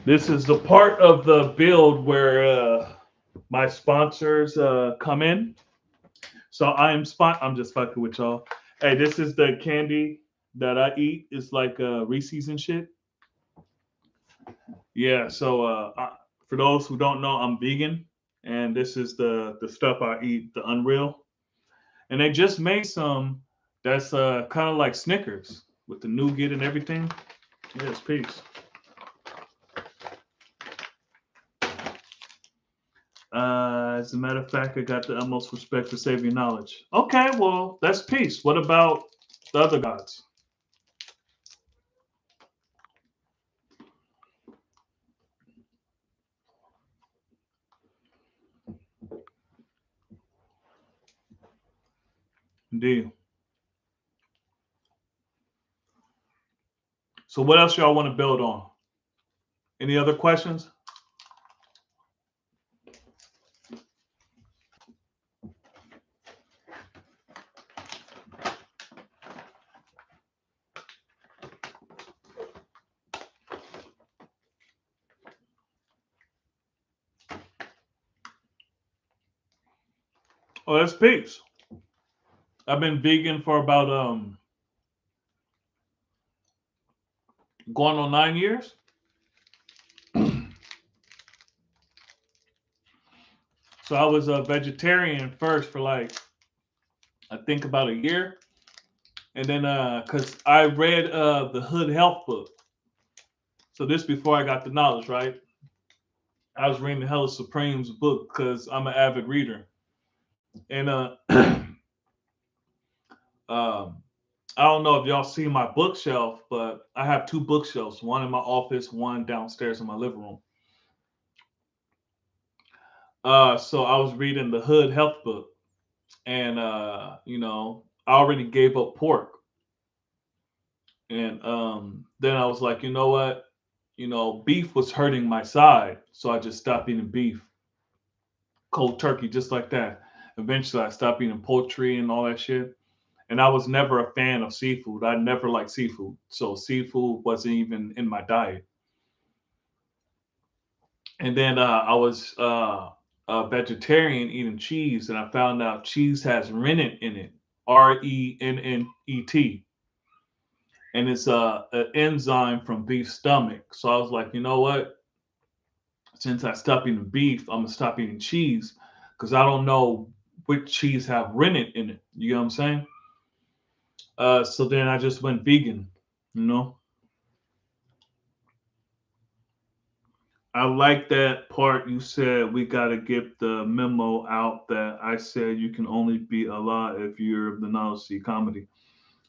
Speaker 2: This is the part of the build where my sponsors come in. So I'm just fucking with y'all. Hey, this is the candy that I eat. It's like Reese's and shit. Yeah. So for those who don't know, I'm vegan, and this is the stuff I eat, the Unreal. And they just made some that's kind of like Snickers with the nougat and everything. Yes, peace. As a matter of fact, I got the utmost respect for Savior knowledge. Okay, well, that's peace. What about the other gods? Indeed. So what else y'all want to build on? Any other questions? Oh, that's peace. I've been vegan for about going on 9 years. So I was a vegetarian first for like I think about a year, and then because I read the Hood Health book. So this before I got the knowledge, right? I was reading the Hell Supreme's book because I'm an avid reader, and um, I don't know if y'all see my bookshelf, but I have two bookshelves, one in my office, one downstairs in my living room. So I was reading the Hood Health book, and I already gave up pork, and then I was like, you know what, beef was hurting my side, so I just stopped eating beef, cold turkey, just like that. Eventually, I stopped eating poultry and all that shit. And I was never a fan of seafood. I never liked seafood, so seafood wasn't even in my diet. And then I was a vegetarian eating cheese, and I found out cheese has rennet in it, RENNET, and it's an enzyme from beef stomach. So I was like, you know what? Since I stopped eating beef, I'm gonna stop eating cheese because I don't know which cheese have rennet in it. You know what I'm saying? So then I just went vegan. You know, I like that part you said we got to get the memo out that I said you can only be Allah if you're the Nazi comedy.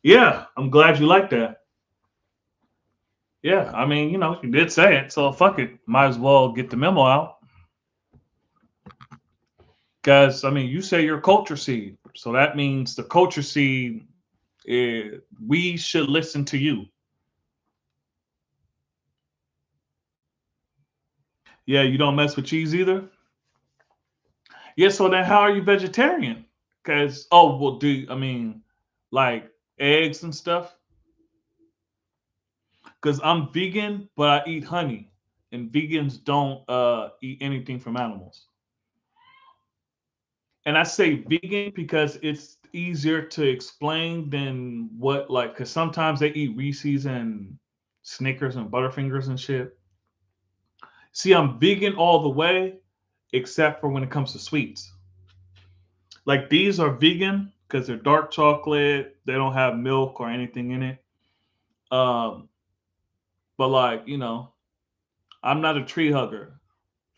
Speaker 2: Yeah, I'm glad you like that. Yeah, I mean, you did say it, so fuck it. Might as well get the memo out. Because, I mean, you say you're a culture seed. So that means the culture seed, we should listen to you. Yeah, you don't mess with cheese either? Yeah, so then how are you vegetarian? Because, oh, well, I mean, like eggs and stuff? Because I'm vegan, but I eat honey, and vegans don't eat anything from animals. And I say vegan because it's easier to explain than what like because sometimes they eat Reese's and Snickers and Butterfingers and shit. See, I'm vegan all the way, except for when it comes to sweets. Like these are vegan because they're dark chocolate. They don't have milk or anything in it. Um, but like I'm not a tree hugger.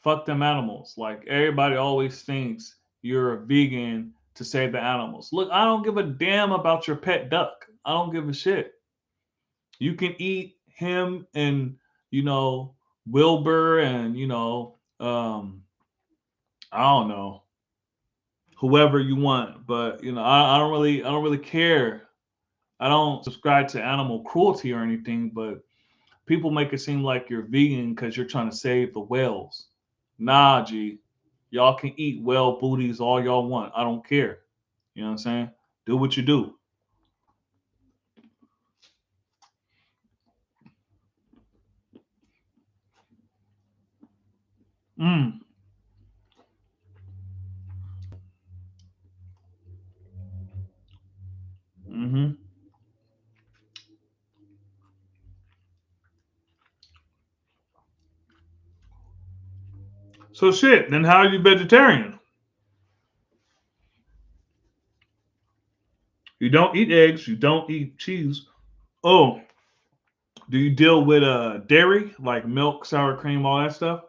Speaker 2: Fuck them animals. Like everybody always thinks you're a vegan to save the animals. Look, I don't give a damn about your pet duck. I don't give a shit. You can eat him and Wilbur and I don't know whoever you want, but I don't really care. I don't subscribe to animal cruelty or anything, but people make it seem like you're vegan because you're trying to save the whales. Nah, G. Y'all can eat whale booties all y'all want. I don't care. You know what I'm saying? Do what you do. Mm. Hmm. So shit. Then how are you vegetarian? You don't eat eggs. You don't eat cheese. Oh, do you deal with dairy like milk, sour cream, all that stuff?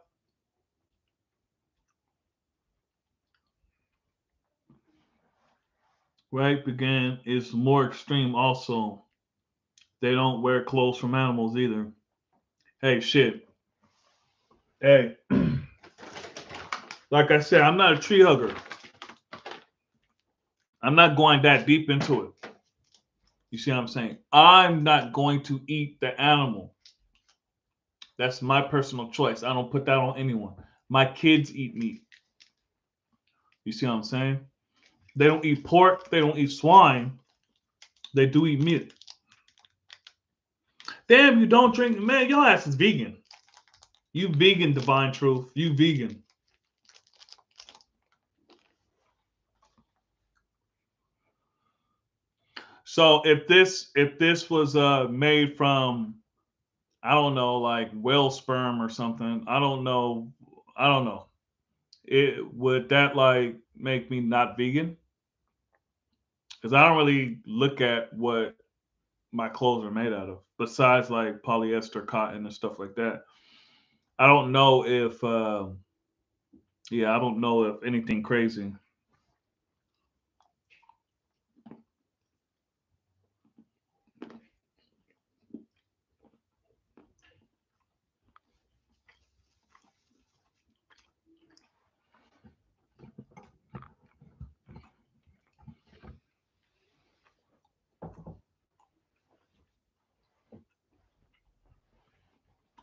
Speaker 2: Right. Again, it's more extreme. Also, they don't wear clothes from animals either. Hey, shit. Hey, like I said, I'm not a tree hugger. I'm not going that deep into it. You see what I'm saying? I'm not going to eat the animal. That's my personal choice. I don't put that on anyone. My kids eat meat. You see what I'm saying? They don't eat pork. They don't eat swine. They do eat meat. Damn, you don't drink. Man, your ass is vegan. You vegan, Divine Truth. You vegan. So if this was made from, I don't know, like whale sperm or something, I don't know. I don't know. It would that like make me not vegan? Because I don't really look at what my clothes are made out of, besides like polyester, cotton, and stuff like that. I don't know if, yeah, I don't know if anything crazy.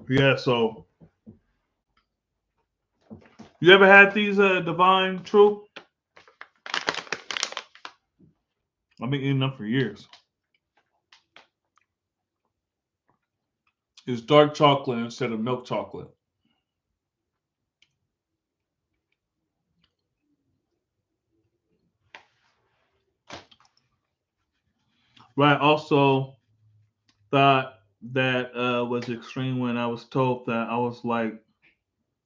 Speaker 2: Yeah. So you ever had these Divine Truth? I've been eating them for years. It's dark chocolate instead of milk chocolate. Right. Also thought that was extreme when I was told that. I was like,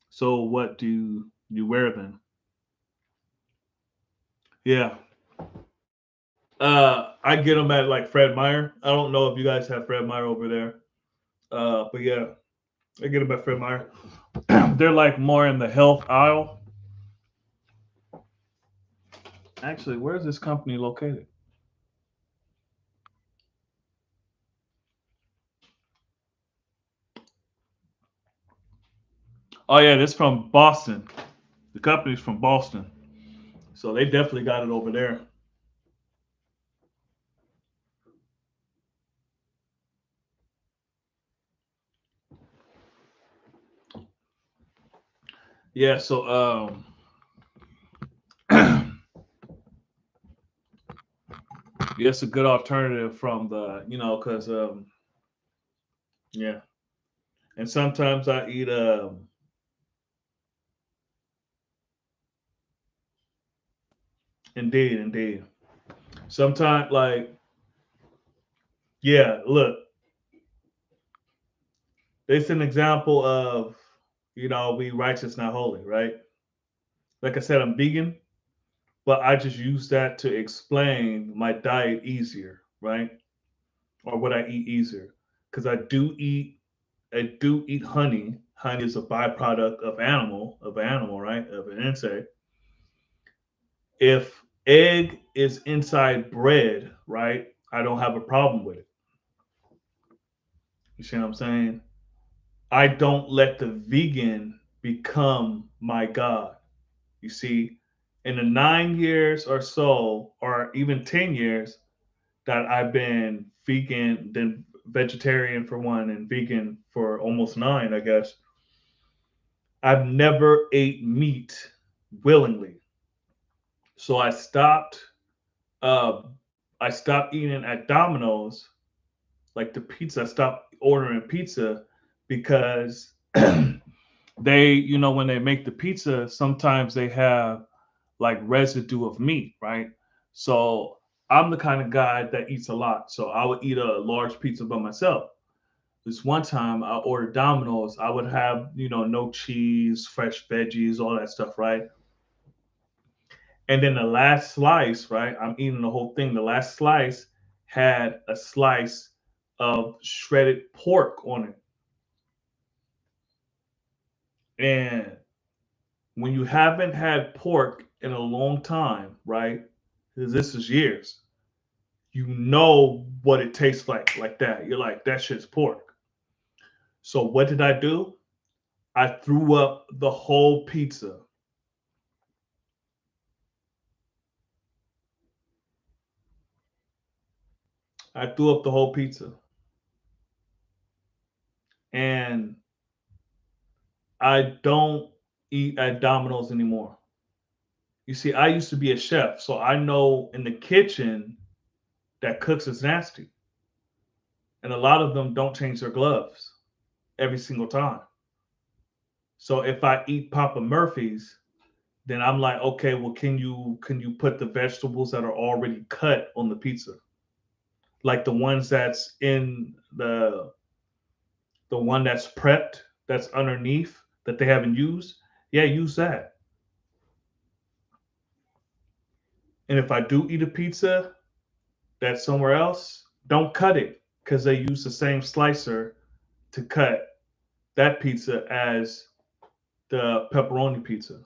Speaker 2: so what do you wear then? Yeah. I get them at like Fred Meyer. I don't know if you guys have Fred Meyer over there. But yeah, I get them at Fred Meyer. They're like more in the health aisle. Actually, where's this company located? Oh yeah, this from Boston. The company's from Boston, so they definitely got it over there. Yeah, so yeah, it's a good alternative from the, because yeah, and sometimes I eat indeed, indeed. Sometimes like, yeah, look, it's an example of, we righteous not holy, right? Like I said, I'm vegan, but I just use that to explain my diet easier, right? Or what I eat easier, because I do eat honey. Honey is a byproduct of animal, right? Of an insect. If egg is inside bread, right? I don't have a problem with it. You see what I'm saying? I don't let the vegan become my God. You see, in the 9 years or so, or even 10 years that I've been vegan, then vegetarian for one, and vegan for almost nine, I guess, I've never ate meat willingly. So uh, I stopped eating at Domino's, like the pizza. I stopped ordering pizza because they, when they make the pizza, sometimes they have like residue of meat, right? So I'm the kind of guy that eats a lot. So I would eat a large pizza by myself. This one time I ordered Domino's, I would have, no cheese, fresh veggies, all that stuff, right? And then the last slice, right? I'm eating the whole thing. The last slice had a slice of shredded pork on it. And when you haven't had pork in a long time, right? Because this is years, you know what it tastes like that. You're like, that shit's pork. So what did I do? I threw up the whole pizza. I threw up the whole pizza. And I don't eat at Domino's anymore. You see, I used to be a chef, so I know in the kitchen that cooks is nasty. And a lot of them don't change their gloves every single time. So if I eat Papa Murphy's, then I'm like, okay, well, can you put the vegetables that are already cut on the pizza? Like the ones that's in the one that's prepped, that's underneath that they haven't used. Yeah, use that. And if I do eat a pizza that's somewhere else, don't cut it because they use the same slicer to cut that pizza as the pepperoni pizza.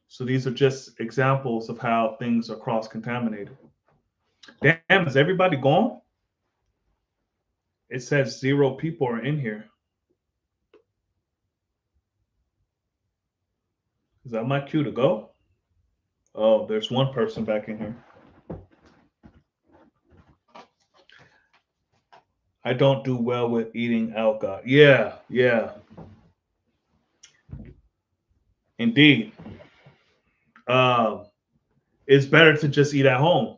Speaker 2: So these are just examples of how things are cross contaminated. Damn, is everybody gone? It says 0 people are in here. Is that my cue to go? Oh, there's one person back in here. I don't do well with eating alcohol. Yeah, yeah, indeed. Um, it's better to just eat at home.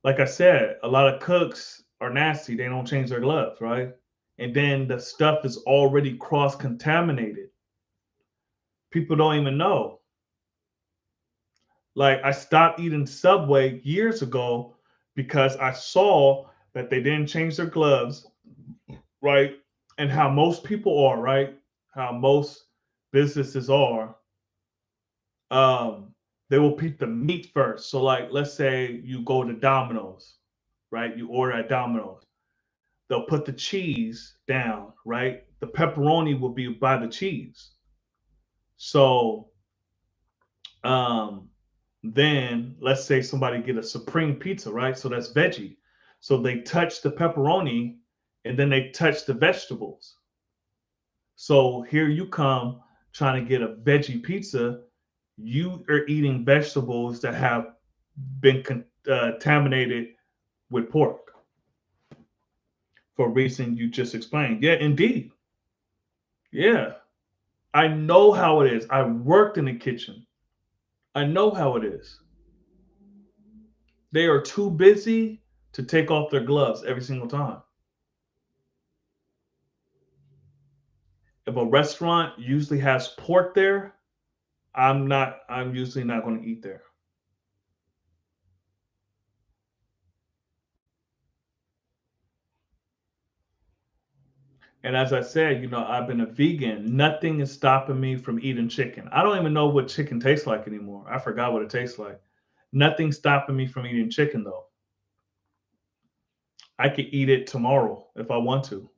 Speaker 2: Like I said, a lot of cooks are nasty. They don't change their gloves, right? And then the stuff is already cross contaminated. People don't even know. Like I stopped eating Subway years ago because I saw that they didn't change their gloves, right? And how most people are, right? How most businesses are. Um, they will pick the meat first. So, like, let's say you go to Domino's, right? You order at Domino's. They'll put the cheese down, right? The pepperoni will be by the cheese. So, um, then let's say somebody get a supreme pizza, right? So that's veggie. So they touch the pepperoni and then they touch the vegetables. So here you come trying to get a veggie pizza. You are eating vegetables that have been contaminated with pork for a reason you just explained. Yeah, indeed. Yeah. I know how it is. I worked in the kitchen. I know how it is. They are too busy to take off their gloves every single time. If a restaurant usually has pork there, I'm usually not going to eat there. And as I said, I've been a vegan. Nothing is stopping me from eating chicken. I don't even know what chicken tastes like anymore. I forgot what it tastes like. Nothing's stopping me from eating chicken though. I could eat it tomorrow if I want to.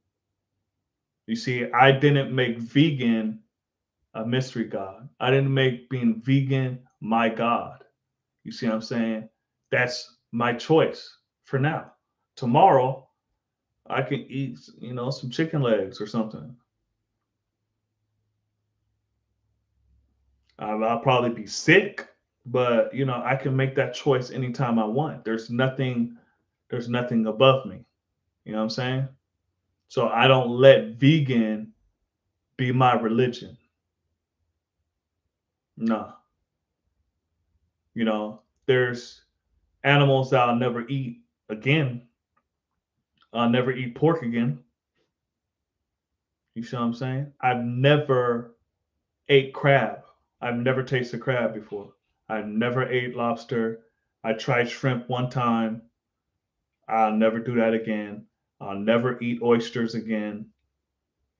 Speaker 2: You see, I didn't make vegan a mystery God. I didn't make being vegan my God. You see what I'm saying? That's my choice for now. Tomorrow, I can eat, some chicken legs or something. I'll probably be sick, but I can make that choice anytime I want. There's nothing above me. You know what I'm saying? So I don't let vegan be my religion. No. There's animals that I'll never eat again. I'll never eat pork again. You see what I'm saying? I've never ate crab. I've never tasted crab before. I've never ate lobster. I tried shrimp one time. I'll never do that again. I'll never eat oysters again.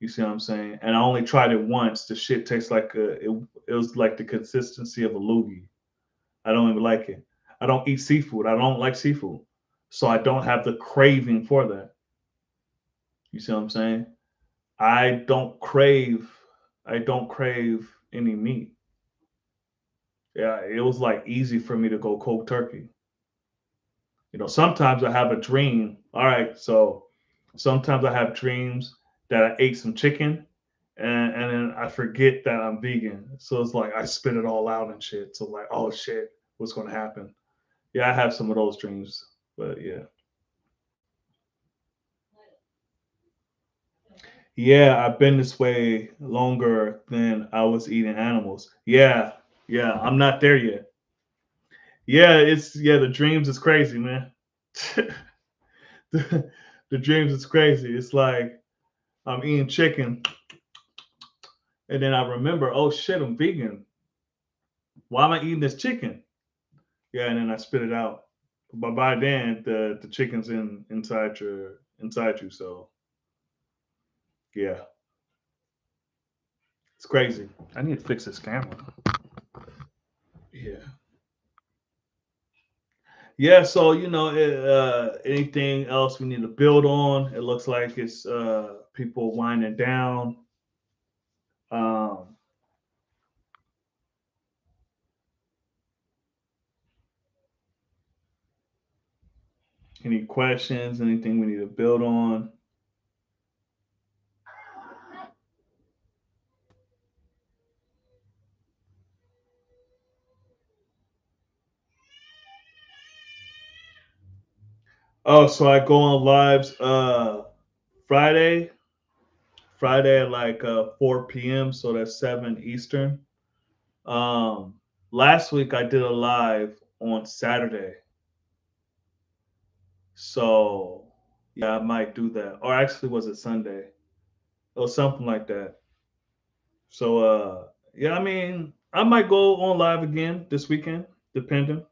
Speaker 2: You see what I'm saying? And I only tried it once. The shit tastes like it was like the consistency of a loogie. I don't even like it. I don't eat seafood. I don't like seafood. So I don't have the craving for that. You see what I'm saying? I don't crave I don't crave any meat. Yeah, it was like easy for me to go cold turkey. Sometimes I have a dream. All right, so sometimes I have dreams that I ate some chicken and then I forget that I'm vegan. So it's like I spit it all out and shit. So like, oh shit, what's gonna happen? Yeah, I have some of those dreams. But yeah. Yeah, I've been this way longer than I was eating animals. Yeah, yeah, I'm not there yet. Yeah, the dreams is crazy, man. The dreams is crazy. It's like I'm eating chicken, and then I remember, oh shit, I'm vegan. Why am I eating this chicken? Yeah, and then I spit it out. But by then, the chicken's inside you. So yeah, it's crazy. I need to fix this camera. Yeah. Yeah, so anything else we need to build on? It looks like it's people winding down. Um, any questions? Anything we need to build on? Oh, so I go on lives Friday, Friday at like 4 p.m. So that's 7 Eastern. Um, Last week I did a live on Saturday, so yeah, I might do that. Or actually, was it Sunday? Or something like that. So yeah, I mean, I might go on live again this weekend, depending.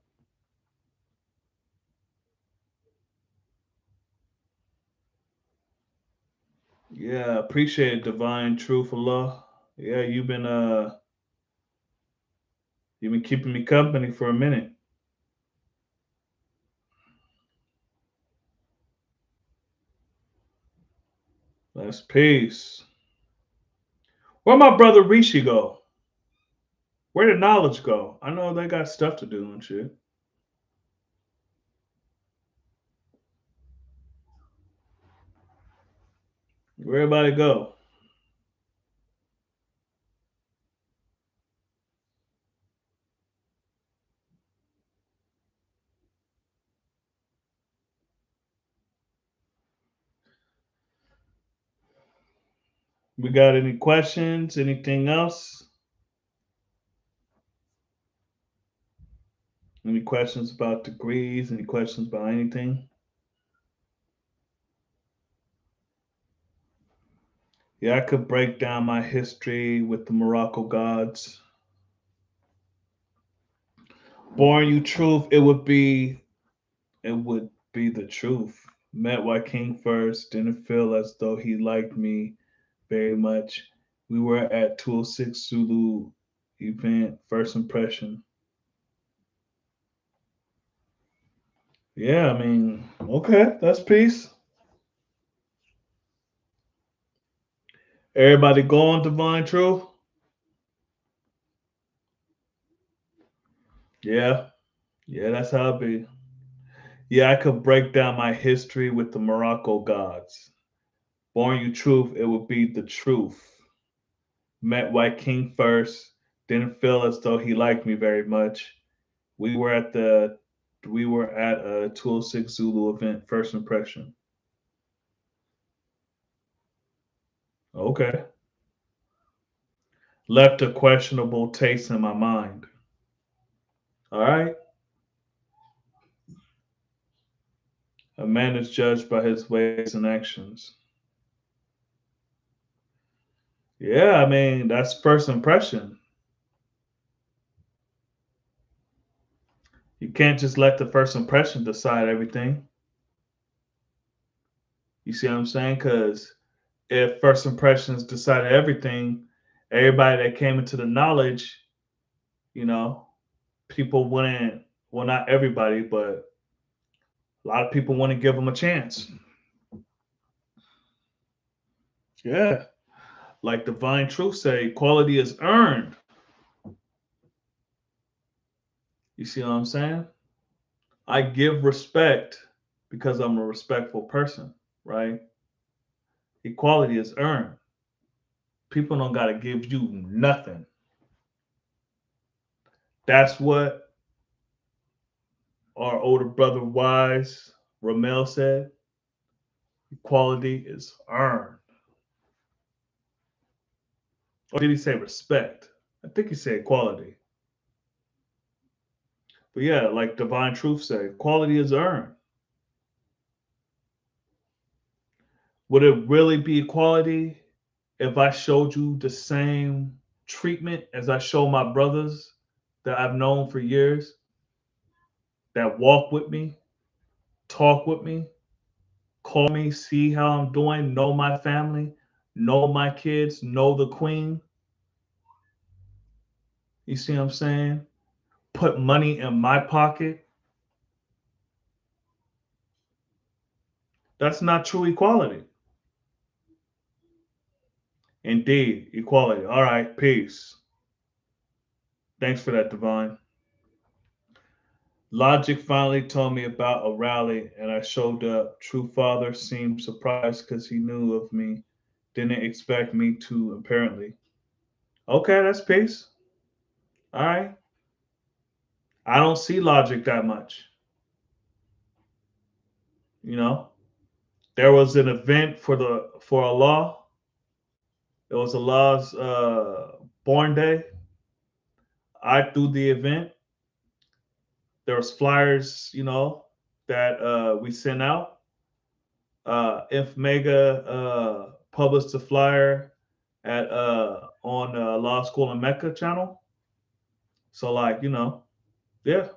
Speaker 2: Yeah, appreciate it, Divine Truth Allah. Yeah, you've been keeping me company for a minute. That's peace. Where my brother Rishi go? Where did knowledge go? I know they got stuff to do and shit. Where everybody go? We got any questions? Anything else? Any questions about degrees? Any questions about anything? Yeah, I could break down my history with the Morocco gods. Born you truth, it would be the truth. Met white king first, didn't feel as though he liked me very much. We were at 206 Zulu event, first impression. Yeah, I mean, okay, that's peace. Everybody go on divine truth. Yeah, yeah, that's how it be. Yeah, I could break down my history with the Morocco gods. Born you truth, it would be the truth. Met white king first, didn't feel as though he liked me very much. We were at the we were at a 206 Zulu event, first impression. Okay. Left a questionable taste in my mind. All right. A man is judged by his ways and actions. Yeah, I mean, that's first impression. You can't just let the first impression decide everything. You see what I'm saying? Because if first impressions decided everything, everybody that came into the knowledge, you know, people wouldn't, well, not everybody, but a lot of people want to give them a chance. Yeah. Like divine truth say, quality is earned. You see what I'm saying? I give respect because I'm a respectful person, right? Equality is earned. People don't got to give you nothing. That's what our older brother Wise Ramel said. Equality is earned. Or did he say respect? I think he said equality. But yeah, like divine truth said, equality is earned. Would it really be equality if I showed you the same treatment as I show my brothers that I've known for years, that walk with me, talk with me, call me, see how I'm doing, know my family, know my kids, know the queen? You see what I'm saying? Put money in my pocket. That's not true equality. Indeed, equality. All right, peace. Thanks for that, Divine. Logic finally told me about a rally and I showed up. True Father seemed surprised because he knew of me. Didn't expect me to, apparently. Okay, that's peace. All right. I don't see logic that much. You know, there was an event for Allah. It was Allah's born day. I threw the event. There was flyers, that we sent out. If Mega published a flyer at on Law School in Mecca channel. So like, yeah,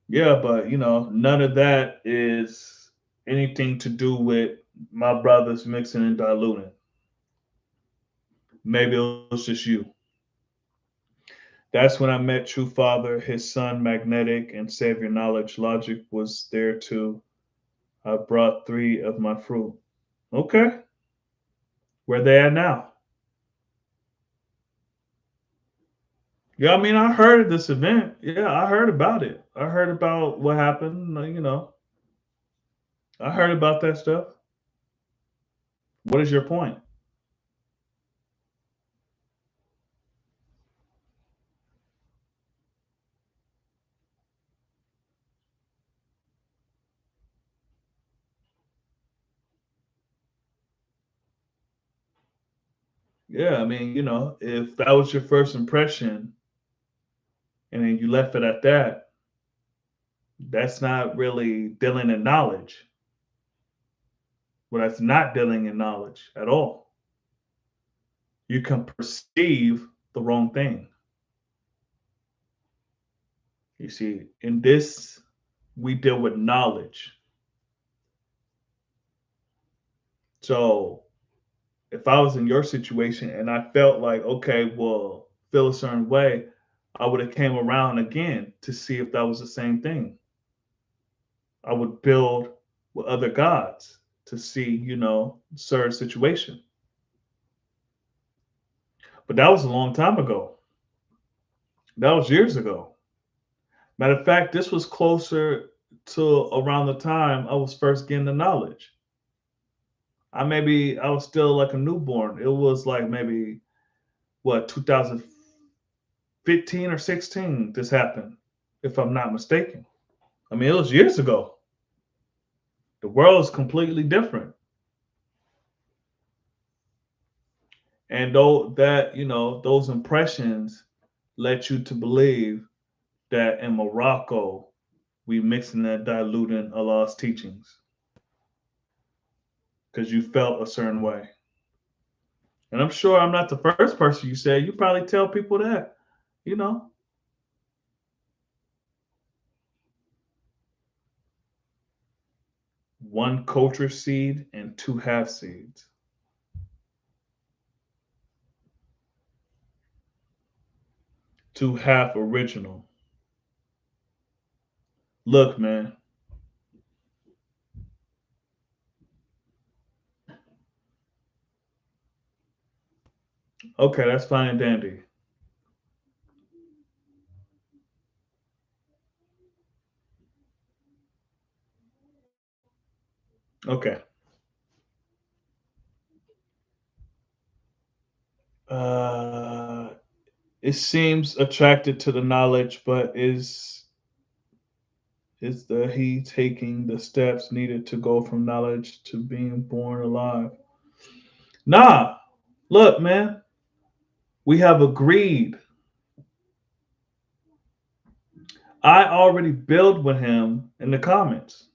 Speaker 2: yeah, but none of that is anything to do with my brothers mixing and diluting. Maybe it was just you. That's when I met True Father, his son, Magnetic, and Savior Knowledge. Logic was there too. I brought three of my fruit. Okay, where they at now? Yeah, I mean, I heard of this event. Yeah, I heard about it. I heard about what happened. I heard about that stuff. What is your point? Yeah, I mean, if that was your first impression and then you left it at that, that's not really dealing in knowledge. Well, that's not dealing in knowledge at all. You can perceive the wrong thing. You see, in this, we deal with knowledge. So if I was in your situation and I felt like, okay, well, feel a certain way, I would have came around again to see if that was the same thing. I would build with other gods to see, certain situation. But that was a long time ago. That was years ago. Matter of fact, this was closer to around the time I was first getting the knowledge. I was still like a newborn. It was like maybe what 2015 or 16 this happened, if I'm not mistaken. I mean, it was years ago. The world is completely different. And though that, those impressions led you to believe that in Morocco we mixing and diluting Allah's teachings because you felt a certain way. And I'm sure I'm not the first person you said. You probably tell people that, you know. One culture seed and two half seeds. Two half original. Look, man. Okay, that's fine and dandy. Okay. Uh It seems attracted to the knowledge, but is the he taking the steps needed to go from knowledge to being born alive? Nah, look, man, we have agreed. I already build with him in the comments.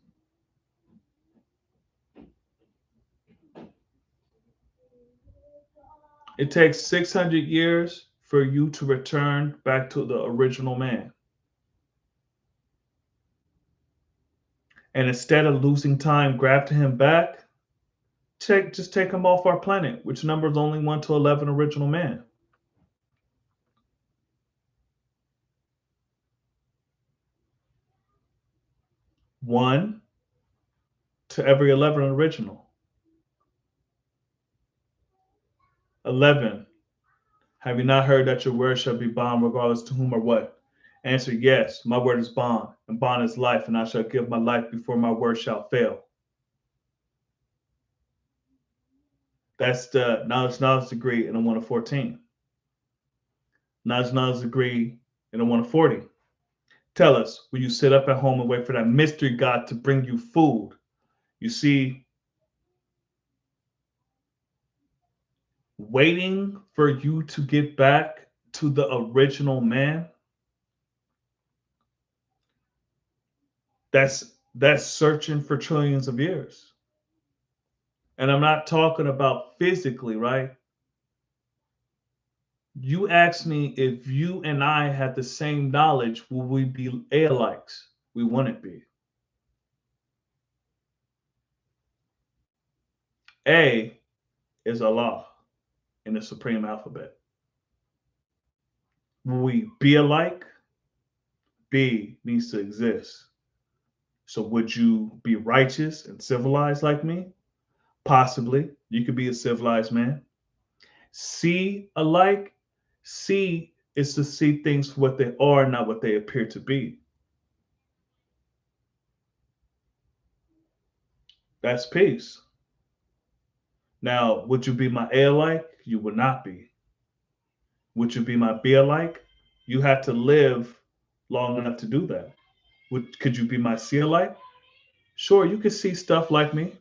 Speaker 2: It takes 600 years for you to return back to the original man. And instead of losing time grafting him back, just take him off our planet, which numbers only 1 to 11 original man. 1 to every 11 original. 11. Have you not heard that your word shall be bond regardless to whom or what? Answer, yes, my word is bond, and bond is life, and I shall give my life before my word shall fail. That's the knowledge degree in the 1 of 14. Knowledge degree in the 1 of 40. Tell us, will you sit up at home and wait for that mystery God to bring you food? You see, waiting for you to get back to the original man, that's searching for trillions of years. And I'm not talking about physically, right? You asked me if you and I had the same knowledge, will we be alikes? We wouldn't be. A is Allah in the supreme alphabet. Will we be alike? B needs to exist. So would you be righteous and civilized like me? Possibly. You could be a civilized man. See alike. See is to see things for what they are, not what they appear to be. That's peace. Now, would you be my A alike? You would not be. Would you be my B alike? You have to live long enough to do that. Could you be my C alike? Sure, you could see stuff like me.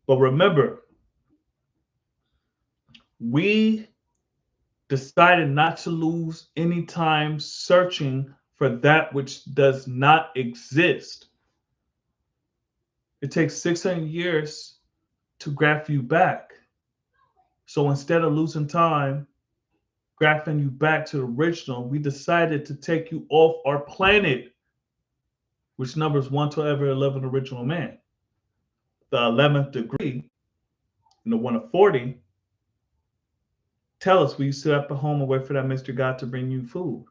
Speaker 2: But remember, we decided not to lose any time searching for that which does not exist. It takes 600 years to graft you back. So instead of losing time grafting you back to the original, we decided to take you off our planet, which numbers 1 to every 11 original man. The 11th degree in the 1 of 40. Tell us, will you sit up at home and wait for that Mr. God to bring you food?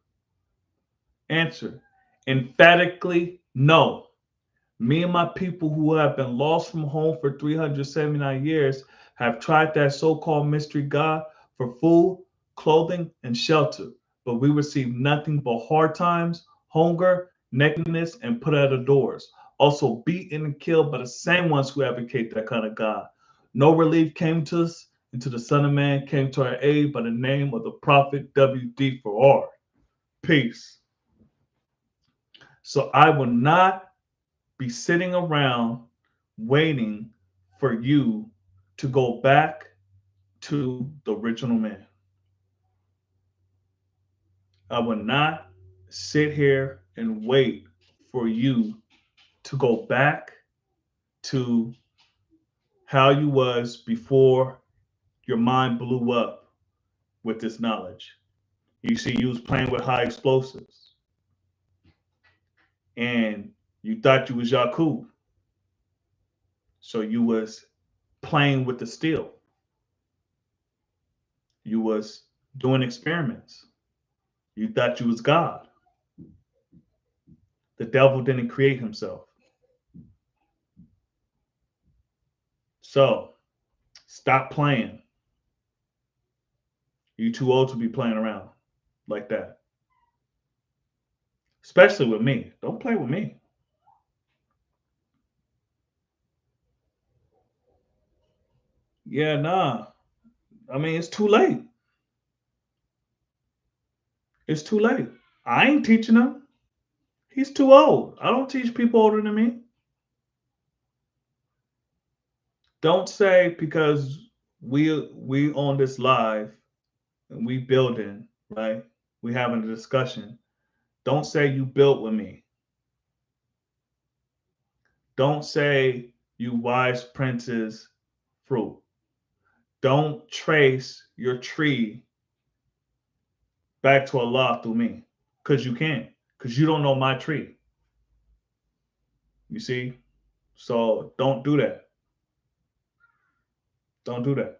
Speaker 2: Answer, emphatically no. Me and my people who have been lost from home for 379 years have tried that so-called mystery God for food, clothing, and shelter, but we received nothing but hard times, hunger, nakedness, and put out of doors. Also beaten and killed by the same ones who advocate that kind of God. No relief came to us until the Son of Man came to our aid by the name of the prophet WD for R. Peace. So I will not be sitting around waiting for you to go back to the original man. I will not sit here and wait for you to go back to how you was before your mind blew up with this knowledge. You see, you was playing with high explosives and you thought you was Yakub. So you was playing with the steel. You was doing experiments. You thought you was God. The devil didn't create himself. So stop playing. You too old to be playing around like that. Especially with me. Don't play with me. Yeah, nah. I mean, it's too late. It's too late. I ain't teaching him. He's too old. I don't teach people older than me. Don't say because we on this live and we building, right? We having a discussion. Don't say you built with me. Don't say you wise prince's fruit. Don't trace your tree back to Allah through me. Because you can't. Because you don't know my tree. You see? So don't do that. Don't do that.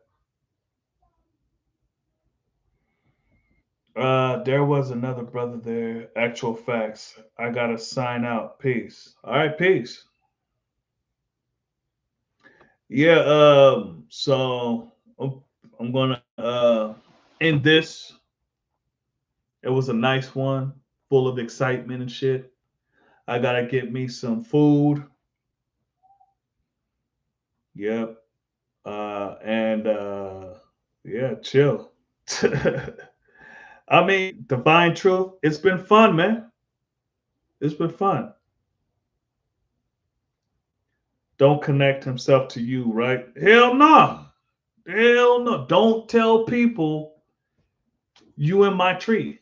Speaker 2: There was another brother there. Actual facts. I gotta sign out. Peace. All right, peace. Yeah. So I'm gonna end this. It was a nice one, full of excitement and shit. I gotta get me some food. Yep. And yeah, chill. I mean, divine truth. It's been fun, man. It's been fun. Don't connect himself to you, right? Hell no. Hell no. Don't tell people you in my tree.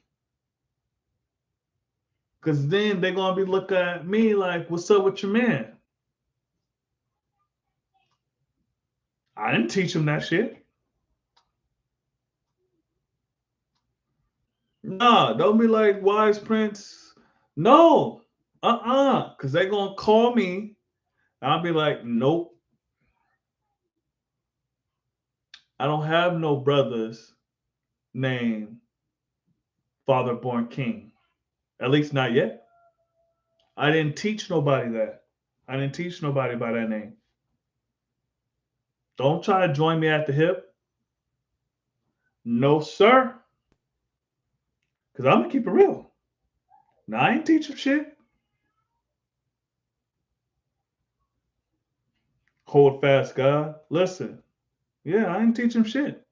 Speaker 2: Cause then they're gonna be looking at me like, what's up with your man? I didn't teach him that shit. Nah, don't be like wise prince. No. Cause they gonna call me. I'll be like, nope. I don't have no brothers named Father Born King. At least not yet. I didn't teach nobody that. I didn't teach nobody by that name. Don't try to join me at the hip. No, sir. Because I'm going to keep it real. Now, I ain't teaching shit. Hold fast, God. Listen. Yeah, I ain't teaching shit.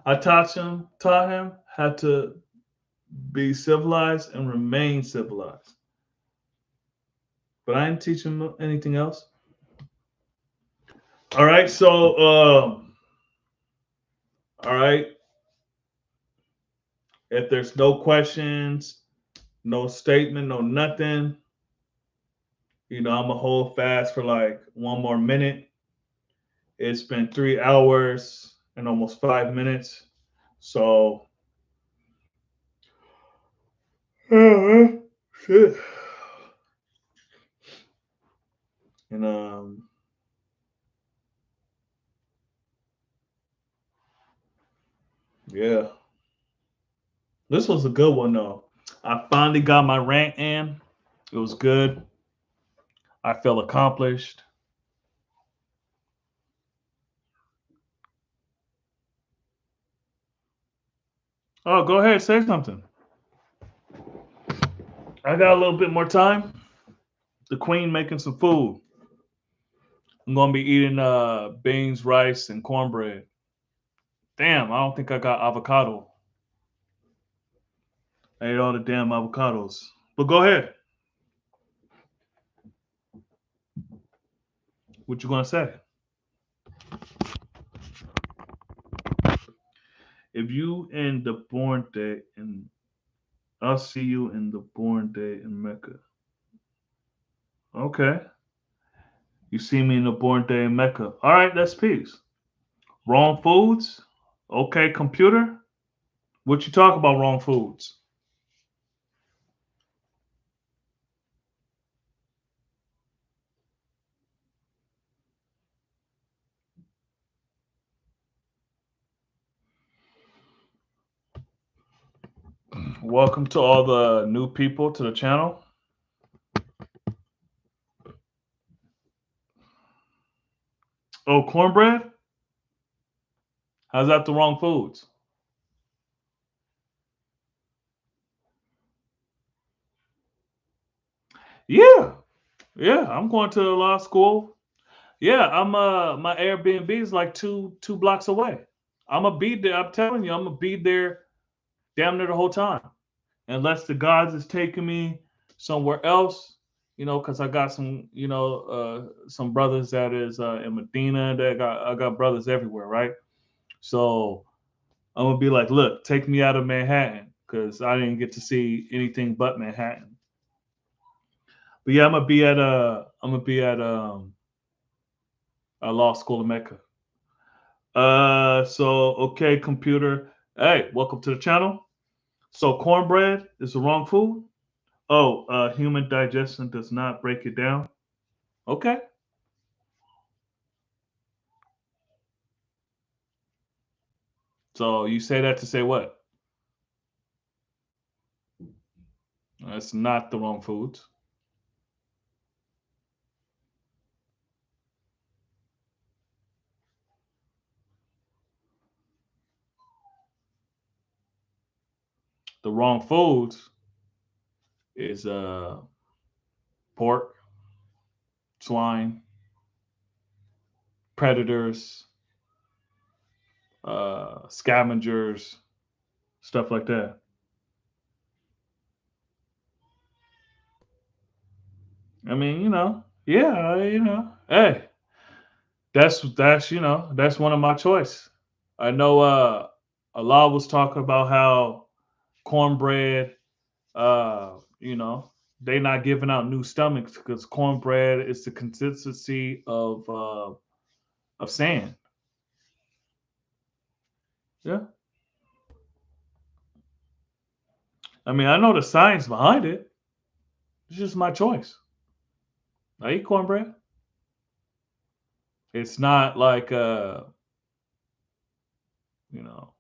Speaker 2: I taught him how to be civilized and remain civilized. But I didn't teach him anything else. All right, so all right. If there's no questions, no statement, no nothing, I'm gonna hold fast for like one more minute. It's been 3 hours and almost 5 minutes. So shit. And yeah. This was a good one though. I finally got my rant in. It was good. I felt accomplished. Oh, go ahead, say something. I got a little bit more time. The queen making some food. I'm gonna be eating beans, rice, and cornbread. Damn, I don't think I got avocado. I ate all the damn avocados. But go ahead. What you gonna say? If you in the born day and I'll see you in the born day in Mecca. Okay. You see me in the born day in Mecca. All right, that's peace. Wrong foods? Okay, computer. What you talk about wrong foods? Welcome to all the new people to the channel. Oh, cornbread? How's that the wrong foods? Yeah. Yeah, I'm going to law school. Yeah, I'm my Airbnb is like two blocks away. I'm gonna be there. I'm telling you, I'm gonna be there damn near the whole time, unless the gods is taking me somewhere else. Because I got some, some brothers that is in Medina. I got brothers everywhere, right? So I'm gonna be like, look, take me out of Manhattan because I didn't get to see anything but Manhattan. But yeah, I'm gonna be at a law school in Mecca. So okay, computer. Hey, welcome to the channel. So cornbread is the wrong food. Oh, human digestion does not break it down. Okay. So you say that to say what? That's not the wrong foods. The wrong foods is pork, swine, predators, scavengers, stuff like that. I mean, yeah, hey, that's that's one of my choice. I know Allah was talking about how cornbread, you know, they not giving out new stomachs because cornbread is the consistency of sand. Yeah, I mean, I know the science behind it. It's just my choice. I eat cornbread. It's not like you know,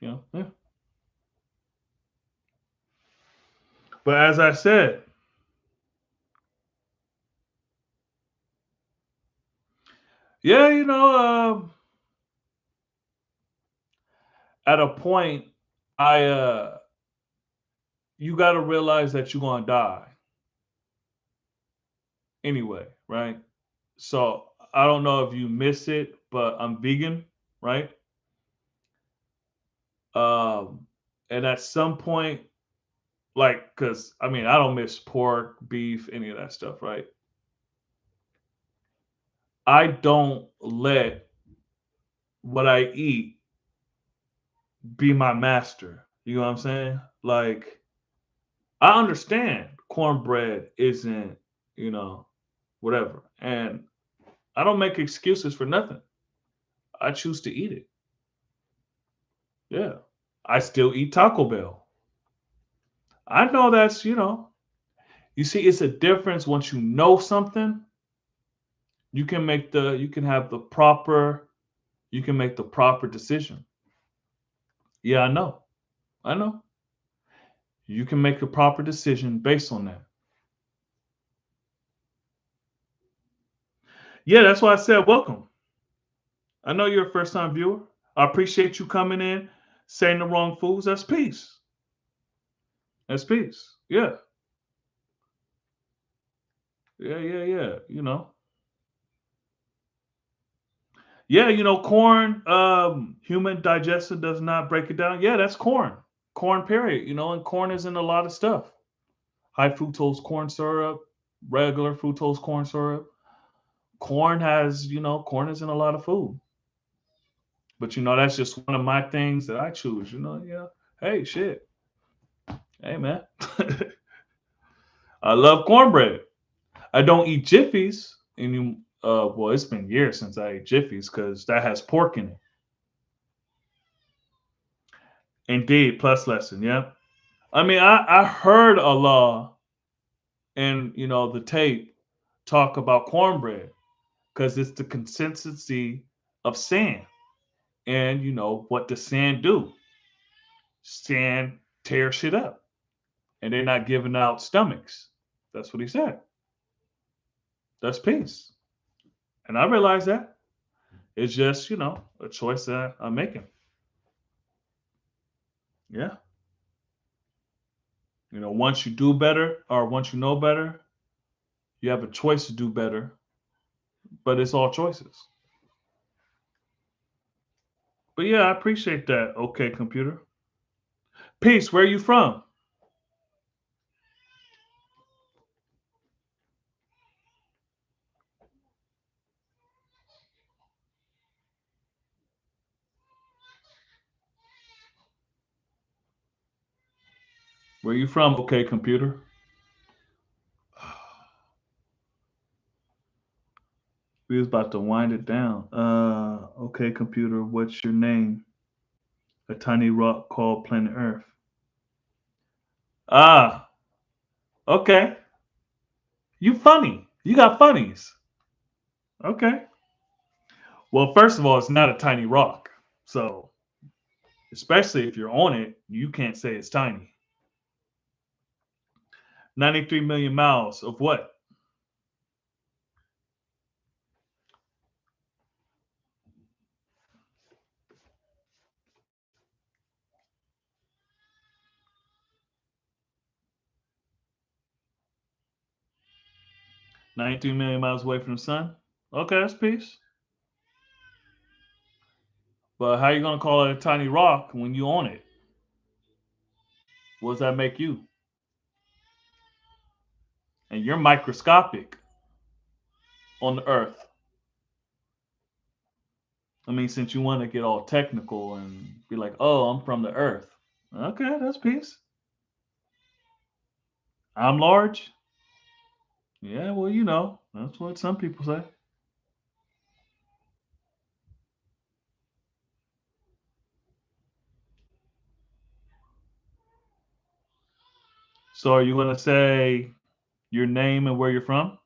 Speaker 2: yeah. But as I said, yeah, at a point, I you got to realize that you're gonna die anyway, right? So I don't know if you miss it, but I'm vegan, right? Um, and at some point, like, cause I mean, I don't miss pork, beef, any of that stuff, right? I don't let what I eat be my master. You know what I'm saying? Like, I understand cornbread isn't, you know, whatever. And I don't make excuses for nothing. I choose to eat it. Yeah. I still eat Taco Bell. I know that's, you see, it's a difference once you know something, you can have the proper, you can make the proper decision. Yeah, I know. I know. You can make a proper decision based on that. Yeah, that's why I said welcome. I know you're a first time viewer. I appreciate you coming in, saying the wrong foods. That's peace. That's peace. Yeah. Yeah, yeah, yeah. Yeah, corn, human digestion does not break it down. Yeah, that's corn. Corn, period. And corn is in a lot of stuff. High fructose corn syrup, regular fructose corn syrup. Corn is in a lot of food. But that's just one of my things that I choose, yeah. Hey, shit. Hey, man. I love cornbread. I don't eat Jiffies. Well, it's been years since I ate Jiffies because that has pork in it. Indeed, plus lesson, yeah. I mean, I heard Allah and the tape talk about cornbread because it's the consistency of sand. And what does sand do? Sand tear shit up. And they're not giving out stomachs. That's what he said. That's peace. And I realize that. It's just, a choice that I'm making. Yeah. Once you do better or once you know better, you have a choice to do better, but it's all choices. But yeah, I appreciate that. Okay, computer. Peace. Where are you from? Where are you from? Okay, computer. We was about to wind it down. Okay, computer. What's your name? A tiny rock called planet Earth. Ah, okay. You funny. You got funnies. Okay. Well, first of all, it's not a tiny rock. So, especially if you're on it, you can't say it's tiny. 93 million miles of what? 93 million miles away from the sun? Okay, that's peace. But how you going to call it a tiny rock when you own it? What does that make you? And you're microscopic on the earth. I mean, since you want to get all technical and be like, oh, I'm from the earth. Okay, that's peace. I'm large. Yeah, well, that's what some people say. So are you going to say your name and where you're from?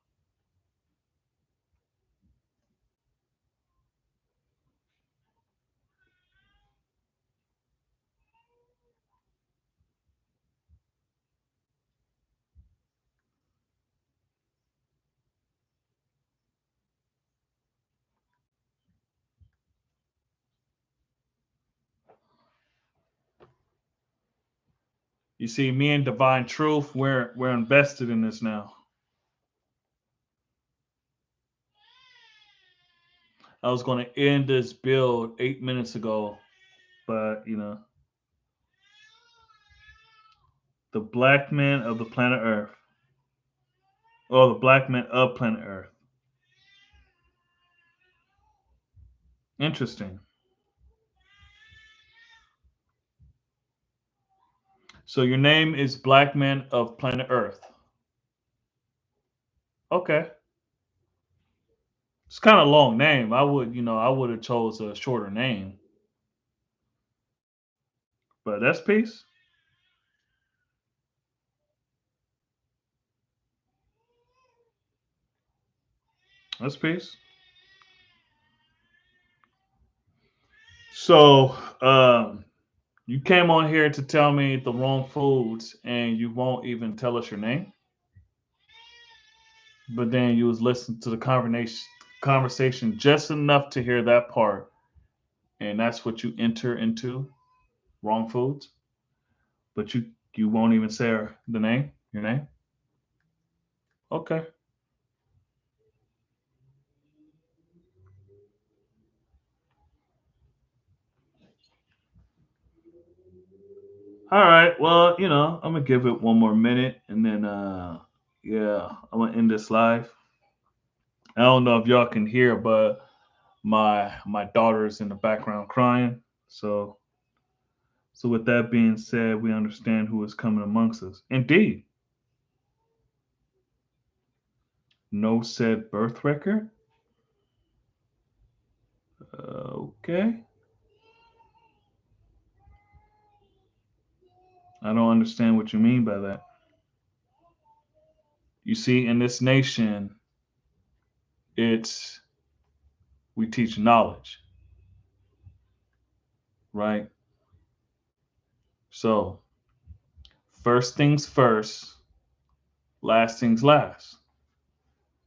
Speaker 2: You see, me and Divine Truth, we're invested in this now. I was going to end this build 8 minutes ago, but the black man of the planet Earth, or the black man of planet Earth. Interesting. So your name is Black Man of Planet Earth. Okay, it's kind of a long name. I would have chose a shorter name, but that's peace. That's peace. So, you came on here to tell me the wrong foods, and you won't even tell us your name. But then you was listening to the conversation just enough to hear that part, and that's what you enter into wrong foods. But you won't even say the name, your name. Okay. All right. Well, I'm gonna give it one more minute, and then yeah, I'm gonna end this live. I don't know if y'all can hear, but my daughter is in the background crying. So with that being said, we understand who is coming amongst us. Indeed, no said birth record. Okay, I don't understand what you mean by that. You see, in this nation, it's we teach knowledge, right? So first things first, last things last.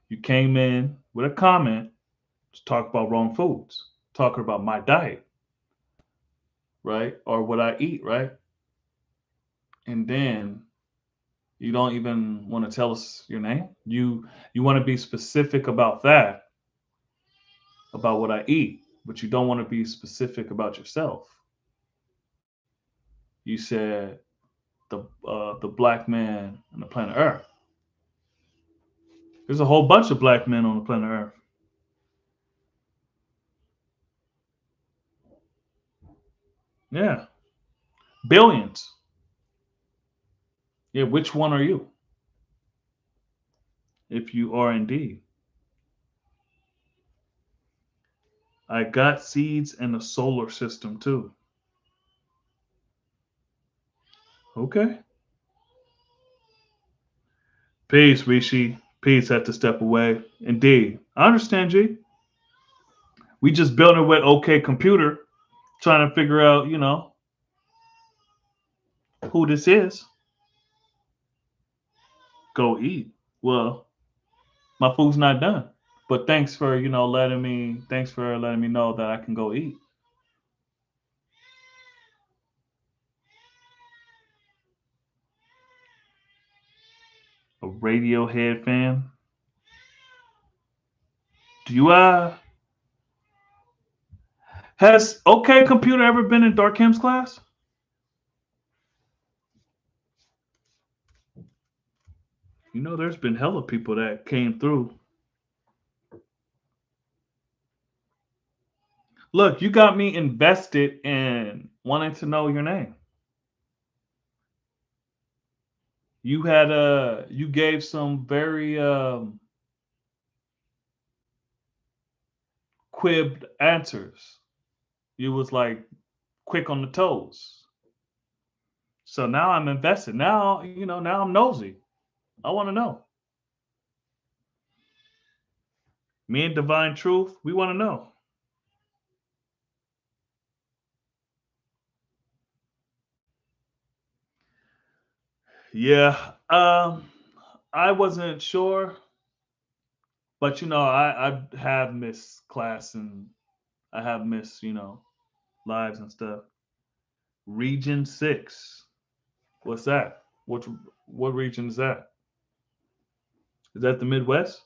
Speaker 2: You came in with a comment to talk about wrong foods, talking about my diet, right? Or what I eat, right? And then you don't even want to tell us your name. You want to be specific about that, about what I eat. but you don't want to be specific about yourself. You said the black man on the planet Earth. There's a whole bunch of black men on the planet Earth. Yeah, billions. Yeah, which one are you? If you are indeed. I got seeds in the solar system too. Okay. Peace, Rishi. Peace had to step away. Indeed. I understand, G. We just built it with OK Computer, trying to figure out, who this is. Go eat. Well, my food's not done. But thanks for letting me know that I can go eat. A Radiohead fan. Do you has OK Computer ever been in Dark Kim's class? There's been hella people that came through. Look, you got me invested in wanting to know your name. You gave some very quibbed answers. You was like quick on the toes. So now I'm invested. Now I'm nosy. I want to know. Me and Divine Truth, we want to know. Yeah. I wasn't sure, but I have missed class and I have missed, lives and stuff. Region 6. What's that? What region is that? Is that the Midwest?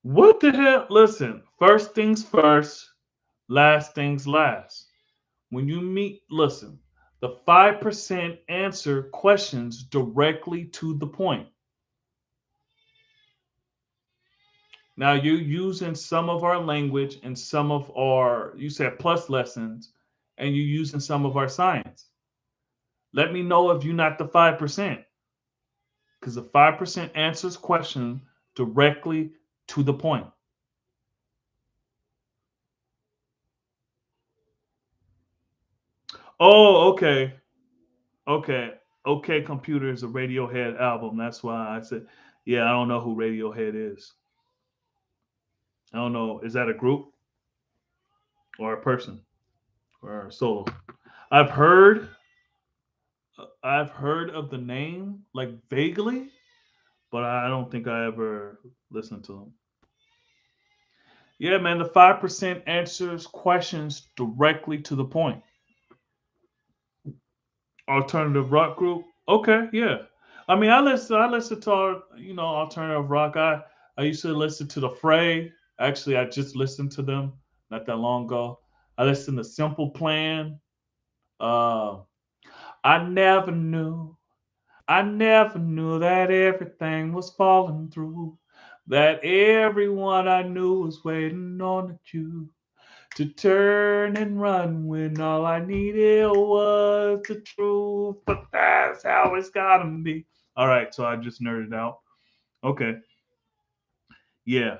Speaker 2: What the hell? Listen, first things first, last things last. When you meet, listen, the 5% answer questions directly to the point. Now, you're using some of our language and some of you said plus lessons, and you're using some of our science. Let me know if you're not the 5%, because the 5% answers question directly to the point. Oh, okay. Okay. Okay, Computer is a Radiohead album. That's why I said, yeah, I don't know who Radiohead is. I don't know. Is that a group or a person or a solo? I've heard I've heard of the name like vaguely, but I don't think I ever listened to them. Yeah, man, the 5% answers questions directly to the point. Alternative rock group. Okay, yeah. I mean, I listen to alternative rock. I used to listen to the Fray. Actually, I just listened to them not that long ago. I listened to Simple Plan. Uh, I never knew. I never knew that everything was falling through. That everyone I knew was waiting on the cue to turn and run when all I needed was the truth. But that's how it's gotta be. All right, so I just nerded out. Okay, yeah.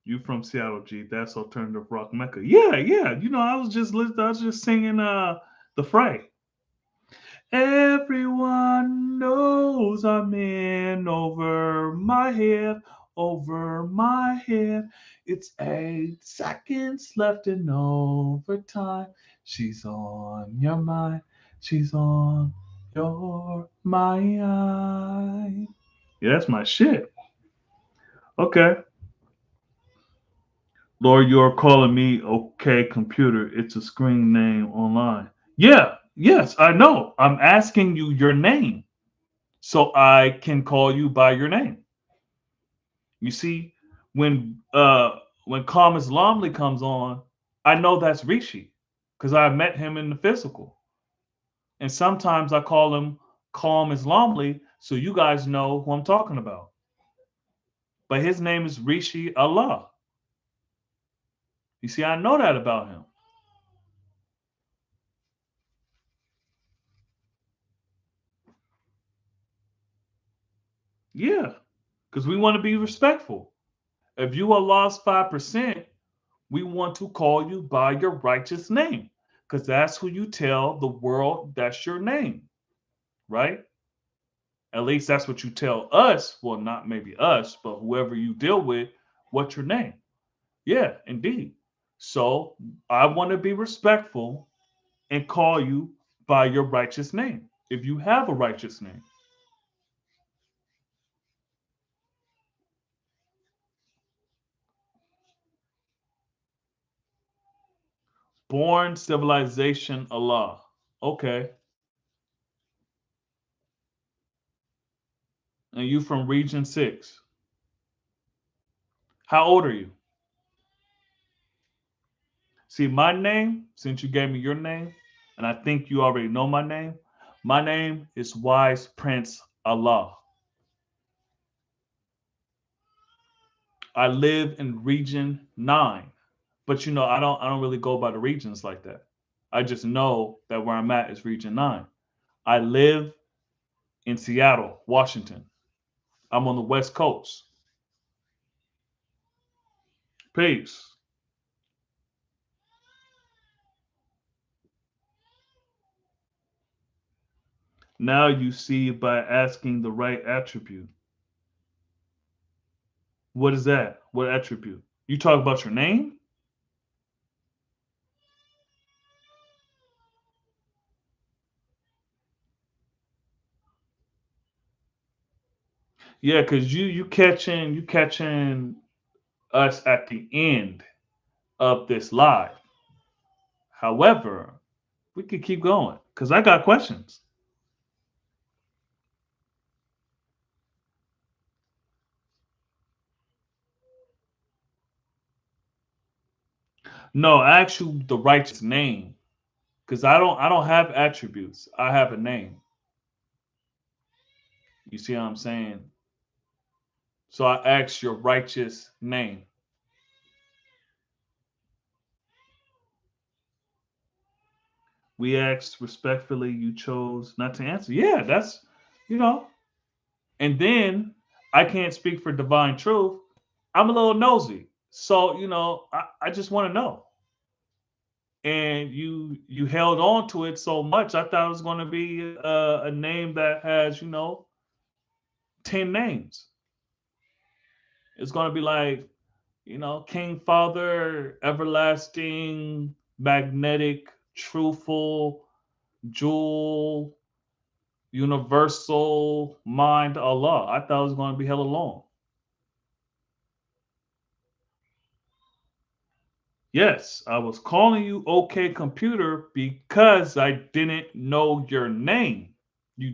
Speaker 2: You from Seattle, G? That's alternative rock mecca. Yeah, yeah. I was just singing the Fray. Everyone knows I'm in over my head. It's 8 seconds left in overtime. She's on your mind. She's on your mind. Yeah, that's my shit. Okay. Lord, you're calling me okay, computer. It's a screen name online. Yeah, yes, I know. I'm asking you your name so I can call you by your name. You see, when When Calm Islamly comes on, I know that's Rishi because I met him in the physical. And sometimes I call him Calm Islamly so you guys know who I'm talking about. But his name is Rishi Allah. You see, I know that about him. Yeah, because we want to be respectful. If you are lost 5%, we want to call you by your righteous name because that's who you tell the world that's your name, right? At least that's what you tell us. Well, not maybe us, but whoever you deal with, what's your name? Yeah, indeed. So I want to be respectful and call you by your righteous name if you have a righteous name. Born civilization Allah. Okay. And you from region 6. How old are you? See, my name, since you gave me your name, and I think you already know my name is Wise Prince Allah. I live in region 9. But I don't really go by the regions like that. I just know that where I'm at is region 9. I live in Seattle, Washington. I'm on the West Coast. Peace. Now you see by asking the right attribute. What is that? What attribute? You talk about your name? Yeah, because you catching us at the end of this live. However, we could keep going because I got questions. No, I asked you the righteous name because I don't have attributes. I have a name. You see what I'm saying? So I asked your righteous name. We asked respectfully. You chose not to answer. Yeah, that's you know. And then I can't speak for divine truth. I'm a little nosy, so I just want to know. And you held on to it so much. I thought it was going to be a name that has 10 names. It's going to be like King Father, Everlasting, Magnetic, Truthful, Jewel, Universal, Mind, Allah. I thought it was going to be hella long. Yes, I was calling you OK Computer because I didn't know your name. You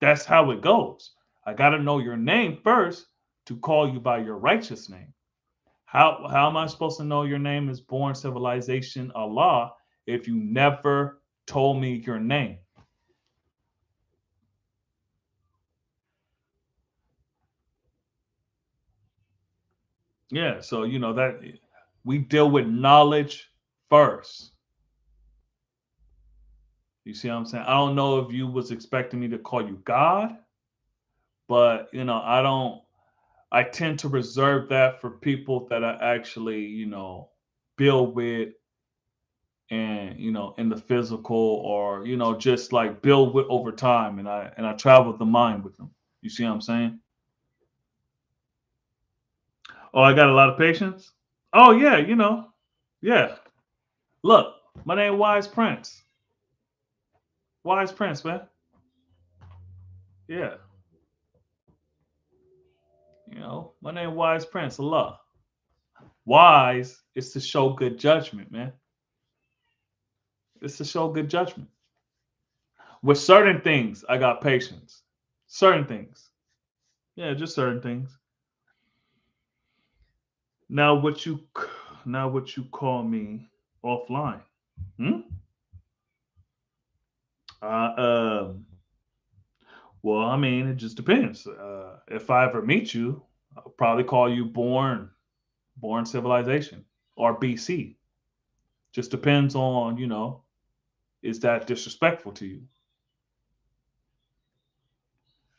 Speaker 2: That's how it goes. I got to know your name first to call you by your righteous name. How am I supposed to know your name is Born Civilization Allah if you never told me your name? Yeah, so that we deal with knowledge first. You see what I'm saying? I don't know if you was expecting me to call you God, but I tend to reserve that for people that I actually, build with and in the physical or just like build with over time and I travel the mind with them. You see what I'm saying? Oh, I got a lot of patience. Oh yeah, yeah. Look, my name Wise Prince. Wise Prince, man. Yeah, my name Wise Prince. Allah. Wise is to show good judgment, man. It's to show good judgment. With certain things, I got patience. Certain things. Yeah, just certain things. Now what you call me offline? Hmm? Uh, um, well, I mean, it just depends. If I ever meet you, I'll probably call you born civilization or BC. Just depends on, is that disrespectful to you?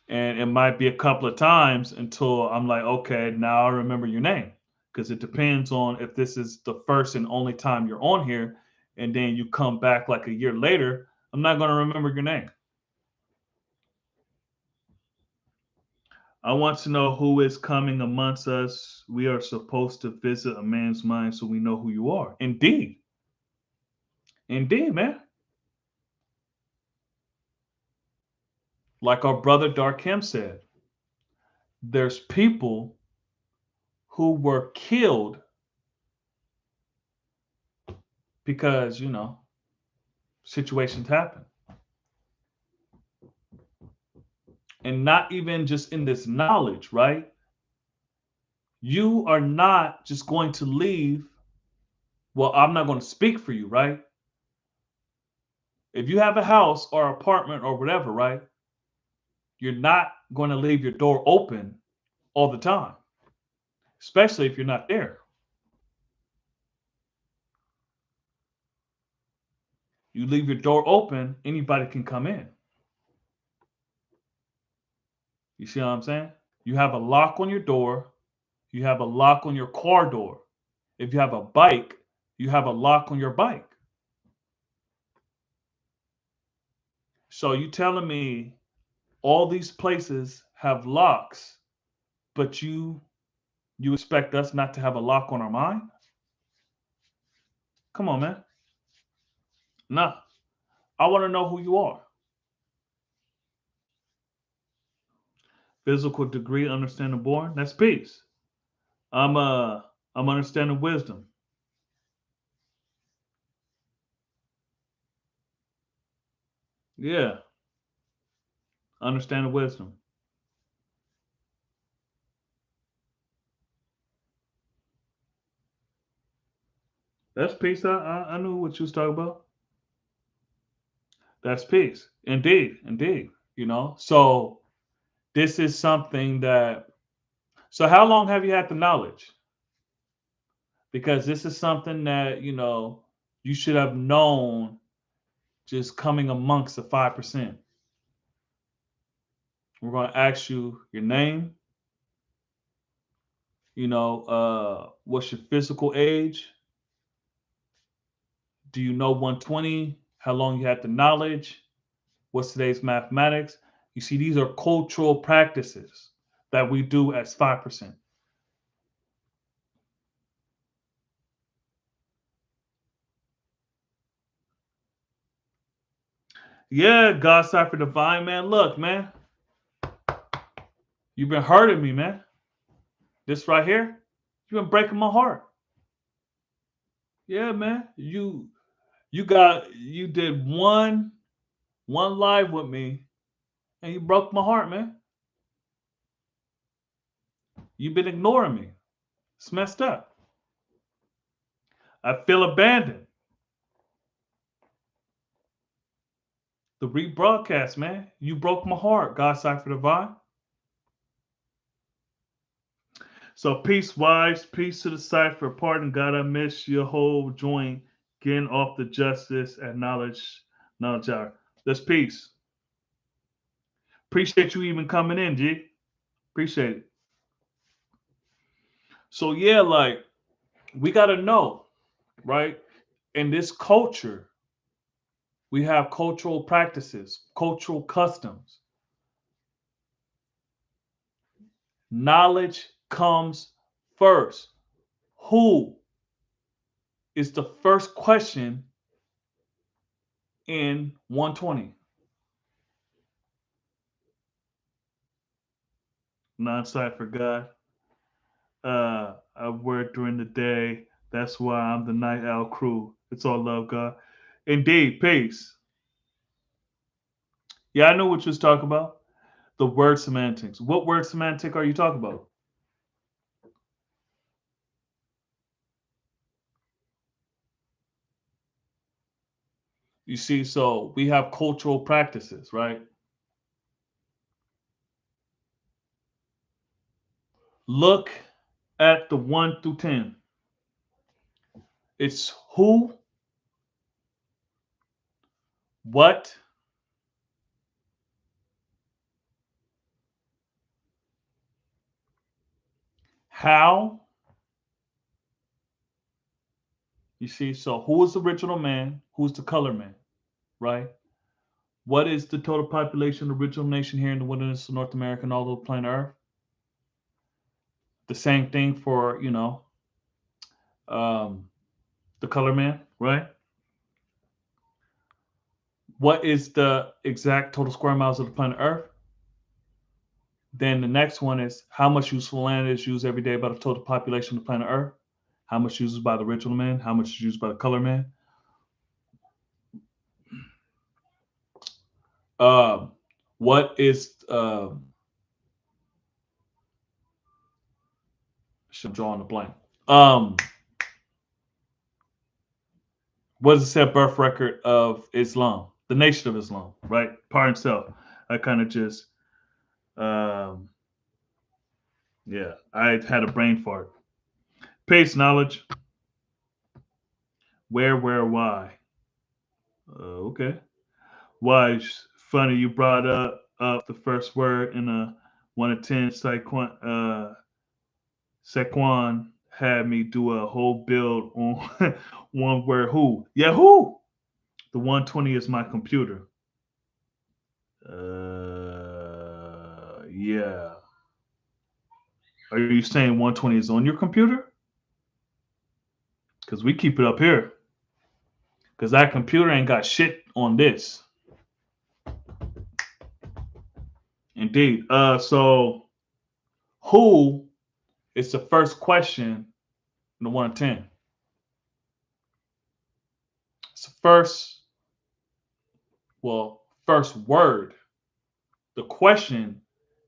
Speaker 2: And it might be a couple of times until I'm like, okay, now I remember your name. Because it depends on if this is the first and only time you're on here, and then you come back like a year later, I'm not going to remember your name. I want to know who is coming amongst us. We are supposed to visit a man's mind so we know who you are. Indeed. Indeed, man. Like our brother Darkim said, there's people who were killed because, situations happen. And not even just in this knowledge, right? You are not just going to leave. Well, I'm not going to speak for you, right? If you have a house or apartment or whatever, right? You're not going to leave your door open all the time, especially if you're not there. You leave your door open, anybody can come in. You see what I'm saying? You have a lock on your door, you have a lock on your car door. If you have a bike, you have a lock on your bike. So you telling me all these places have locks, but you expect us not to have a lock on our mind? Come on, man. Nah. I want to know who you are. Physical degree, understanding born. That's peace. I'm understanding wisdom. Yeah, understanding wisdom. That's peace. I knew what you was talking about. That's peace. Indeed, indeed. So this is something that. So how long have you had the knowledge? Because this is something that you should have known just coming amongst the 5%. We're going to ask you your name. What's your physical age? Do you know 120? How long you had the knowledge? What's today's mathematics? You see, these are cultural practices that we do as 5%. Yeah, God Cipher Divine, man. Look, man, you've been hurting me, man. This right here, you've been breaking my heart. Yeah, man. You did one live with me and you broke my heart, man. You've been ignoring me. It's messed up. I feel abandoned. The rebroadcast, man. You broke my heart, God Cipher Divine. So peace, wives, peace to the cipher. Pardon God, I miss your whole joint. Getting off the justice and knowledge hour. That's peace. Appreciate you even coming in, G. Appreciate it. So yeah, like we gotta know, right? In this culture, we have cultural practices, cultural customs. Knowledge comes first. Who is the first question in 120? Non-cipher God. I work during the day. That's why I'm the night owl crew. It's all love, God. Indeed, peace. Yeah, I know what you was talking about. The word semantics. What word semantic are you talking about? You see, so we have cultural practices, right? Look at the 1 through 10. It's who, what, how. You see, so who is the original man? Who's the color man, right? What is the total population of the original nation here in the wilderness of North America and all over planet Earth? The same thing for, um, the color man, right? What is the exact total square miles of the planet Earth? Then the next one is how much useful land is used every day by the total population of the planet Earth? How much is used by the original man? How much is used by the color man? Um, what is I'm drawing a blank. What does it say birth record of Islam? The Nation of Islam, right? Par himself. I kind of just um yeah, I had a brain fart. Pace knowledge. Where, why? Okay. Why is funny you brought up the first word in a 1 to 10 Saquon had me do a whole build on one word who. Yeah, who? The 120 is my computer. Yeah. Are you saying 120 is on your computer? Because we keep it up here. Because that computer ain't got shit on this. Indeed. So who is the first question in the 1 to 10? It's the first word. The question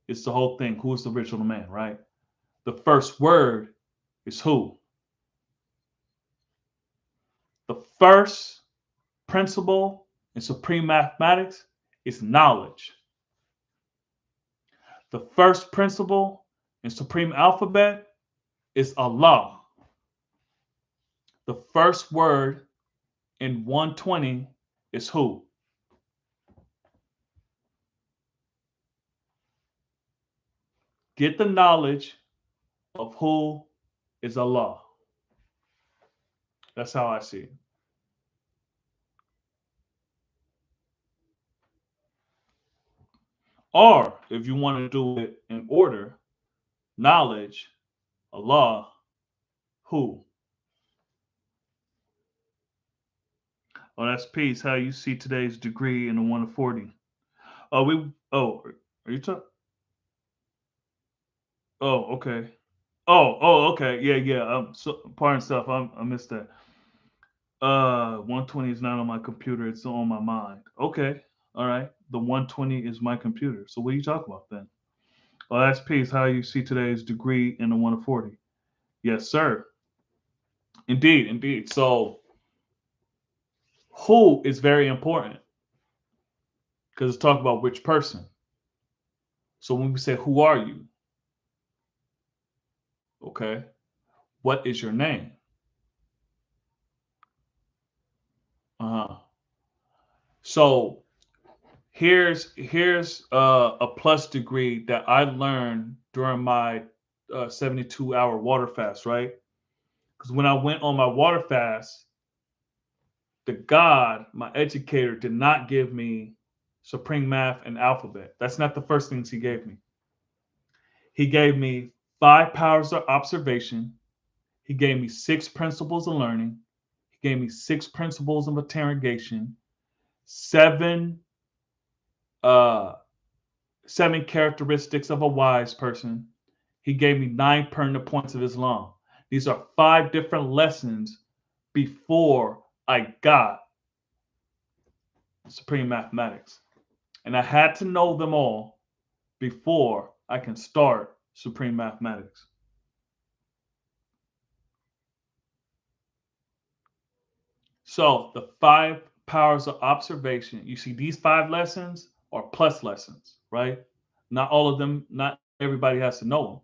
Speaker 2: is the whole thing. Who is the original man, right? The first word is who. The first principle in supreme mathematics is knowledge. The first principle in supreme alphabet is Allah. The first word in 120 is who. Get the knowledge of who is Allah. That's how I see it. Or if you want to do it in order, knowledge, Allah, who. Oh, that's peace. How you see today's degree in the 1 to 40. Are you talking? Oh, okay. Okay. Yeah. Pardon stuff. I missed that. 120 is not on my computer. It's on my mind. Okay. All right. The 120 is my computer. So what are you talking about then? Oh, that's peace. How you see today's degree in the 1 to 40. Yes, sir. Indeed. So who is very important because it's talking about which person. So when we say who are you? Okay. What is your name? Uh-huh. So here's a plus degree that I learned during my 72-hour water fast, right? Because when I went on my water fast, the God, my educator, did not give me supreme math and alphabet. That's not the first things he gave me. He gave me 5 powers of observation. He gave me 6 principles of learning. He gave me 6 principles of interrogation, seven uh, 7 characteristics of a wise person. He gave me 9 permanent points of Islam. These are 5 different lessons before I got supreme mathematics. And I had to know them all before I can start supreme mathematics. So the 5 powers of observation. You see, these 5 lessons are plus lessons, right? Not all of them, not everybody has to know them,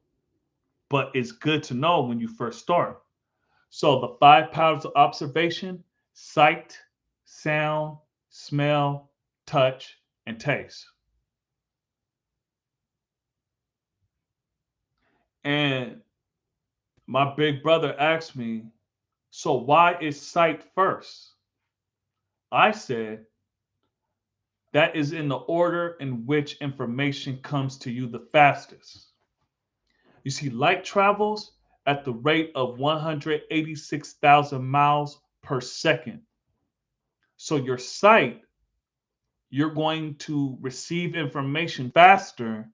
Speaker 2: but it's good to know when you first start. So the 5 powers of observation: sight, sound, smell, touch, and taste. And my big brother asked me, so why is sight first? I said, that is in the order in which information comes to you the fastest. You see, light travels at the rate of 186,000 miles per second. So your sight, you're going to receive information faster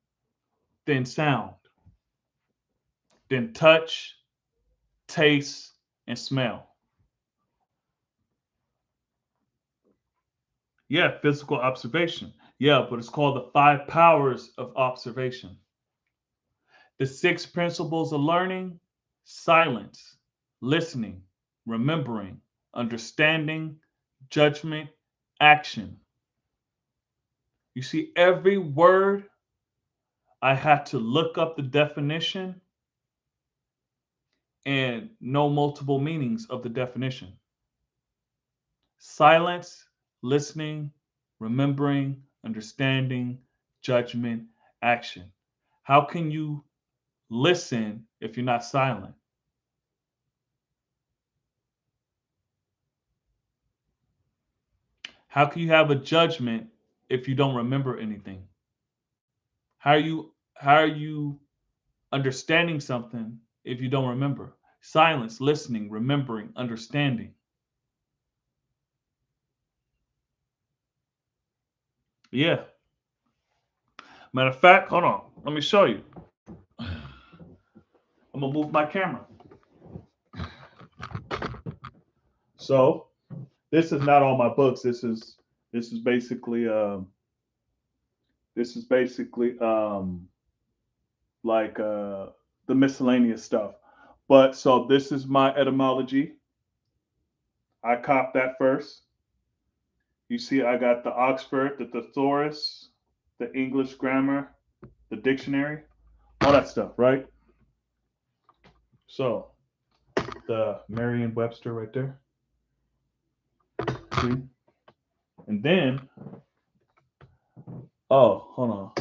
Speaker 2: than sound, than touch, taste, and smell. Yeah, physical observation. Yeah, but it's called the 5 powers of observation. The 6 principles of learning: silence, listening, remembering, understanding, judgment, action. You see, every word I had to look up the definition and know multiple meanings of the definition. Silence, listening, remembering, understanding, judgment, action. How can you listen if you're not silent? How can you have a judgment if you don't remember anything? How are you understanding something if you don't remember? Silence, listening, remembering, understanding. Yeah. Matter of fact, hold on. Let me show you. I'm gonna move my camera. So this is not all my books. This is basically this is basically like the miscellaneous stuff. But so this is my etymology. I copped that first. You see, I got the Oxford, the thesaurus, the English grammar, the dictionary, all that stuff, right? So the Merriam-Webster right there. See? And then, oh, hold on.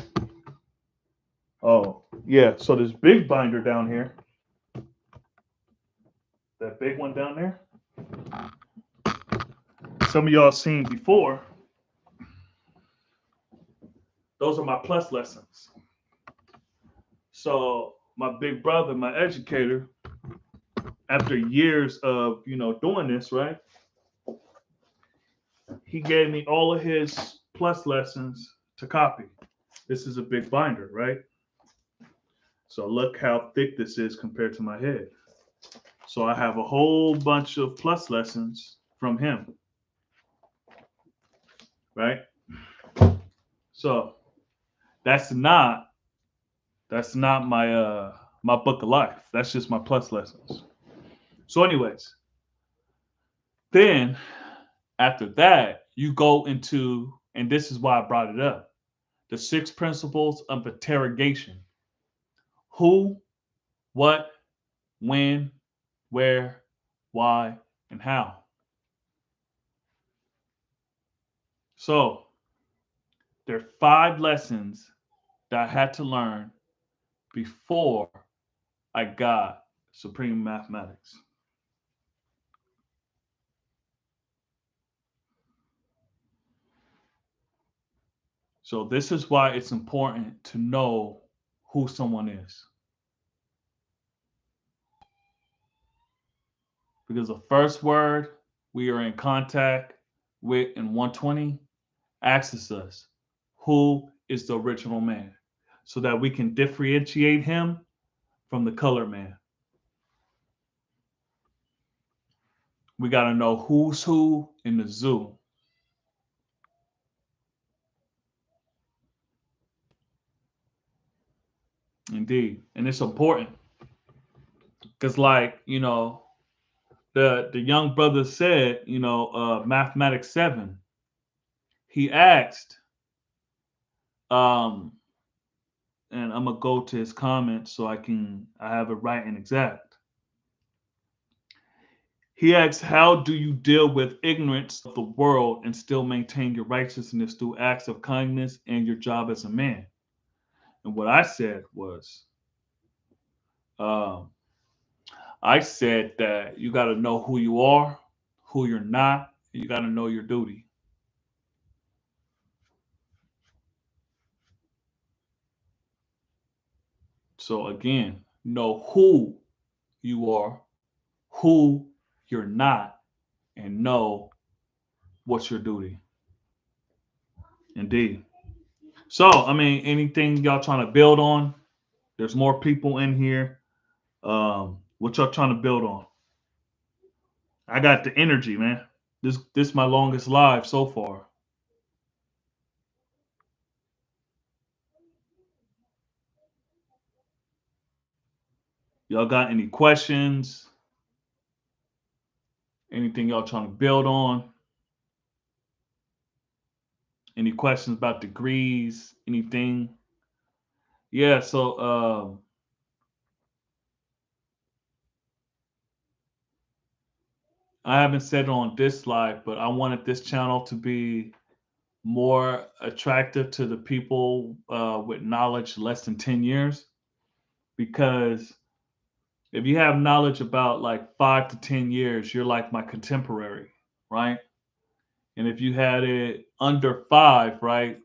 Speaker 2: Oh, yeah. So this big binder down here, that big one down there, some of y'all seen before. Those are my plus lessons. So my big brother, my educator, after years of doing this, right? He gave me all of his plus lessons to copy. This is a big binder, right? So look how thick this is compared to my head. So I have a whole bunch of plus lessons from him, right? So that's not my book of life. That's just my plus lessons. So, anyways, then after that, you go into, and this is why I brought it up, the 6 principles of interrogation: who, what, when, where, why, and how. So there are 5 lessons that I had to learn before I got Supreme Mathematics. So this is why it's important to know who someone is. Because the first word we are in contact with in 120 asks us, who is the original man? So that we can differentiate him from the colored man. We got to know who's who in the zoo. Indeed. And it's important because, like, The young brother said, mathematics 7. He asked, um, and I'm gonna go to his comments so I have it right and exact. He asks, how do you deal with ignorance of the world and still maintain your righteousness through acts of kindness and your job as a man? And what I said was, um, I said that you got to know who you are, who you're not. You got to know your duty. So again, know who you are, who you're not, and know what's your duty. Indeed. So, I mean, anything y'all trying to build on? There's more people in here. What y'all trying to build on? I got the energy, man. This my longest live so far. Y'all got any questions? Anything y'all trying to build on? Any questions about degrees? Anything? Yeah. So, I haven't said it on this live, but I wanted this channel to be more attractive to the people with knowledge less than 10 years, because if you have knowledge about like 5 to 10 years, you're like my contemporary, right? And if you had it under 5, right,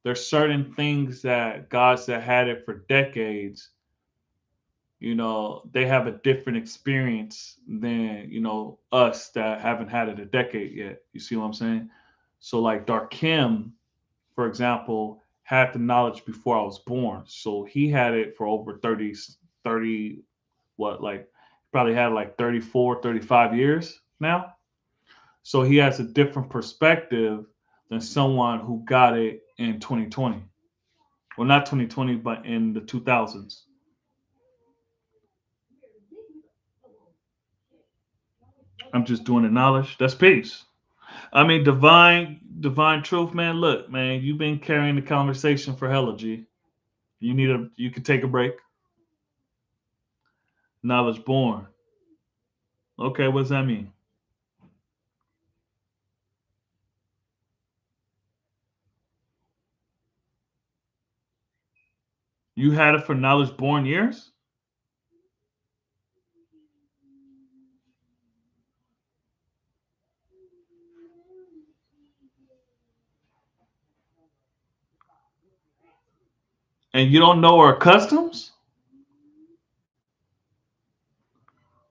Speaker 2: there's certain things that guys that had it for decades, they have a different experience than, us that haven't had it a decade yet. You see what I'm saying? So like Darkim, for example, had the knowledge before I was born. So he had it for over 30, what, like probably had like 34, 35 years now. So he has a different perspective than someone who got it in 2020. Well, not 2020, but in the 2000s. I'm just doing the knowledge. That's peace. I mean, divine truth, man. Look, man, you've been carrying the conversation for hella, G. You could take a break. Knowledge born. Okay, what does that mean? You had it for knowledge born years? And you don't know our customs?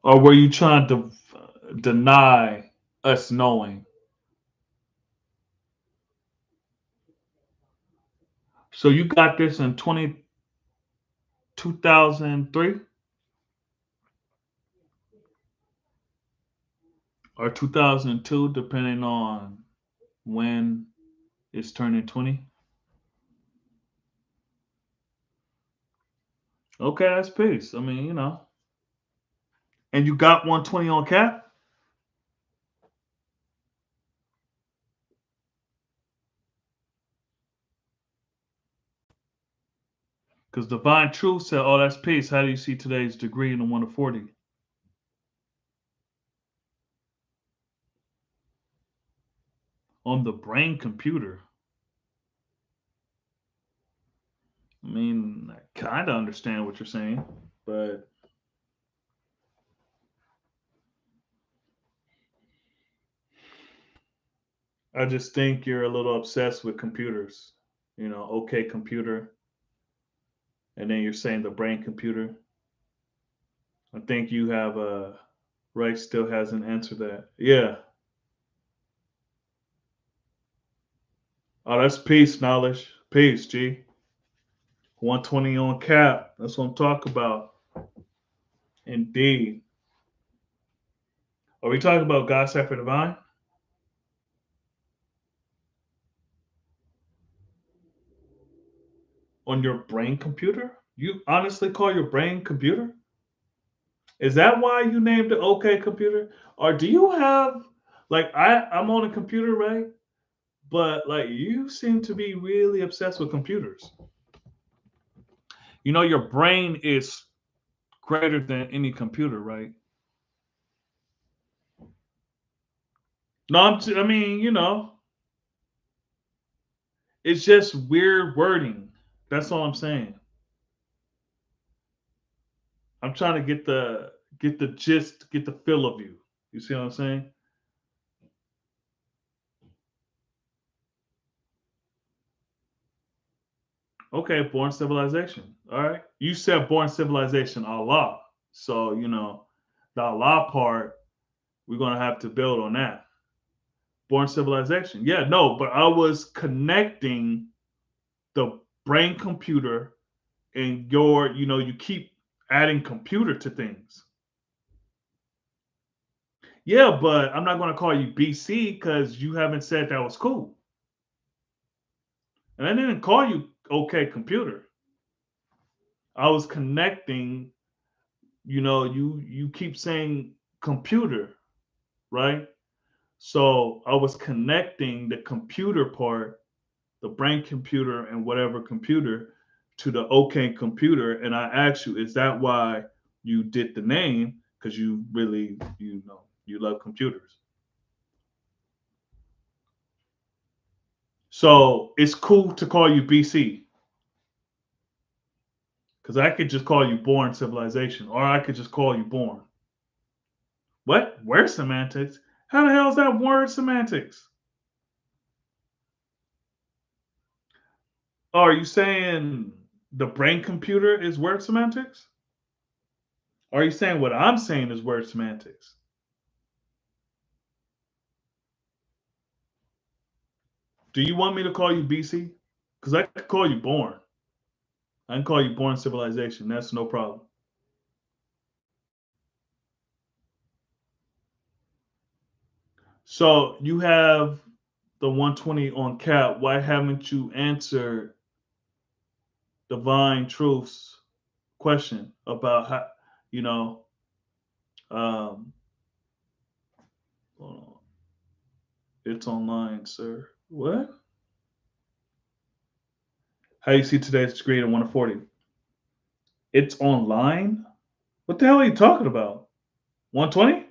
Speaker 2: Or were you trying to deny us knowing? So you got this in 2003 or 2002, depending on when it's turning 20? Okay, that's peace. I mean, And you got 120 on cap? Because Divine Truth said, oh, that's peace. How do you see today's degree in the 1 to 40? On the brain computer. I mean, I kind of understand what you're saying, but I just think you're a little obsessed with computers. Okay, computer, and then you're saying the brain computer. I think you have a Right still hasn't answered that. Yeah. Oh, that's peace knowledge. Peace, G. 120 on cap. That's what I'm talking about. Indeed. Are we talking about God Cipher Divine? On your brain computer? You honestly call your brain computer? Is that why you named it OK Computer? Or do you have like I'm on a computer, right? But like you seem to be really obsessed with computers. You know, your brain is greater than any computer, right? No, I mean, it's just weird wording. That's all I'm saying. I'm trying to get the gist, get the feel of you. You see what I'm saying? Okay, born civilization. All right. You said born civilization Allah. So, the Allah part, we're gonna have to build on that. Born civilization. Yeah, no, but I was connecting the brain computer and you keep adding computer to things. Yeah, but I'm not gonna call you BC because you haven't said that was cool. And I didn't call you okay computer. I was connecting, you keep saying computer, right? So I was connecting the computer part, the brain computer and whatever computer to the OK computer. And I asked you, is that why you did the name? Because you really, you love computers. So it's cool to call you BC because I could just call you Born Civilization, or I could just call you Born. What? Word semantics? How the hell is that word semantics? Oh, are you saying the brain computer is word semantics? Or are you saying what I'm saying is word semantics? Do you want me to call you BC? Because I could call you Born. I can call you Born Civilization. That's no problem. So you have the 120 on cap. Why haven't you answered Divine Truth's question about how, you know, um, hold on. It's online, sir. What? How you see today's degree in 140? It's online? What the hell are you talking about? 120?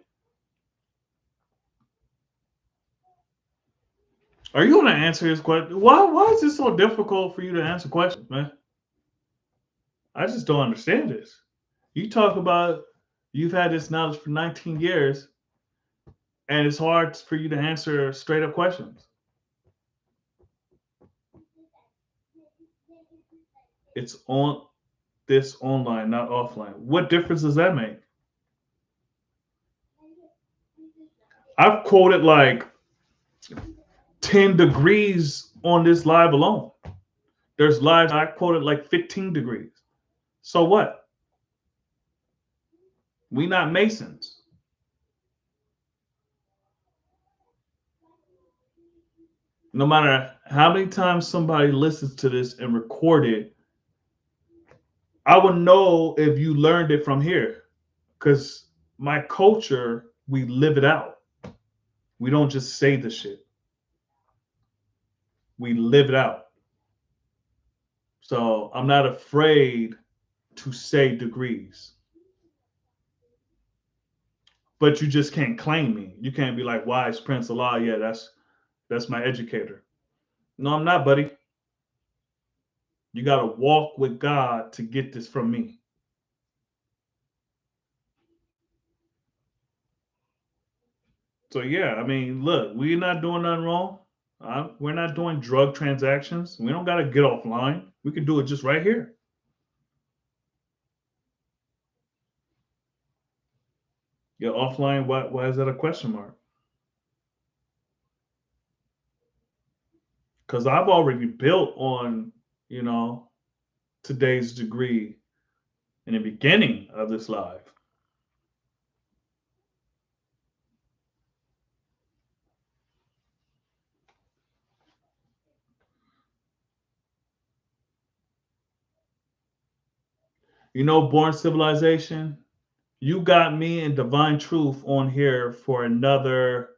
Speaker 2: Are you going to answer his question? Why is it so difficult for you to answer questions, man? I just don't understand this. You talk about you've had this knowledge for 19 years, and it's hard for you to answer straight up questions. It's on this online, not offline. What difference does that make? I've quoted like 10 degrees on this live alone. There's lives I quoted like 15 degrees. So what? We not Masons. No matter how many times somebody listens to this and record it, I would know if you learned it from here. Because my culture, we live it out. We don't just say the shit. We live it out. So I'm not afraid to say degrees. But you just can't claim me. You can't be like Wise Prince Allah. Yeah, that's my educator. No, I'm not, buddy. You got to walk with God to get this from me. So yeah, I mean, look, we're not doing nothing wrong. We're not doing drug transactions. We don't got to get offline. We can do it just right here. Yeah, offline. Why is that a question mark? Because I've already built on, you know, today's degree in the beginning of this live. You know, Born Civilization. You got me and Divine Truth on here for another.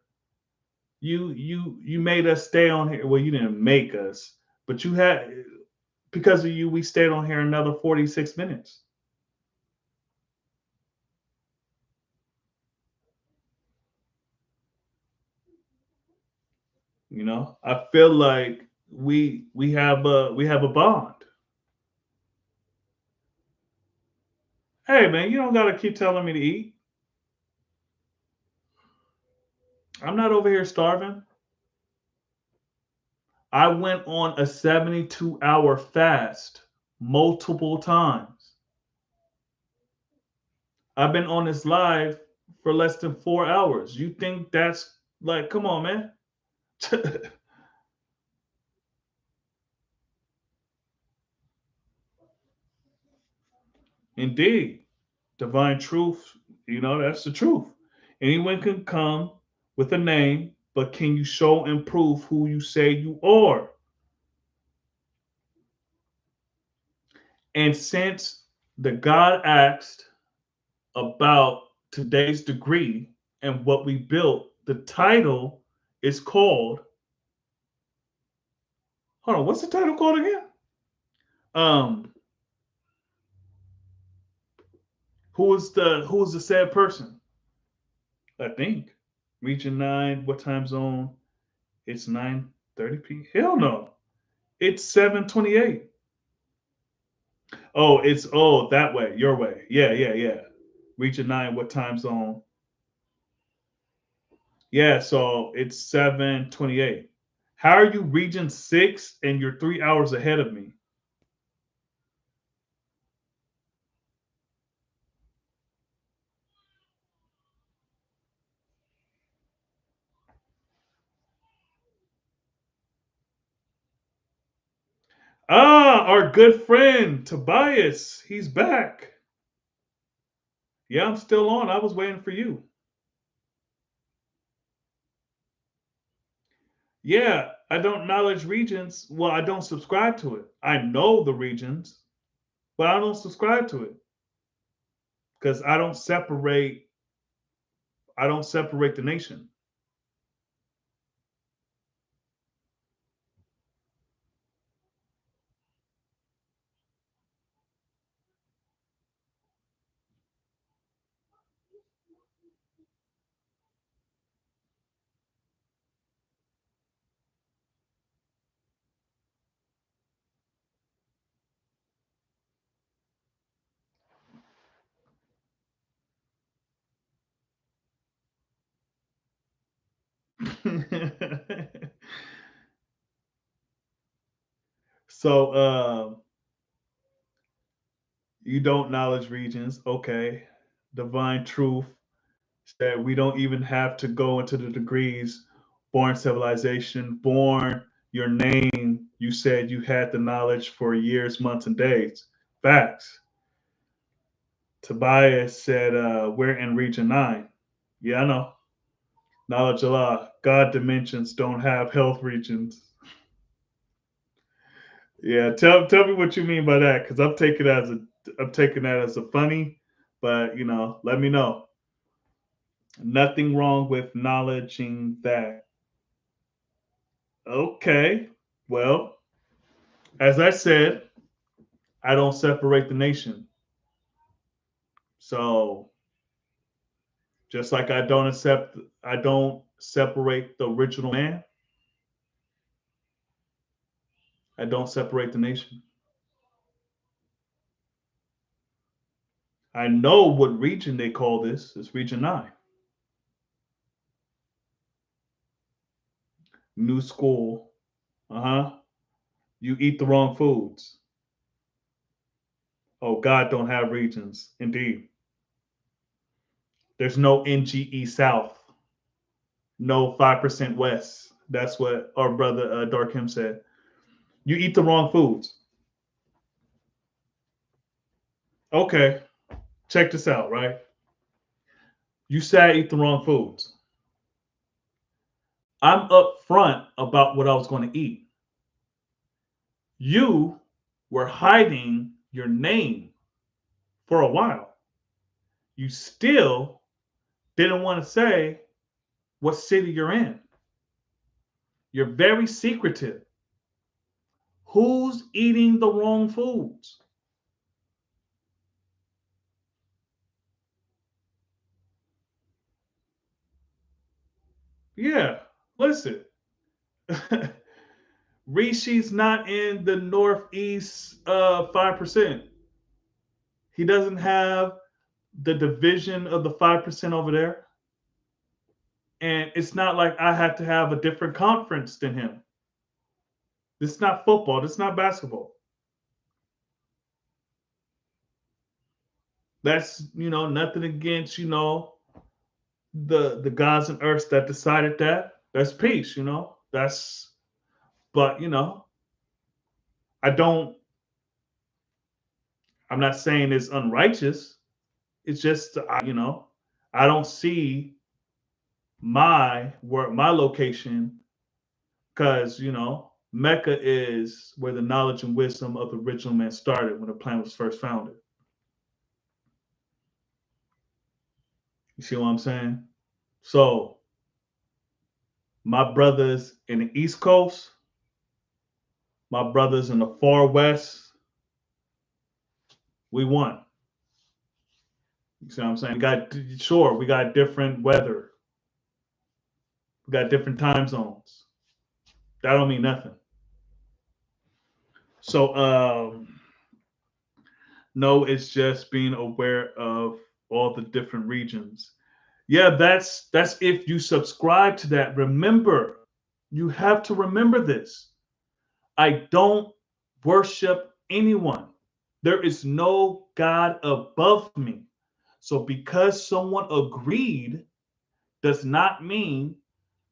Speaker 2: You made us stay on here. Well, you didn't make us, but you had, because of you, we stayed on here another 46 minutes. I feel like we have a bond. Hey man, you don't gotta keep telling me to eat. I'm not over here starving. I went on a 72-hour fast multiple times. I've been on this live for less than 4 hours. You think that's like, come on, man? Indeed. Divine truth, that's the truth. Anyone can come with a name, but can you show and prove who you say you are? And since the God asked about today's degree and what we built, the title is called, hold on, what's the title called again? Um, who is the sad person? I think. Region 9, what time zone? It's 9:30 p. Hell no. It's 7:28. Oh, that way, your way. Yeah, yeah, yeah. Region 9, what time zone? Yeah, so it's 7:28. How are you region 6 and you're 3 hours ahead of me? Ah, our good friend Tobias. He's back. Yeah, I'm still on. I was waiting for you. Yeah, I don't knowledge regions. Well, I don't subscribe to it. I know the regions, but I don't subscribe to it because I don't separate the nation. So you don't knowledge regions, okay? Divine truth said we don't even have to go into the degrees. Born civilization, born your name. You said you had the knowledge for years, months, and days. Facts. Tobias said we're in region 9. Yeah, I know. Knowledge Allah. God dimensions don't have health regions. Yeah, tell me what you mean by that, because I'm taking that as a funny, but let me know. Nothing wrong with acknowledging that. Okay, well, as I said, I don't separate the nation. So just like I don't separate the original man. I don't separate the nation. I know what region they call this. It's Region 9. New school. Uh-huh. You eat the wrong foods. Oh, God don't have regions. Indeed. There's no NGE South, no 5% West. That's what our brother Dark Him said. You eat the wrong foods. Okay, check this out, right? You say I eat the wrong foods. I'm upfront about what I was going to eat. You were hiding your name for a while. You still didn't want to say what city you're in. You're very secretive. Who's eating the wrong foods? Yeah, listen. Rishi's not in the Northeast 5%. He doesn't have the division of the 5% over there. And it's not like I had to have a different conference than him. This is not football. This is not basketball. That's, nothing against, the gods and earths that decided that. That's peace. But, I don't, I'm not saying it's unrighteous. It's just, I don't see my location because, Mecca is where the knowledge and wisdom of the original man started when the planet was first founded. You see what I'm saying? So my brothers in the East Coast, my brothers in the far West, we won. You see what I'm saying? We got different weather, we got different time zones. That don't mean nothing. So no, it's just being aware of all the different regions. Yeah, that's if you subscribe to that. Remember, you have to remember this. I don't worship anyone. There is no God above me. So because someone agreed does not mean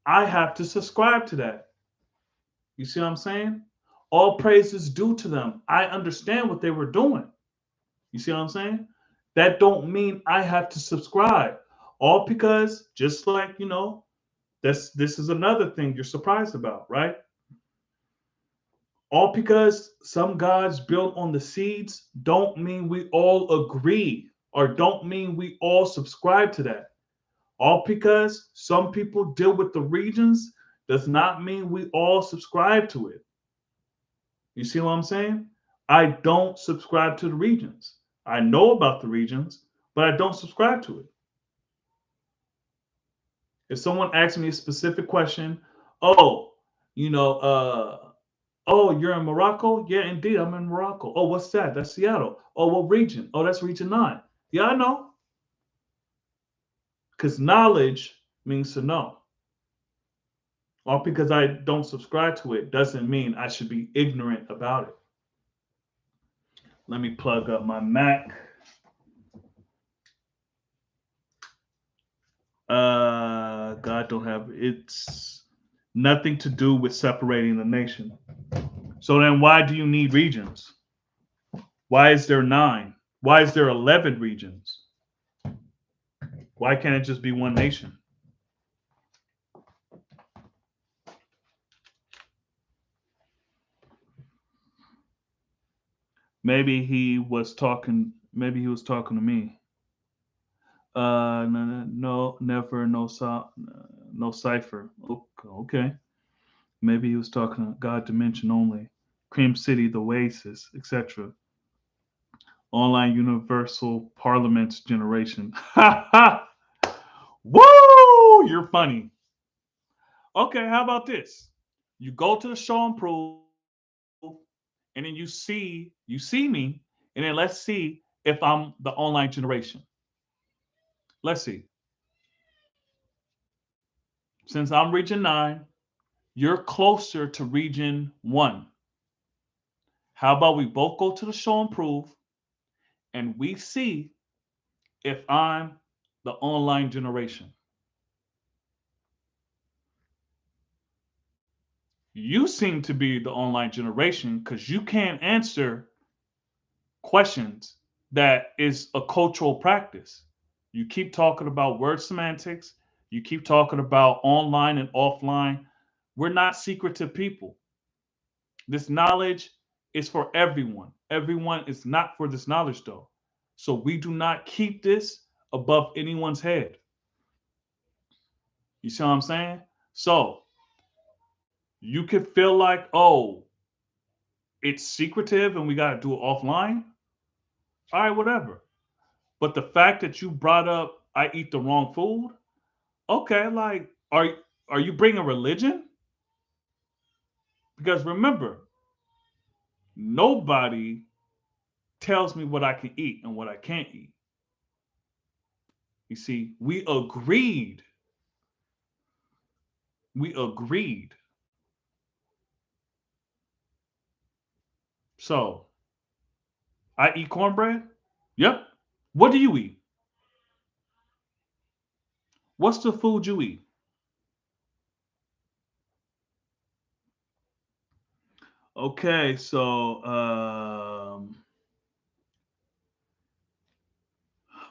Speaker 2: I have to subscribe to that. You see what I'm saying? All praise is due to them. I understand what they were doing. You see what I'm saying? That don't mean I have to subscribe. All because just like, this is another thing you're surprised about, right? All because some gods built on the seeds don't mean we all agree or don't mean we all subscribe to that. All because some people deal with the regions does not mean we all subscribe to it. You see what I'm saying? I don't subscribe to the regions. I know about the regions, but I don't subscribe to it. If someone asks me a specific question, oh, you know, oh, you're in Morocco? Yeah, indeed, I'm in Morocco. Oh, what's that? That's Seattle. Oh, what region? Oh, that's region 9. Yeah, I know. Because knowledge means to know. All because I don't subscribe to it doesn't mean I should be ignorant about it. Let me plug up my Mac. God don't have it's nothing to do with separating the nation. So then why do you need regions? Why is there 9? Why is there 11 regions? Why can't it just be one nation? Maybe he was talking to me. No, no, never, no cipher. Okay. Maybe he was talking to God dimension only. Cream City, the Oasis, etc. Online Universal Parliaments generation. Ha ha! Woo! You're funny. Okay, how about this? You go to the show and prove, and then you see me, and then let's see if I'm the online generation. Let's see. Since I'm region 9, you're closer to region 1. How about we both go to the show and prove, and we see if I'm the online generation? You seem to be the online generation because you can't answer questions that is a cultural practice. You keep talking about word semantics, you keep talking about online and offline. We're not secretive people. This knowledge is for everyone. Everyone is not for this knowledge, though. So we do not keep this above anyone's head. You see what I'm saying? So you could feel like, oh, it's secretive and we got to do it offline. All right, whatever. But the fact that you brought up, I eat the wrong food. Okay, like, are you bringing religion? Because remember, nobody tells me what I can eat and what I can't eat. You see, we agreed. We agreed. So I eat cornbread. Yep. What do you eat? What's the food you eat? Okay, so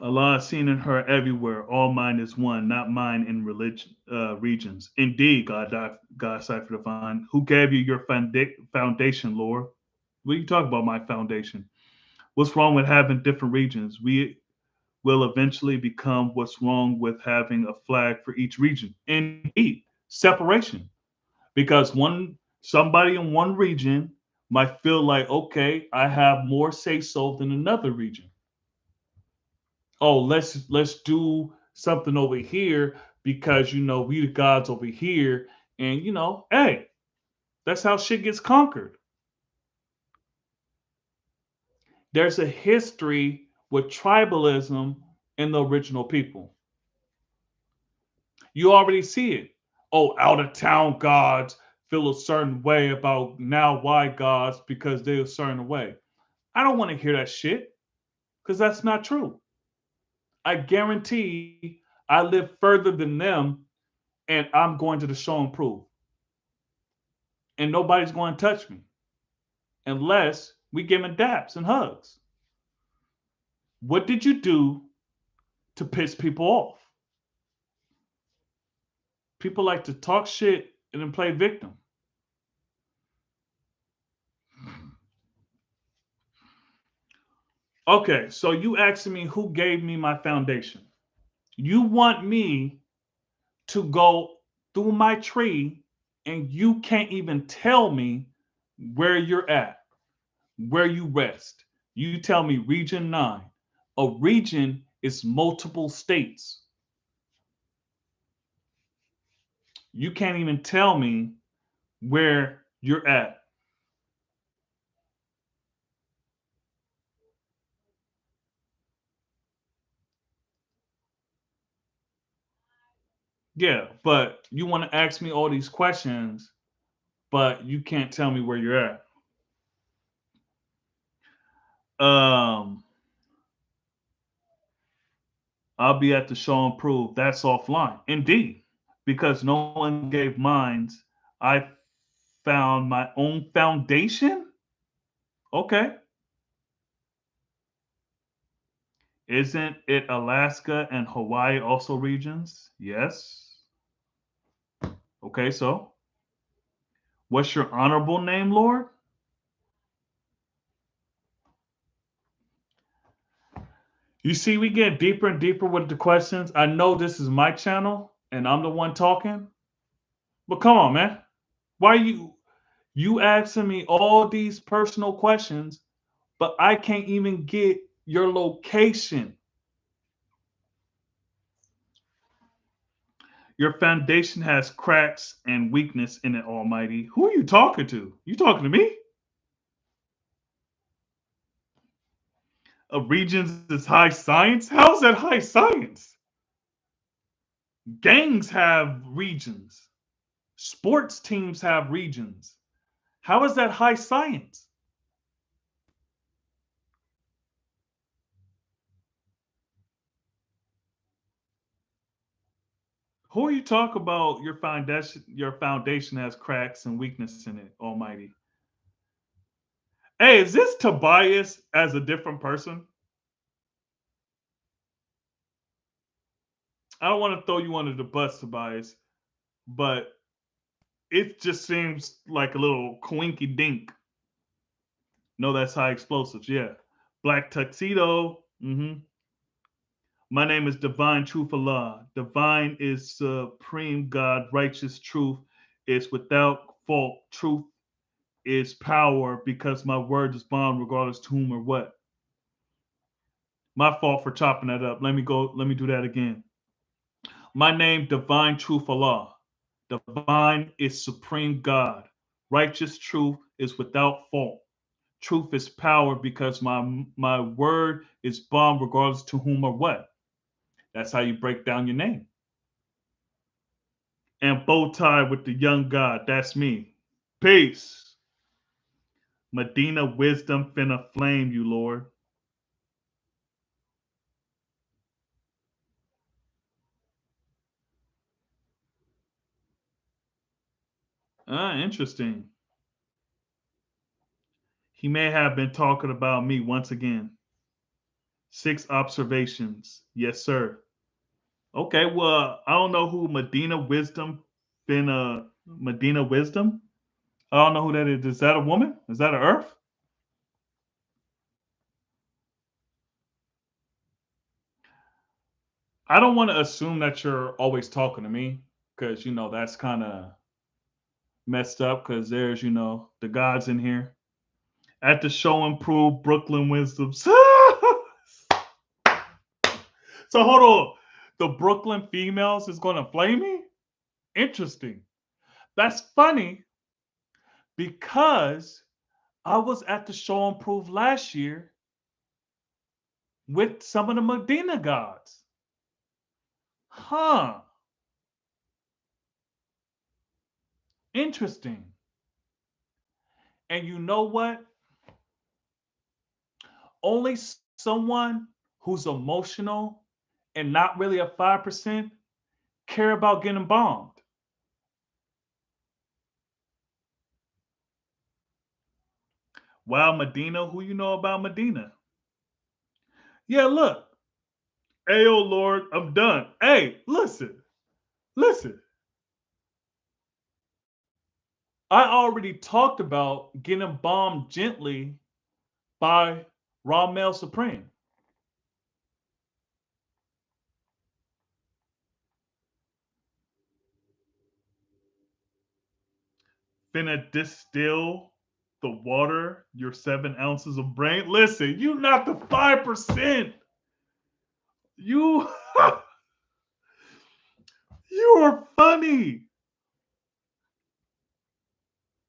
Speaker 2: Allah is seen in her everywhere. All mine is one, not mine in religion regions. Indeed, God Cipher divine, who gave you your foundation, Lord? What are you talking about, my foundation? What's wrong with having different regions? We will eventually become what's wrong with having a flag for each region. Indeed, separation. Because one somebody in one region might feel like, okay, I have more say so than another region. Oh, let's do something over here because we the gods over here, and hey, that's how shit gets conquered. There's a history with tribalism in the original people. You already see it. Oh, out of town gods feel a certain way about now why gods because they're a certain way. I don't want to hear that shit because that's not true. I guarantee I live further than them and I'm going to the show and prove. And nobody's going to touch me unless we give them daps and hugs. What did you do to piss people off? People like to talk shit and then play victim. Okay, so you asking me who gave me my foundation. You want me to go through my tree and you can't even tell me where you're at, where you rest. You tell me region 9. A region is multiple states. You can't even tell me where you're at. Yeah, but you want to ask me all these questions, but you can't tell me where you're at. Um, I'll be at the show and prove that's offline. Indeed, because no one gave mines. I found my own foundation. Okay. Isn't it Alaska and Hawaii also regions? Yes. Okay, so what's your honorable name, Lord? You see, we get deeper and deeper with the questions. I know this is my channel and I'm the one talking, but come on, man. Why you asking me all these personal questions, but I can't even get your location? Your foundation has cracks and weakness in it, Almighty. Who are you talking to? You talking to me? Of regions is high science? How's that high science? Gangs have regions. Sports teams have regions. How is that high science? Who are you talking about? Your foundation has cracks and weakness in it, Almighty. Hey, is this Tobias as a different person? I don't want to throw you under the bus, Tobias, but it just seems like a little coinky dink. No, that's high explosives. Yeah, black tuxedo. My name is Divine Truth Allah. Divine is supreme God. Righteous truth is without fault. Truth is power because my word is bond regardless to whom or what. My fault for chopping that up. Let me go. Let me do that again. My name, Divine Truth Allah. Divine is supreme God. Righteous truth is without fault. Truth is power because my word is bond regardless to whom or what. That's how you break down your name. And bow tie with the young God. That's me. Peace. Medina wisdom finna flame you, Lord. Ah, interesting. He may have been talking about me once again. 6 observations. Yes, sir. Okay, well, I don't know who Medina Wisdom finna Medina Wisdom. I don't know who that is. Is that a woman? Is that an earth? I don't want to assume that you're always talking to me because that's kind of messed up because there's the gods in here at the show and prove Brooklyn Wisdom. So hold on, the Brooklyn females is going to flame me. Interesting. That's funny because I was at the show and prove last year with some of the Medina gods. Huh. Interesting. And you know what? Only someone who's emotional and not really a 5% care about getting bombed. Wow, Medina, who you know about Medina? Yeah, look. Hey, oh Lord, I'm done. Hey, listen. I already talked about getting bombed gently by Ramel Supreme. Finna distill the water, your 7 ounces of brain. Listen, you not the 5%. You you are funny.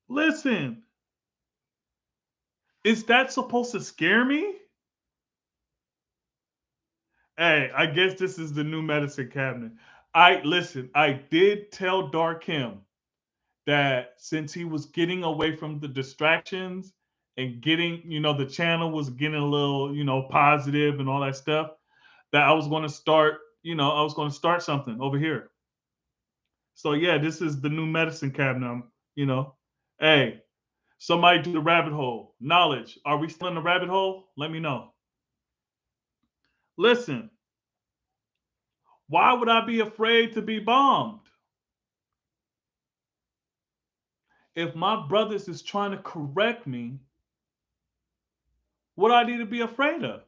Speaker 2: Listen, is that supposed to scare me? Hey, I guess this is the new medicine cabinet. I did tell Darkim that since he was getting away from the distractions and getting, the channel was getting a little, positive and all that stuff, that I was going to start something over here. So yeah, this is the new medicine cabinet. Hey, somebody do the rabbit hole. Knowledge. Are we still in the rabbit hole? Let me know. Listen, why would I be afraid to be bombed? If my brothers is trying to correct me, what do I need to be afraid of?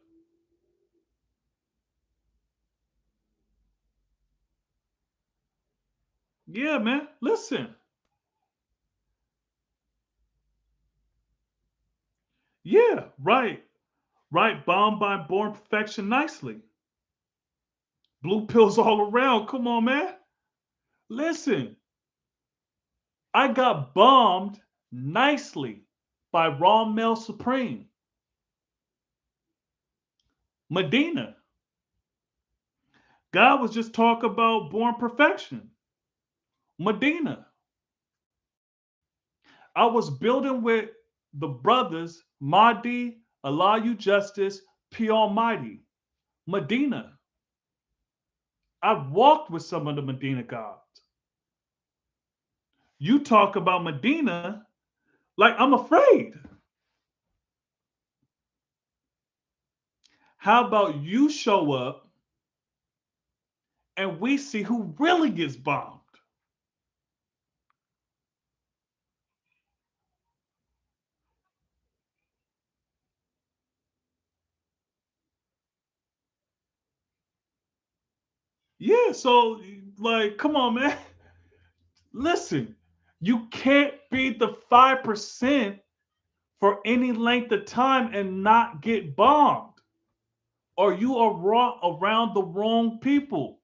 Speaker 2: Yeah, man. Listen. Yeah, right. Right. Bombed by born perfection nicely. Blue pills all around. Come on, man. Listen. I got bombed nicely by Raw Male Supreme. Medina. God was just talking about born perfection. Medina. I was building with the brothers Mahdi, Allah you justice, P Almighty, Medina. I walked with some of the Medina gods. You talk about Medina like I'm afraid. How about you show up and we see who really gets bombed? Yeah, so like, come on, man. Listen, you can't be the 5% for any length of time and not get bombed, or you are around the wrong people.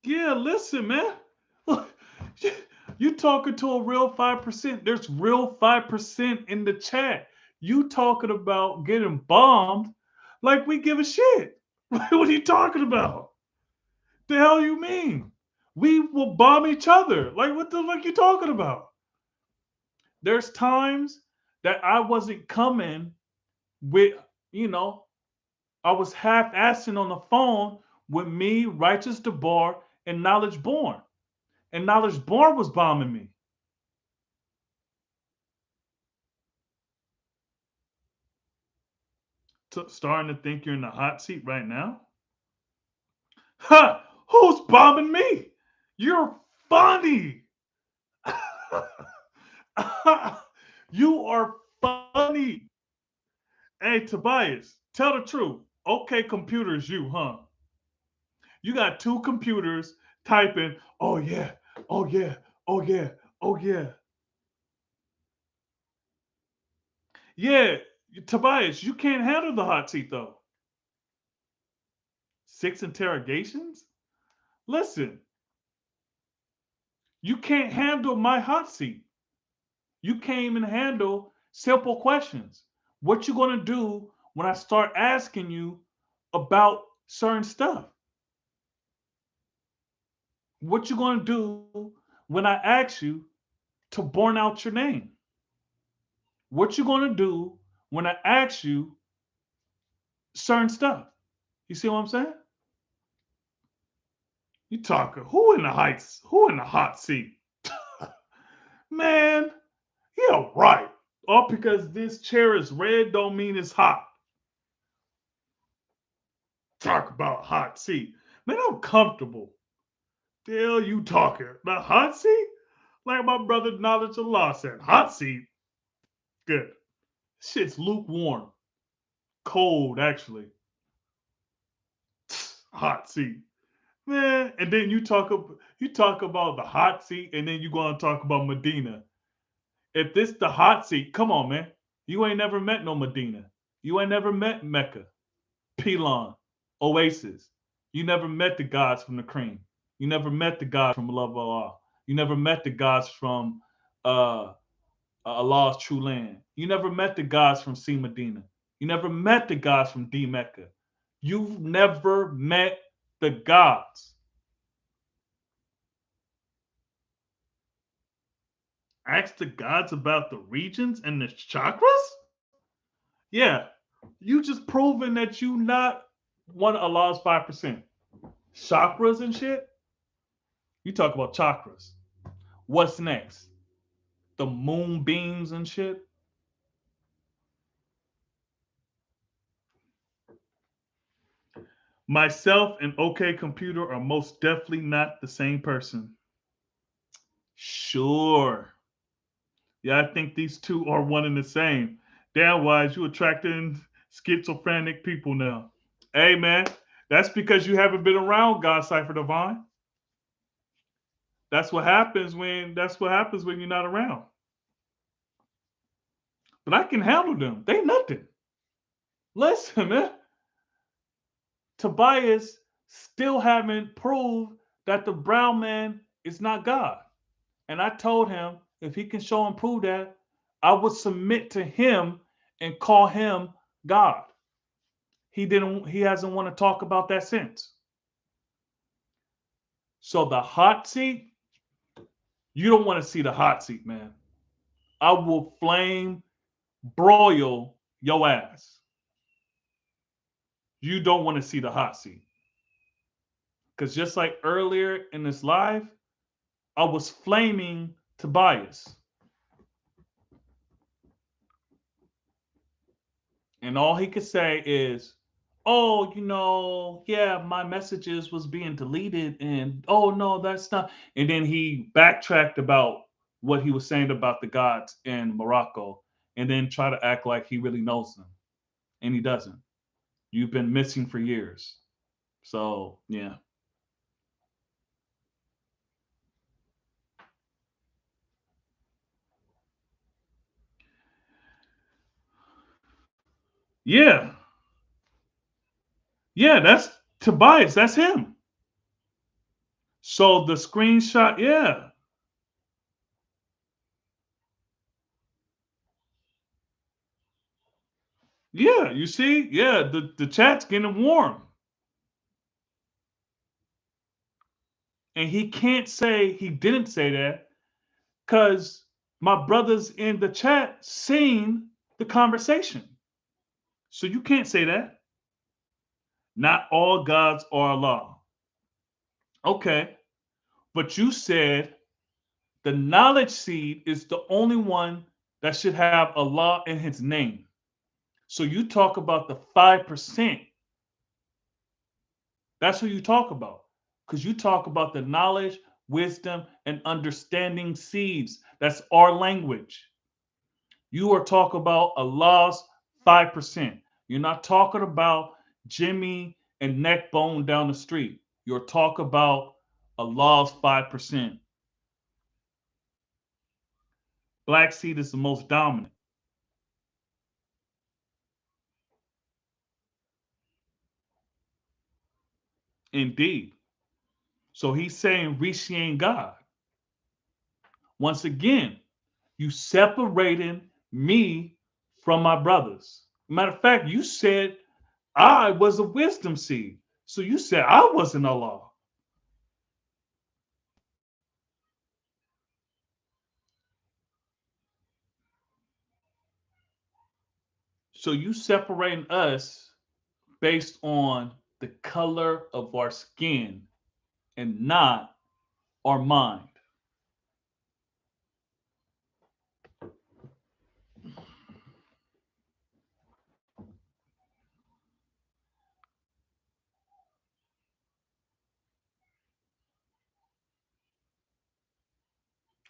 Speaker 2: Yeah, listen, man. Look, you talking to a real 5%. There's real 5% in the chat. You talking about getting bombed like we give a shit. What are you talking about? The hell you mean? We will bomb each other. Like, what the fuck you talking about? There's times that I wasn't coming with, you know, I was half assing on the phone with me, Righteous DeBar, and Knowledge Born. And Knowledge Born was bombing me. Starting to think you're in the hot seat right now? Ha! Who's bombing me? You're funny. You are funny. Hey, Tobias, tell the truth. Okay, computers, you, huh? You got two computers typing, oh yeah, oh yeah, oh yeah, oh yeah. Yeah, Tobias, you can't handle the hot seat though. 6 interrogations? Listen, you can't handle my hot seat. You can't even handle simple questions. What you gonna do when I start asking you about certain stuff? What you gonna do when I ask you to burn out your name? What you gonna do when I ask you certain stuff? You see what I'm saying? You talking who in the heights? Who in the hot seat? Man, yeah, right. All because this chair is red don't mean it's hot. Talk about hot seat. Man, I'm comfortable. The hell you talking? The hot seat? Like my brother Knowledge of Law said, hot seat? Good. Shit's lukewarm. Cold, actually. Hot seat. Man, and then you talk about the hot seat, and then you go and talk about Medina. If this the hot seat, come on, man. You ain't never met no Medina. You ain't never met Mecca, Pelon, Oasis. You never met the gods from the cream. You never met the gods from Love of Allah. You never met the gods from uh, Allah's true land. You never met the gods from C Medina. You never met the gods from D Mecca. You've never met the gods. Ask the gods about the regions and the chakras? Yeah, you just proven that you not one of Allah's 5%. Chakras and shit? You talk about chakras. What's next? The moonbeams and shit? Myself and OK Computer are most definitely not the same person. Sure. Yeah, I think these two are one and the same. Damn wise, you attracting schizophrenic people now. Hey man, that's because you haven't been around God Cipher Divine. That's what happens when you're not around. But I can handle them. They nothing. Listen, man. Tobias still haven't proved that the brown man is not God. And I told him if he can show and prove that, I would submit to him and call him God. He hasn't want to talk about that since. So the hot seat, you don't want to see the hot seat, man. I will flame broil your ass. You don't want to see the hot seat. Because just like earlier in this live, I was flaming Tobias. And all he could say is, oh, yeah, my messages was being deleted, and oh no, that's not. And then he backtracked about what he was saying about the gods in Morocco, and then try to act like he really knows them, and he doesn't. You've been missing for years. So yeah, yeah, yeah. That's Tobias. That's him. So the screenshot, yeah, yeah. You see, yeah, the chat's getting warm, and he can't say he didn't say that because my brothers in the chat seen the conversation. So you can't say that. Not all gods are Allah. Okay, but you said the knowledge seed is the only one that should have Allah in His name. So you talk about the 5%. That's who you talk about. Because you talk about the knowledge, wisdom, and understanding seeds. That's our language. You are talking about Allah's 5%. You're not talking about Jimmy and Neckbone down the street. You're talking about Allah's 5%. Black seed is the most dominant. Indeed. So he's saying Rishi ain't God. Once again, you separating me from my brothers. Matter of fact, you said I was a wisdom seed. So you said I wasn't Allah. So you separating us based on the color of our skin and not our mind.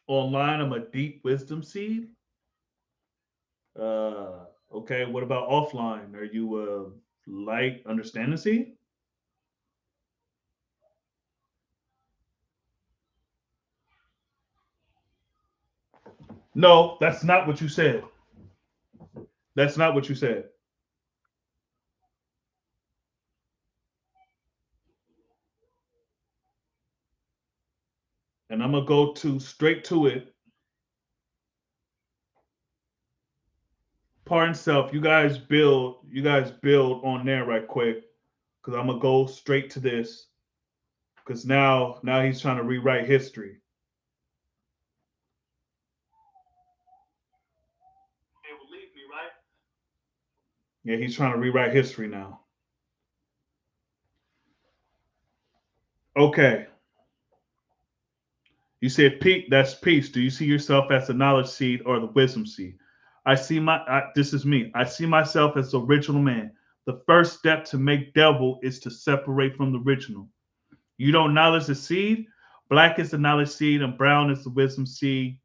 Speaker 2: Online, I'm a deep wisdom seed. Okay, what about offline? Are you a light understanding seed? No, that's not what you said. That's not what you said. And I'm gonna go to straight to it. Part and self. You guys build on there right quick. Cause I'm gonna go straight to this. Cause now he's trying to rewrite history. They believe me, right? Yeah, he's trying to rewrite history now. Okay. You said that's peace. Do you see yourself as the knowledge seed or the wisdom seed? This is me. I see myself as the original man. The first step to make devil is to separate from the original. You don't knowledge the seed. Black is the knowledge seed, and brown is the wisdom seed.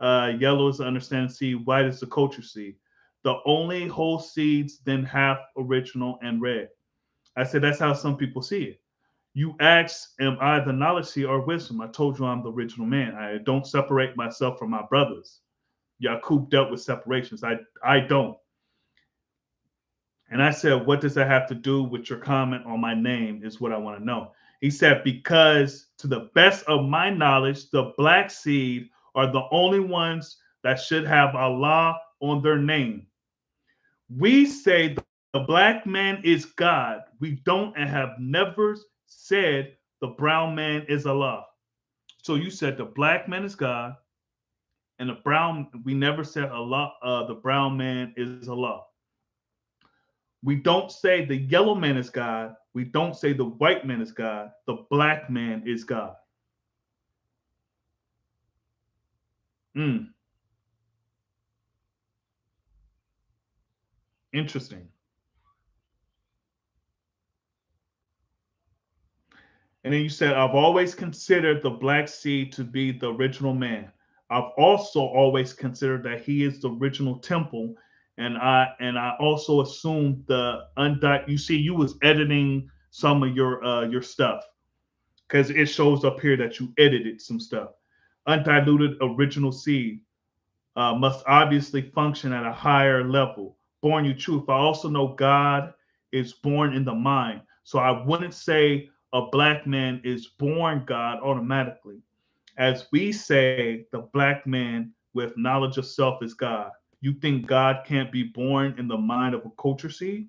Speaker 2: Yellow is the understanding seed. White is the culture seed. The only whole seeds, then half original and red. I said that's how some people see it. You ask, am I the knowledge seed or wisdom? I told you I'm the original man. I don't separate myself from my brothers. Yakub dealt with separations. I don't. And I said, what does that have to do with your comment on my name? Is what I want to know. He said, because to the best of my knowledge, the black seed are the only ones that should have Allah on their name. We say the black man is God. We don't and have never said the brown man is Allah. So you said the black man is God, and the brown. We never said Allah. The brown man is Allah. We don't say the yellow man is God. We don't say the white man is God. The black man is God. Mm, interesting. And then you said, I've always considered the Black Seed to be the original man. I've also always considered that he is the original temple. And I also assumed the undiluted. You see, you was editing some of your stuff because it shows up here that you edited some stuff. Undiluted original seed must obviously function at a higher level. Born you truth. I also know God is born in the mind. So I wouldn't say a black man is born God automatically. As we say, the black man with knowledge of self is God. You think God can't be born in the mind of a culture seed?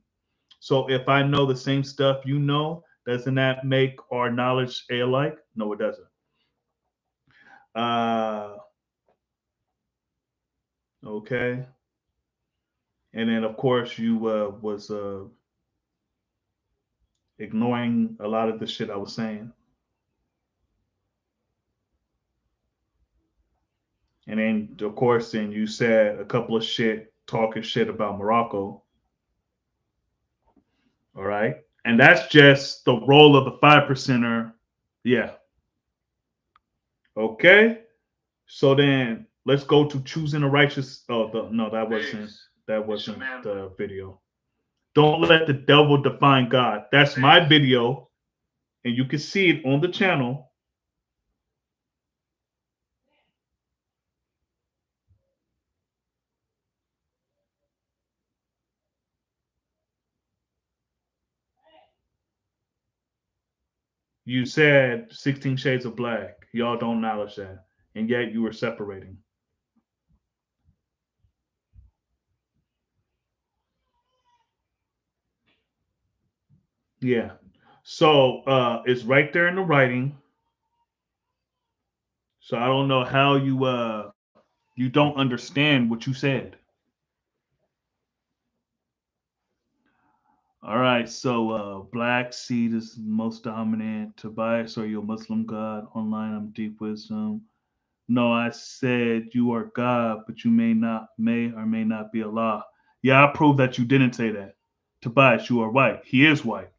Speaker 2: So if I know the same stuff you know, doesn't that make our knowledge alike? No, it doesn't. Uh, okay. And then of course you was ignoring a lot of the shit I was saying. And then of course then you said a couple of shit talking shit about Morocco. All right. And that's just the role of the 5%er. Yeah. Okay. So then let's go to choosing a righteous. Oh no, that wasn't the video. Don't let the devil define God. That's my video, and you can see it on the channel. You said 16 Shades of Black. Y'all don't acknowledge that. And yet you were separating. Yeah. So it's right there in the writing. So I don't know how you don't understand what you said. All right, so black seed is most dominant. Tobias, are you a Muslim god? Online, I'm deep wisdom. No, I said you are God, but you may or may not be Allah. Yeah, I proved that you didn't say that. Tobias, you are white. He is white.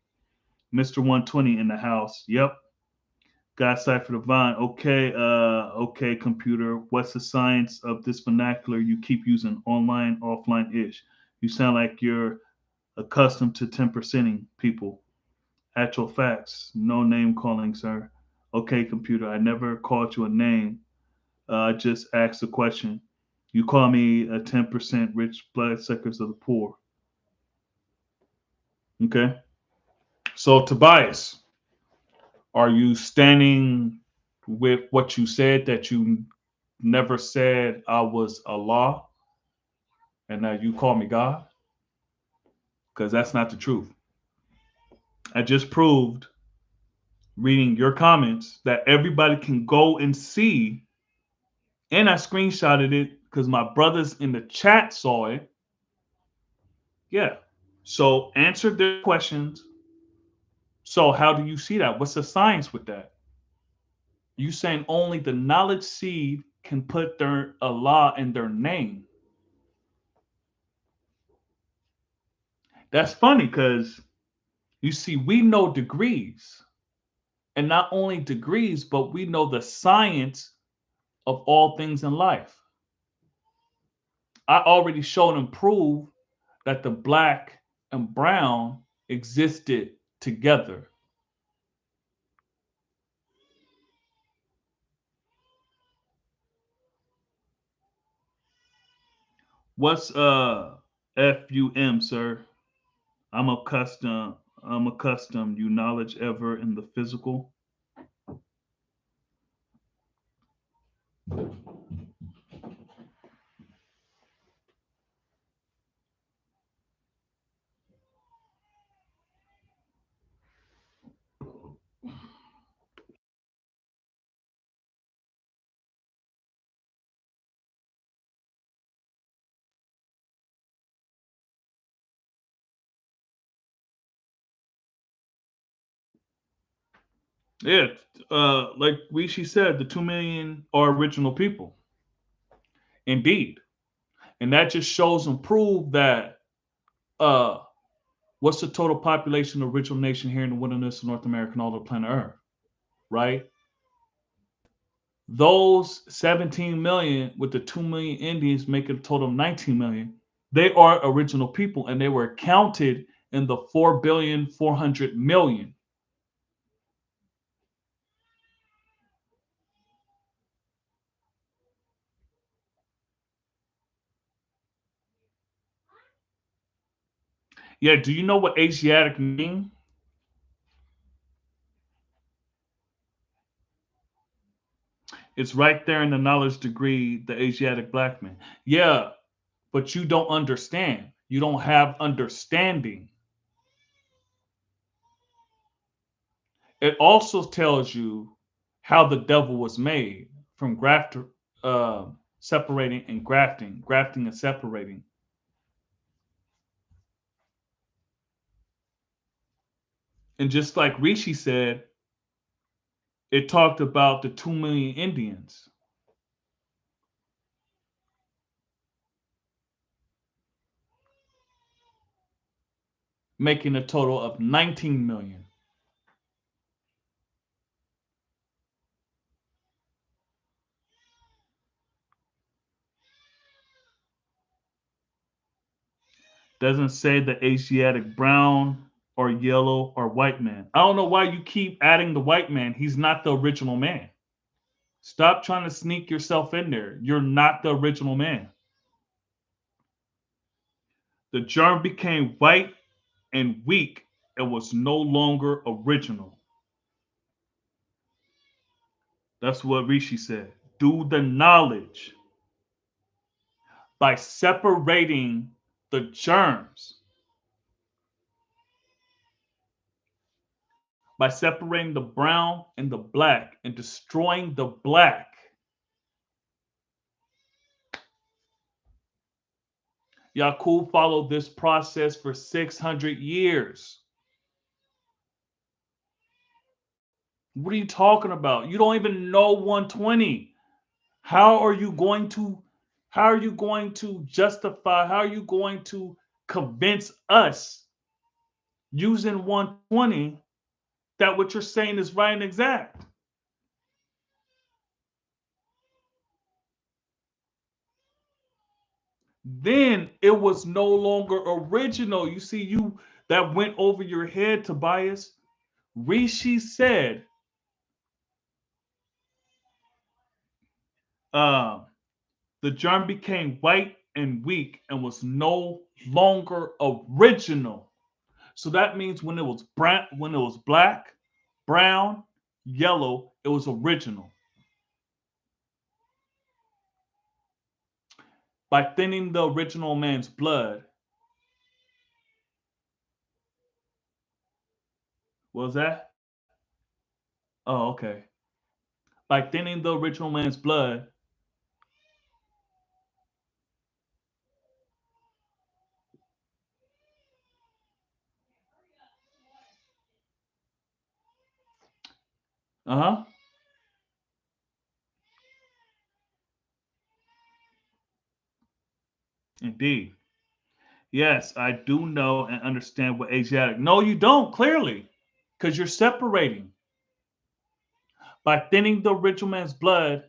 Speaker 2: Mr. 120 in the house. Yep. God Cipher Divine. Okay, computer. What's the science of this vernacular you keep using online, offline ish? You sound like you're accustomed to 10%ing people. Actual facts. No name calling, sir. Okay, computer. I never called you a name. Just asked a question. You call me a 10% rich bloodsuckers of the poor. Okay. So, Tobias, are you standing with what you said that you never said I was Allah and that you call me God? Because that's not the truth. I just proved reading your comments that everybody can go and see, and I screenshotted it because my brothers in the chat saw it. Yeah. So answer their questions. So how do you see that? What's the science with that? You saying only the knowledge seed can put their Allah in their name. That's funny because you see, we know degrees. And not only degrees, but we know the science of all things in life. I already showed and proved that the black and brown existed together. What's FUM, sir? I'm accustomed. I'm accustomed. You knowledge ever in the physical. Yeah, like she said, the 2 million are original people, indeed, and that just shows and prove that. Uh, what's the total population of original nation here in the wilderness of North America and all the planet Earth? right? Those 17 million with the 2 million Indians make a total of 19 million. They are original people and they were counted in the 4,400,000,000. Yeah, do you know what Asiatic mean? It's right there in the knowledge degree, the Asiatic black man. Yeah, but you don't understand. You don't have understanding. It also tells you how the devil was made from separating and grafting and separating. And just like Rishi said, it talked about the 2 million Indians making a total of 19 million. Doesn't say the Asiatic brown or yellow or white man. I don't know why you keep adding the white man. He's not the original man. Stop trying to sneak yourself in there. You're not the original man. The germ became white and weak and was no longer original. That's what Rishi said. Do the knowledge by separating the germs, by separating the brown and the black and destroying the black. Yakub followed this process for 600 years. What are you talking about? You don't even know 120. How are you going to justify, how are you going to convince us using 120 that what you're saying is right and exact? Then it was no longer original. You see, you that went over your head, Tobias. Rishi said, uh, the germ became white and weak and was no longer original. So that means when it was black, brown, yellow, it was original. By thinning the original man's blood, what was that? Oh, okay. By thinning the original man's blood, uh huh, indeed. Yes, I do know and understand what Asiatic. No, you don't, clearly, because you're separating. By thinning the original man's blood,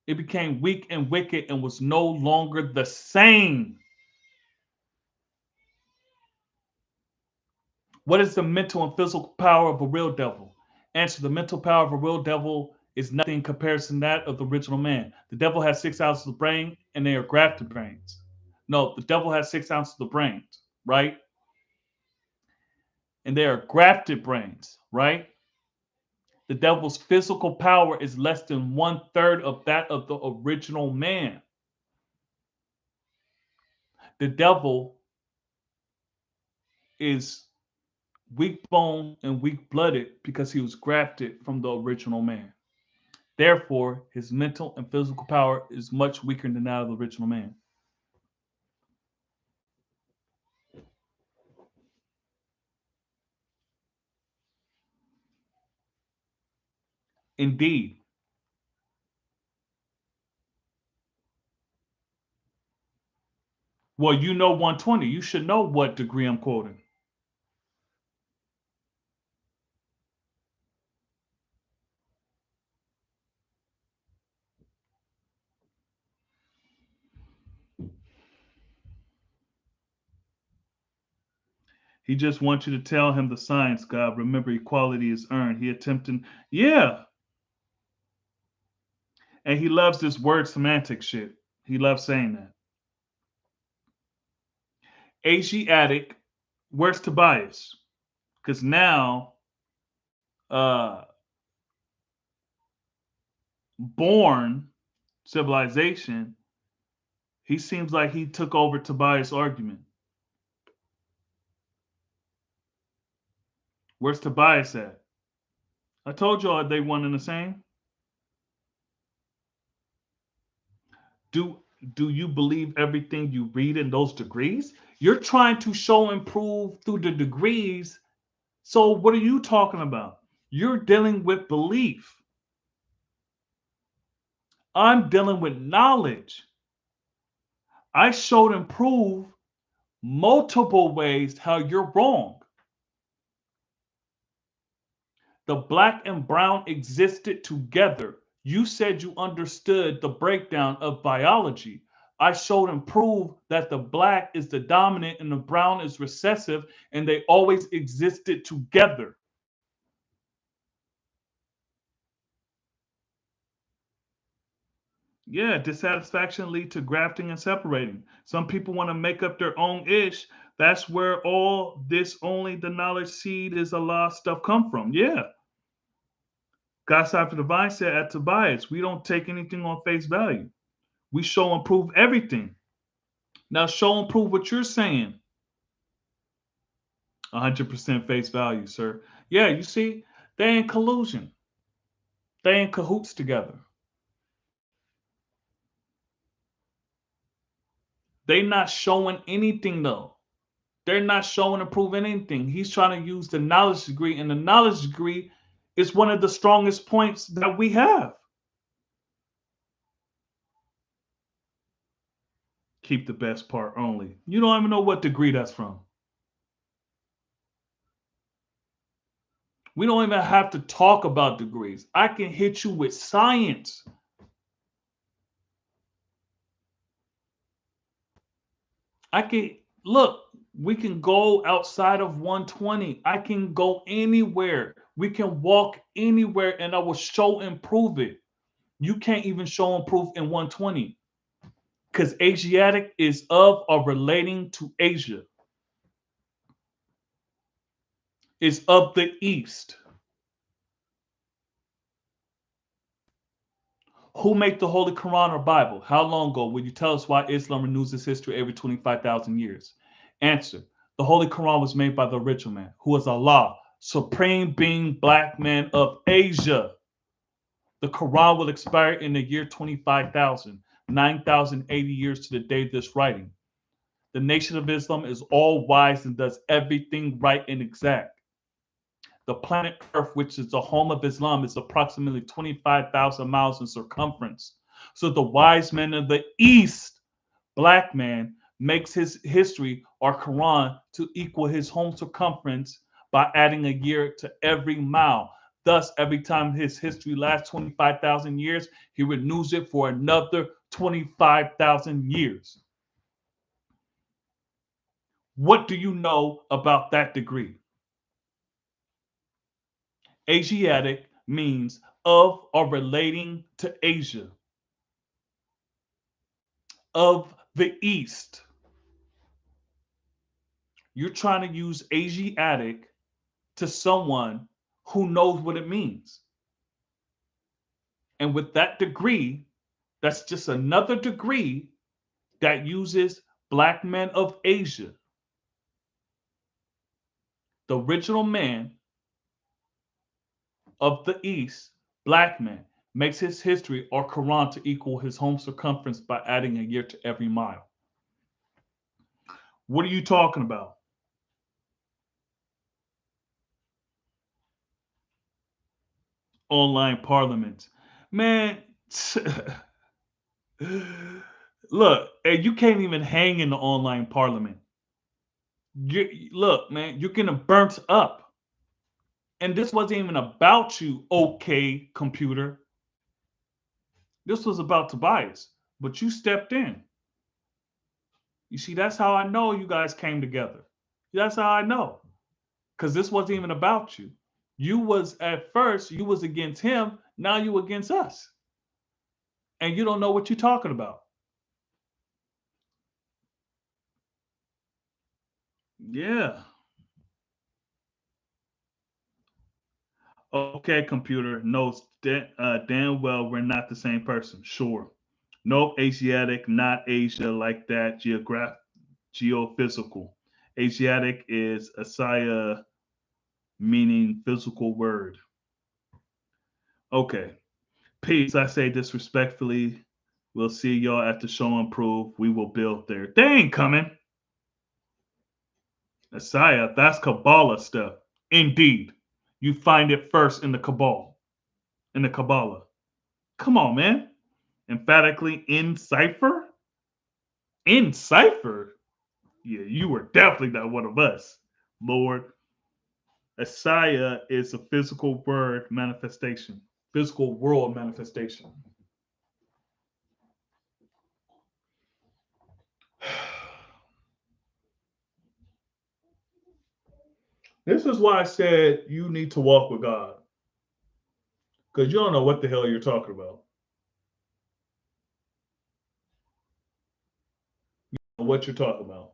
Speaker 2: it became weak and wicked and was no longer the same. What is the mental and physical power of a real devil? Answer: the mental power of a real devil is nothing in comparison to that of the original man. The devil has 6 ounces of brain and they are grafted brains. No, the devil has 6 ounces of brains, right? And they are grafted brains, right? The devil's physical power is less than 1/3 of that of the original man. The devil is weak bone and weak blooded because he was grafted from the original man. Therefore, his mental and physical power is much weaker than that of the original man. Indeed. Well, you know 120. You should know what degree I'm quoting. He just wants you to tell him the science, God. Remember, equality is earned. He attempting, yeah. And he loves this word semantic shit. He loves saying that. Asiatic, where's Tobias? Because now, uh, born civilization, he seems like he took over Tobias' argument. Where's Tobias at? I told y'all they one and the same. Do do you believe everything you read in those degrees? You're trying to show and prove through the degrees. So what are you talking about? You're dealing with belief. I'm dealing with knowledge. I showed and proved multiple ways how you're wrong. The black and brown existed together. You said you understood the breakdown of biology. I showed and proved that the black is the dominant and the brown is recessive, and they always existed together. Yeah, dissatisfaction lead to grafting and separating. Some people want to make up their own ish. That's where all this only the knowledge seed is Allah stuff come from. Yeah. God's after divine said at Tobias, we don't take anything on face value. We show and prove everything. Now show and prove what you're saying. 100% face value, sir. Yeah, you see, they in collusion. They in cahoots together. They not showing anything though. They're not showing and proving anything. He's trying to use the knowledge degree, and the knowledge degree is one of the strongest points that we have. Keep the best part only. You don't even know what degree that's from. We don't even have to talk about degrees. I can hit you with science. I can look, we can go outside of 120. I can go anywhere. We can walk anywhere and I will show and prove it. You can't even show and prove in 120 because Asiatic is of or relating to Asia, is of the East. Who made the Holy Quran or Bible? How long ago? Will you tell us why Islam renews its history every 25,000 years? Answer. The Holy Quran was made by the original man, who is Allah, supreme being, black man of Asia. The Quran will expire in the year 25,000, 9,080 years to the day of this writing. The Nation of Islam is all wise and does everything right and exact. The planet Earth, which is the home of Islam, is approximately 25,000 miles in circumference. So the wise man of the East, black man, makes his history or Quran to equal his home circumference by adding a year to every mile. Thus, every time his history lasts 25,000 years, he renews it for another 25,000 years. What do you know about that degree? Asiatic means of or relating to Asia, of the East. You're trying to use Asiatic to someone who knows what it means. And with that degree, that's just another degree that uses black men of Asia. The original man of the East, black man, makes his history or Quran to equal his home circumference by adding a year to every mile. What are you talking about? Online parliament. Man, look, and you can't even hang in the online parliament. Look, man, you're getting burnt up. And this wasn't even about you, okay, computer. This was about Tobias, but you stepped in. You see, that's how I know you guys came together. That's how I know. Because this wasn't even about you. You was at first, you was against him, now you against us. And you don't know what you're talking about. Yeah. Okay, computer knows damn well we're not the same person. Sure. Nope, Asiatic, not Asia like that. Geophysical. Asiatic is Asaya, meaning physical word. Okay. Peace. I say disrespectfully. We'll see y'all at the show and prove we will build there. They ain't coming. Asaya, that's Kabbalah stuff. Indeed. You find it first in the Kabbalah. In the Kabbalah. Come on, man. Emphatically in cipher? In cipher? Yeah, you were definitely not one of us, Lord. Asaya is a physical word manifestation, physical world manifestation. This is why I said you need to walk with God, because you don't know what the hell you're talking about. What you're talking about.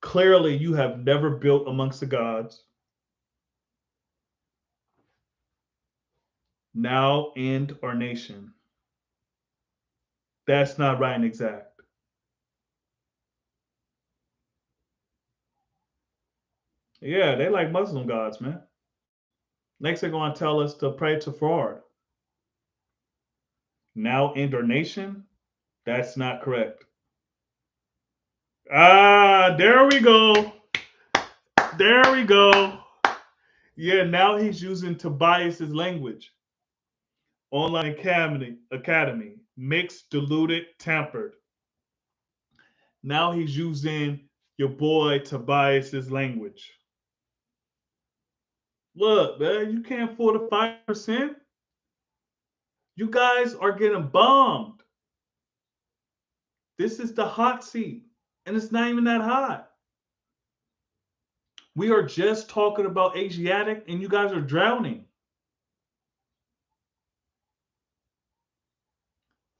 Speaker 2: Clearly, you have never built amongst the gods. Now end our nation. That's not right and exact. Yeah, they like Muslim gods, man. Next, they're going to tell us to pray to fraud. Now end our nation. That's not correct. Ah, there we go. There we go. Yeah, now he's using Tobias's language. Online academy, mixed, diluted, tampered. Now he's using your boy Tobias's language. Look, man, you can't fool the 5%. You guys are getting bombed. This is the hot seat, and it's not even that hot. We are just talking about Asiatic, and you guys are drowning.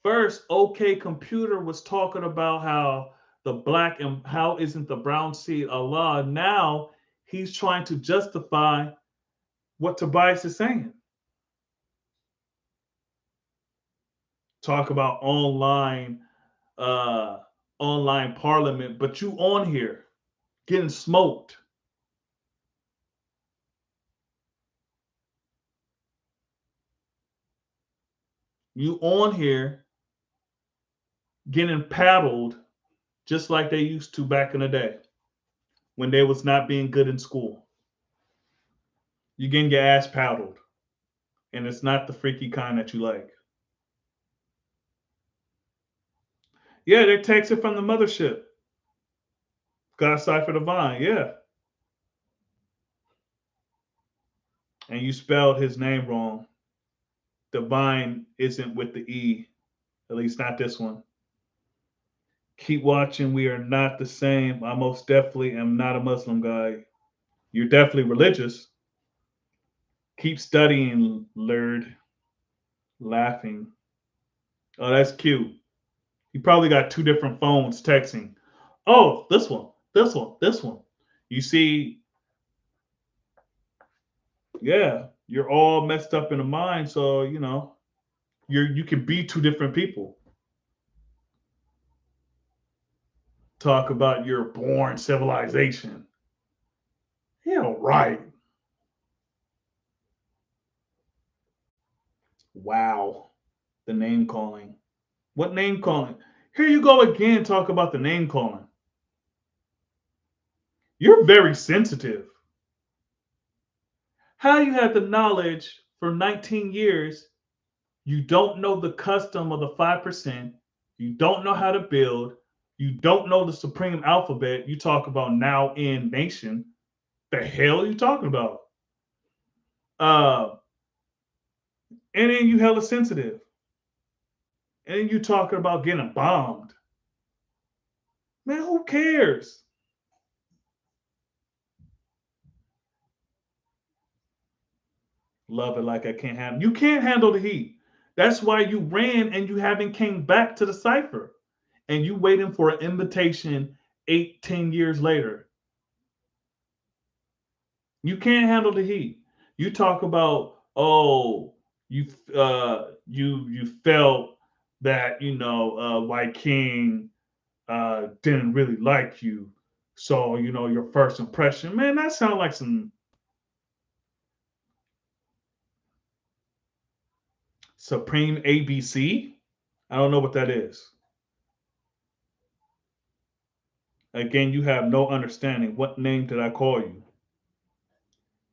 Speaker 2: First, OK Computer was talking about how the black and how isn't the brown seed Allah. Now he's trying to justify what Tobias is saying. Talk about uh, online parliament, but you on here getting smoked. You on here getting paddled just like they used to back in the day when they was not being good in school. You're getting your ass paddled, and it's not the freaky kind that you like. Yeah, they texted from the mothership. God Cipher Divine, yeah. And you spelled his name wrong. Divine isn't with the E, at least not this one. Keep watching. We are not the same. I most definitely am not a Muslim guy. You're definitely religious. Keep studying, Lurd. Laughing. Oh, that's cute. You probably got two different phones texting. Oh, this one, this one, this one. You see, yeah, you're all messed up in the mind. So, you can be two different people. Talk about your born civilization. Yeah, right. Wow. The name calling. What name calling? Here you go again, talk about the name calling. You're very sensitive. How you had the knowledge for 19 years, you don't know the custom of the 5%, you don't know how to build, you don't know the supreme alphabet, you talk about now in nation. The hell are you talking about? Uh, and then you hella sensitive. And then you talking about getting bombed. Man, who cares? Love it like I can't handle. You can't handle the heat. That's why you ran and you haven't came back to the cipher, and you waiting for an invitation 8, 10 years later. You can't handle the heat. You talk about, oh, you felt that White King didn't really like you, so your first impression, man, that sounds like some Supreme ABC. I don't know what that is. Again, you have no understanding. What name did I call you?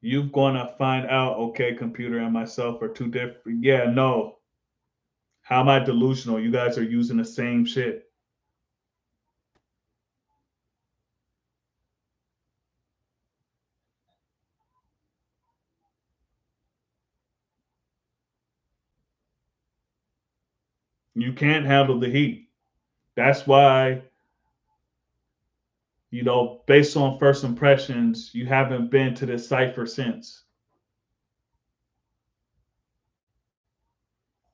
Speaker 2: You're gonna find out, okay, computer and myself are two different. Yeah, no. How am I delusional? You guys are using the same shit. You can't handle the heat. That's why, based on first impressions, you haven't been to this cipher since.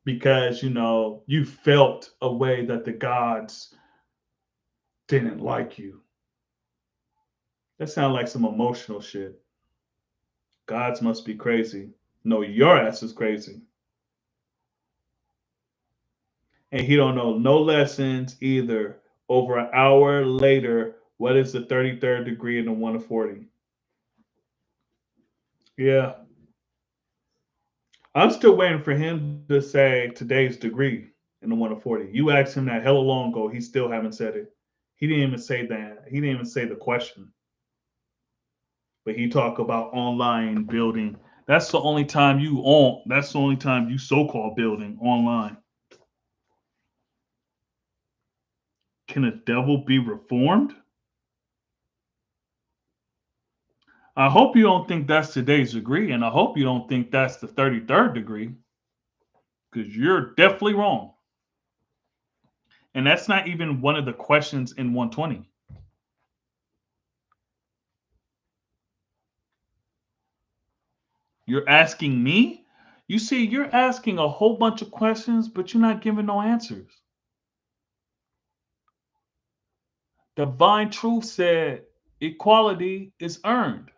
Speaker 2: Because, you felt a way that the gods didn't like you. That sounds like some emotional shit. Gods must be crazy. No, your ass is crazy. And he don't know no lessons either. Over an hour later, what is the 33rd degree in the 140? Yeah. I'm still waiting for him to say today's degree in the 140. You asked him that hella long ago. He still haven't said it. He didn't even say that. He didn't even say the question. But he talked about online building. That's the only time that's the only time you so-called building online. Can a devil be reformed? I hope you don't think that's today's degree, and I hope you don't think that's the 33rd degree, because you're definitely wrong. And that's not even one of the questions in 120. You're asking me? You see, you're asking a whole bunch of questions, but you're not giving no answers. Divine truth said equality is earned.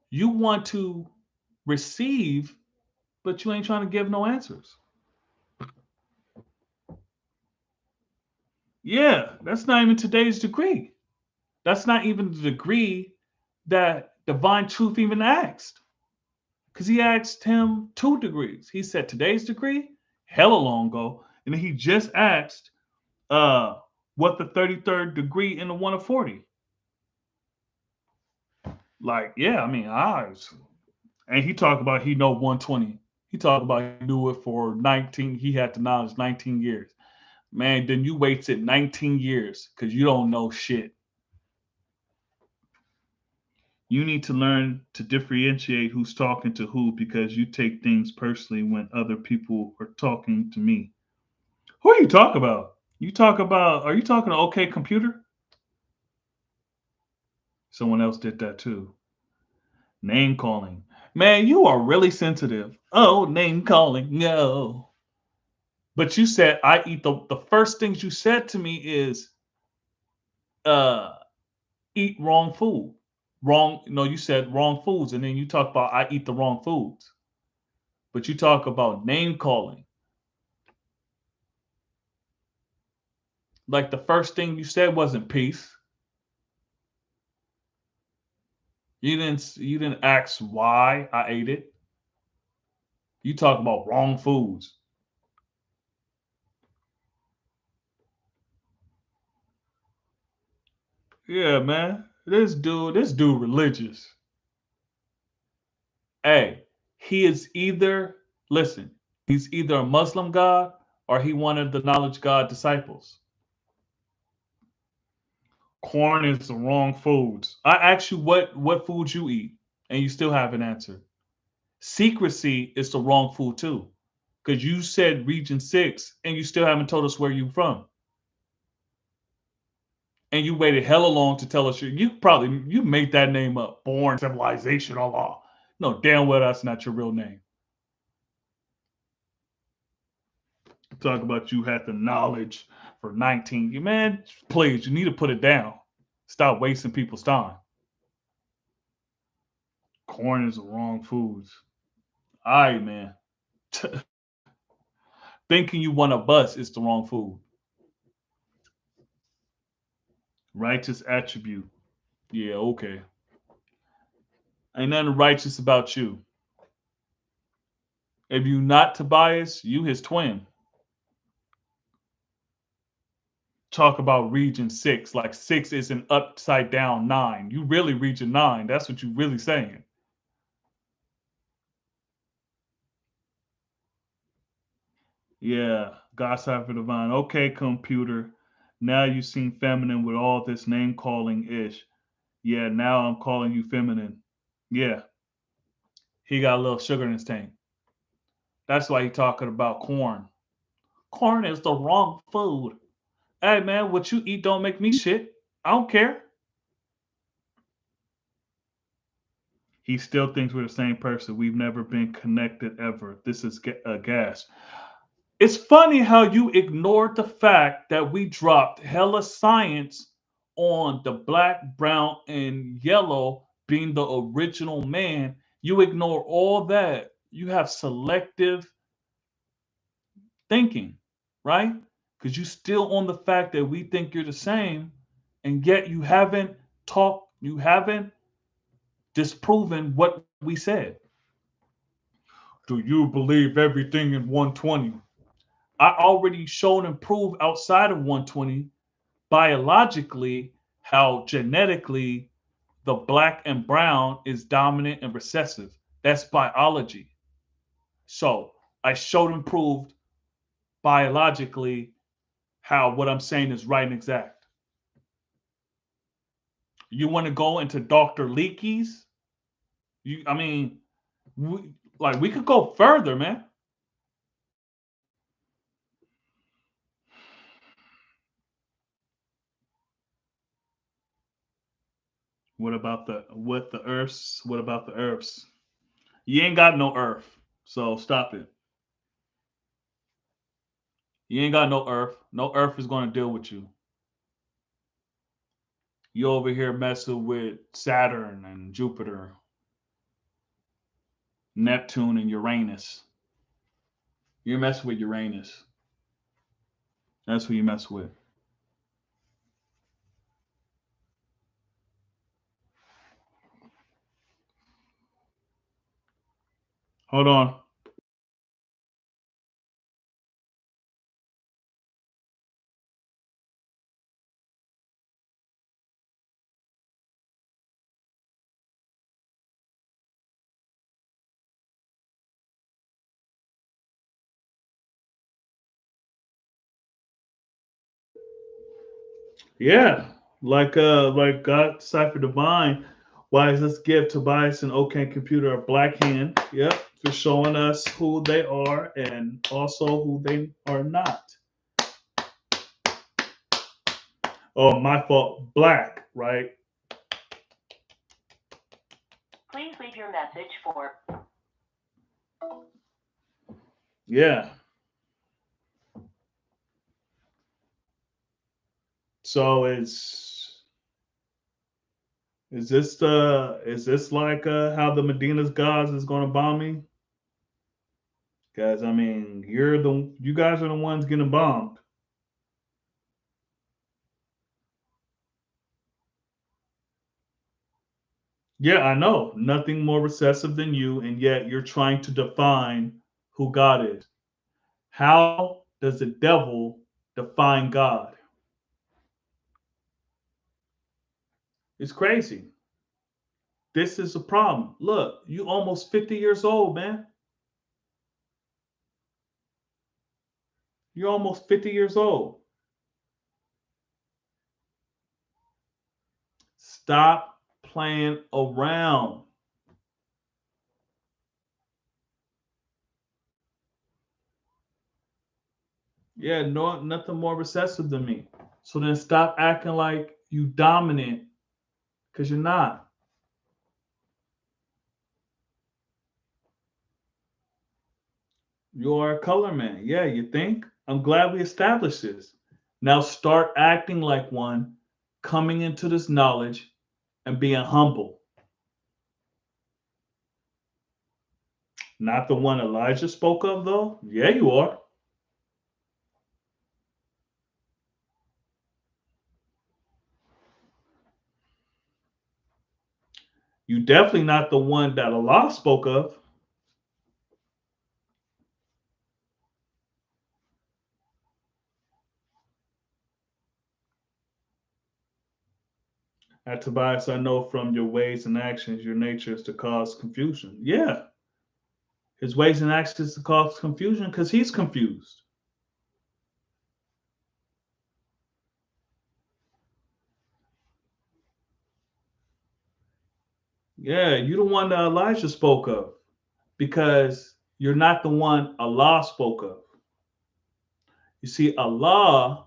Speaker 2: You want to receive, but you ain't trying to give no answers. Yeah, that's not even today's degree. That's not even the degree that divine truth even asked. Because he asked him 2 degrees. He said today's degree, hella long ago. And then he just asked uh what the 33rd degree in the 140. Like, yeah, I mean, and he talked about he know 120. He talked about he knew it for 19. He had the knowledge 19 years. Man, then you waited 19 years because you don't know shit. You need to learn to differentiate who's talking to who because you take things personally when other people are talking to me. Who are you talking about? Are you talking to OK Computer? Someone else did that too. Name calling. Man, you are really sensitive. Oh, name calling. No. But you said I eat the first things you said to me is uh eat wrong food. Wrong, no, you said wrong foods, and then you talk about I eat the wrong foods. But you talk about name calling. Like the first thing you said wasn't peace. You didn't ask why I ate it. You talk about wrong foods. Yeah, man. This dude religious. Hey, he is either listen, he's either a Muslim god or he one of the knowledge God disciples. Corn is the wrong foods. I asked you what foods you eat, and you still haven't answered. Secrecy is the wrong food too, because you said Region 6, and you still haven't told us where you from, and you waited hella long to tell us you made that name up. Born civilization, Allah. No, damn well that's not your real name. Talk about you had the knowledge for 19. Man, please, you need to put it down. Stop wasting people's time. Corn is the wrong foods. All right, man. Thinking you want a bus is the wrong food. Righteous attribute. Yeah, okay. Ain't nothing righteous about you. If you not Tobias, you his twin. Talk about region 6, like 6 is an upside down 9. You really region 9. That's what you really saying. Yeah, God Cypher Divine. Okay, computer. Now you seem feminine with all this name calling ish. Yeah, now I'm calling you feminine. Yeah, he got a little sugar in his tank. That's why he talking about corn. Corn is the wrong food. Hey man, what you eat don't make me shit. I don't care. He still thinks we're the same person. We've never been connected ever. This is a gas. It's funny how you ignored the fact that we dropped hella science on the black, brown, and yellow being the original man. You ignore all that. You have selective thinking, right? Because you still on the fact that we think you're the same, and yet you haven't disproven what we said. Do you believe everything in 120? I already showed and proved outside of 120 biologically how genetically the black and brown is dominant and recessive. That's biology. So I showed and proved biologically how what I'm saying is right and exact. You want to go into Dr. Leakey's? I mean, we could go further, man. What the Earths? What about the Earths? You ain't got no Earth, so stop it. You ain't got no Earth. No Earth is going to deal with you. You over here messing with Saturn and Jupiter, Neptune and Uranus. You're messing with Uranus. That's who you mess with. Hold on. Yeah, like God Cipher Divine. Why is this give Tobias and OK Computer a black hand? Yep, for showing us who they are and also who they are not. Oh, my fault. Black, right?
Speaker 3: Please leave your message for.
Speaker 2: Yeah. So is this like how the Medina's gods is gonna bomb me? Guys, I mean, you guys are the ones getting bombed. Yeah, I know. Nothing more recessive than you, and yet you're trying to define who God is. How does the devil define God? It's crazy. This is a problem. Look, you almost 50 years old, man. You're almost 50 years old. Stop playing around. Yeah, no, nothing more recessive than me. So then stop acting like you dominant because you're not. You are a color man. Yeah, you think? I'm glad we established this. Now start acting like one, coming into this knowledge and being humble. Not the one Elijah spoke of, though. Yeah, you are. You definitely not the one that Allah spoke of. At Tobias, I know from your ways and actions, your nature is to cause confusion. Yeah, his ways and actions is to cause confusion because he's confused. Yeah, you the one that Elijah spoke of because you're not the one Allah spoke of. You see, Allah,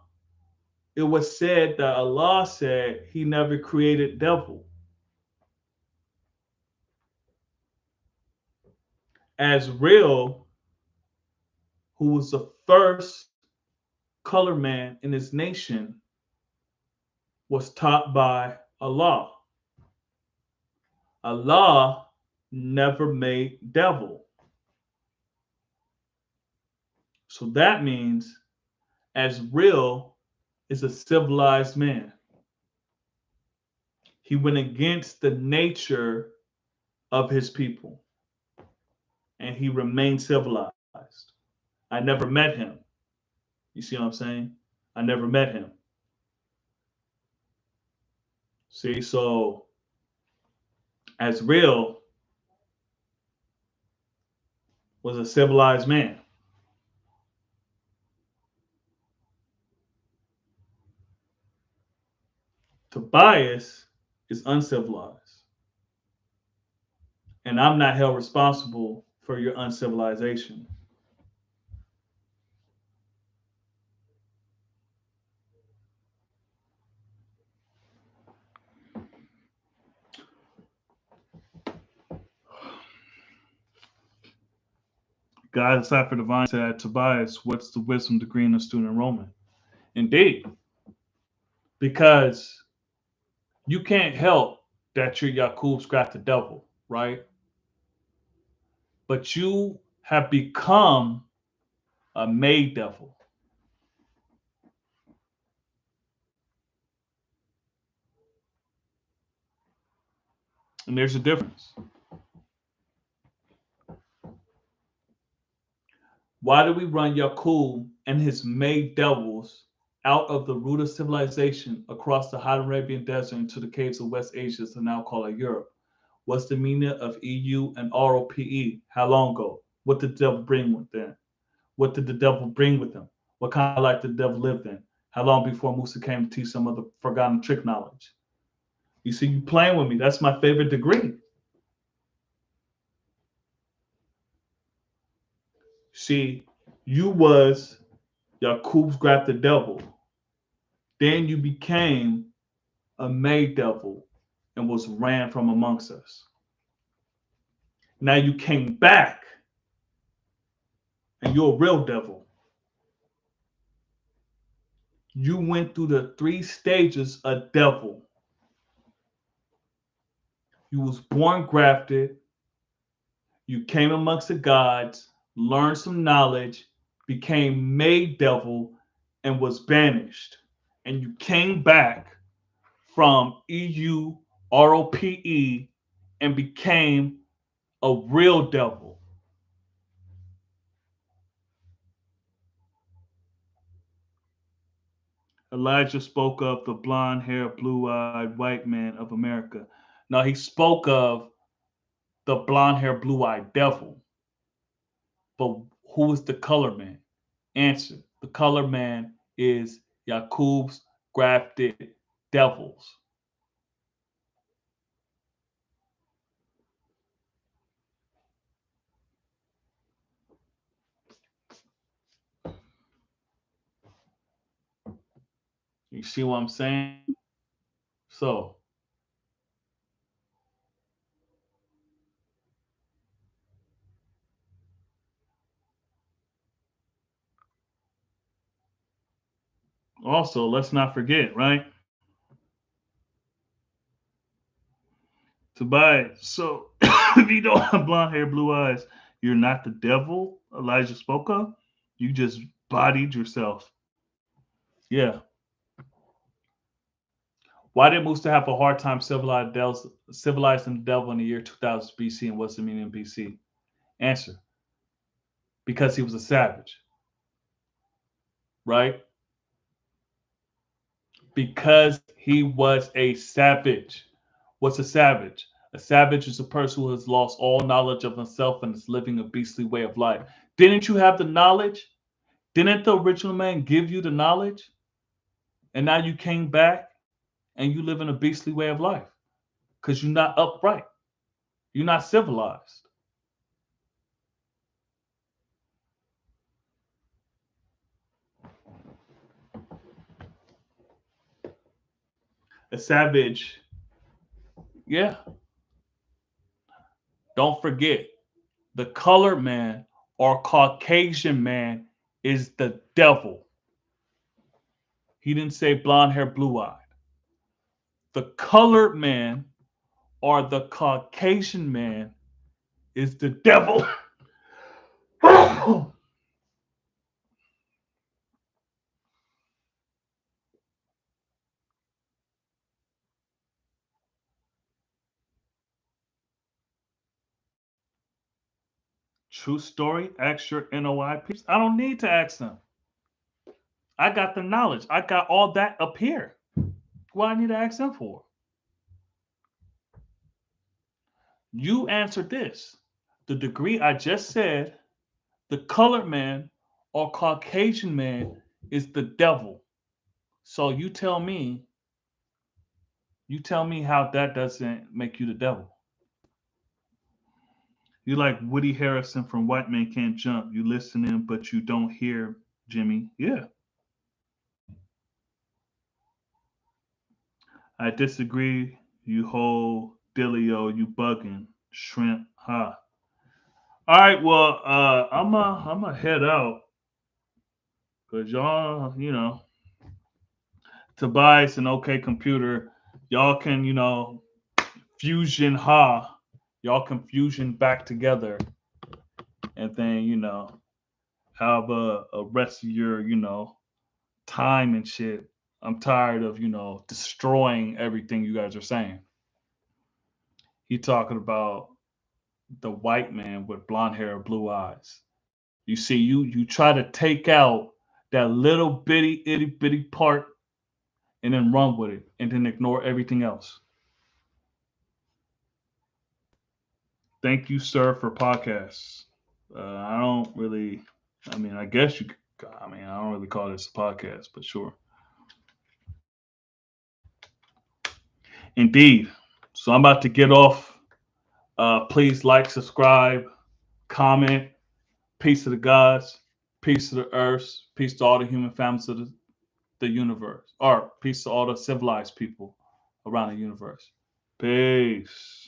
Speaker 2: it was said that Allah said he never created devil. As real, who was the first color man in his nation, was taught by Allah. Allah never made devil. So that means as real is a civilized man. He went against the nature of his people and he remained civilized. I never met him. You see what I'm saying? I never met him. See, so as real was a civilized man. Tobias is uncivilized. And I'm not held responsible for your uncivilization. God Cypher Divine said, Tobias, what's the wisdom degree in a student enrollment? Indeed, because you can't help that you're Yakub's got the devil, right? But you have become a made devil. And there's a difference. Why do we run Yakub and his made devils out of the root of civilization across the hot Arabian desert into the caves of West Asia to now call it Europe? What's the meaning of EU and ROPE? How long ago? What did the devil bring with them? What did the devil bring with him? What kind of life did the devil live in? How long before Musa came to teach some of the forgotten trick knowledge? You see, you playing with me. That's my favorite degree. See, you was Yakub's grabbed the devil. Then you became a made devil and was ran from amongst us. Now you came back and you're a real devil. You went through the three stages of devil. You was born grafted, you came amongst the gods, learned some knowledge, became made devil, and was banished. And you came back from EU, ROPE, and became a real devil. Elijah spoke of the blonde haired, blue eyed white man of America. Now, he spoke of the blonde haired, blue eyed devil. But who is the color man? Answer: the color man is Yakub's grafted devils. You see what I'm saying? So, Also, let's not forget, right? Tobias. So if you don't have blonde hair, blue eyes, you're not the devil Elijah spoke of. You just bodied yourself. Yeah. Why did Musa have a hard time civilizing the devil in the year 2000 BC, and what's the meaning of BC? Answer: because he was a savage, right? Because he was a savage. What's a savage? A savage is a person who has lost all knowledge of himself and is living a beastly way of life. Didn't you have the knowledge? Didn't the original man give you the knowledge? And now you came back and you live in a beastly way of life because you're not upright. You're not civilized. A savage, yeah. Don't forget, the colored man or Caucasian man is the devil. He didn't say blonde hair, blue eyed. The colored man or the Caucasian man is the devil. True story. Ask your NOI peeps. I don't need to ask them. I got the knowledge. I got all that up here. What I need to ask them for? You answered this. The degree I just said, the colored man or Caucasian man is the devil. So you tell me how that doesn't make you the devil. You like Woody Harrelson from White Man Can't Jump. You listening, but you don't hear Jimmy. Yeah. I disagree. You whole Dillio, you bugging. Shrimp. Ha. All right, well, I'm a head out because y'all, Tobias and OK Computer, y'all can, fusion ha. Y'all can fusion back together and then, have a rest of your, time and shit. I'm tired of, destroying everything you guys are saying. He talking about the white man with blonde hair and blue eyes. You see, you try to take out that little bitty itty bitty part and then run with it and then ignore everything else. Thank you, sir, for podcasts. I don't really, I mean, I guess you, I mean, I don't really call this a podcast, but sure. Indeed. So I'm about to get off. Please like, subscribe, comment. Peace to the gods, peace to the earths, peace to all the human families of the universe, or peace to all the civilized people around the universe. Peace.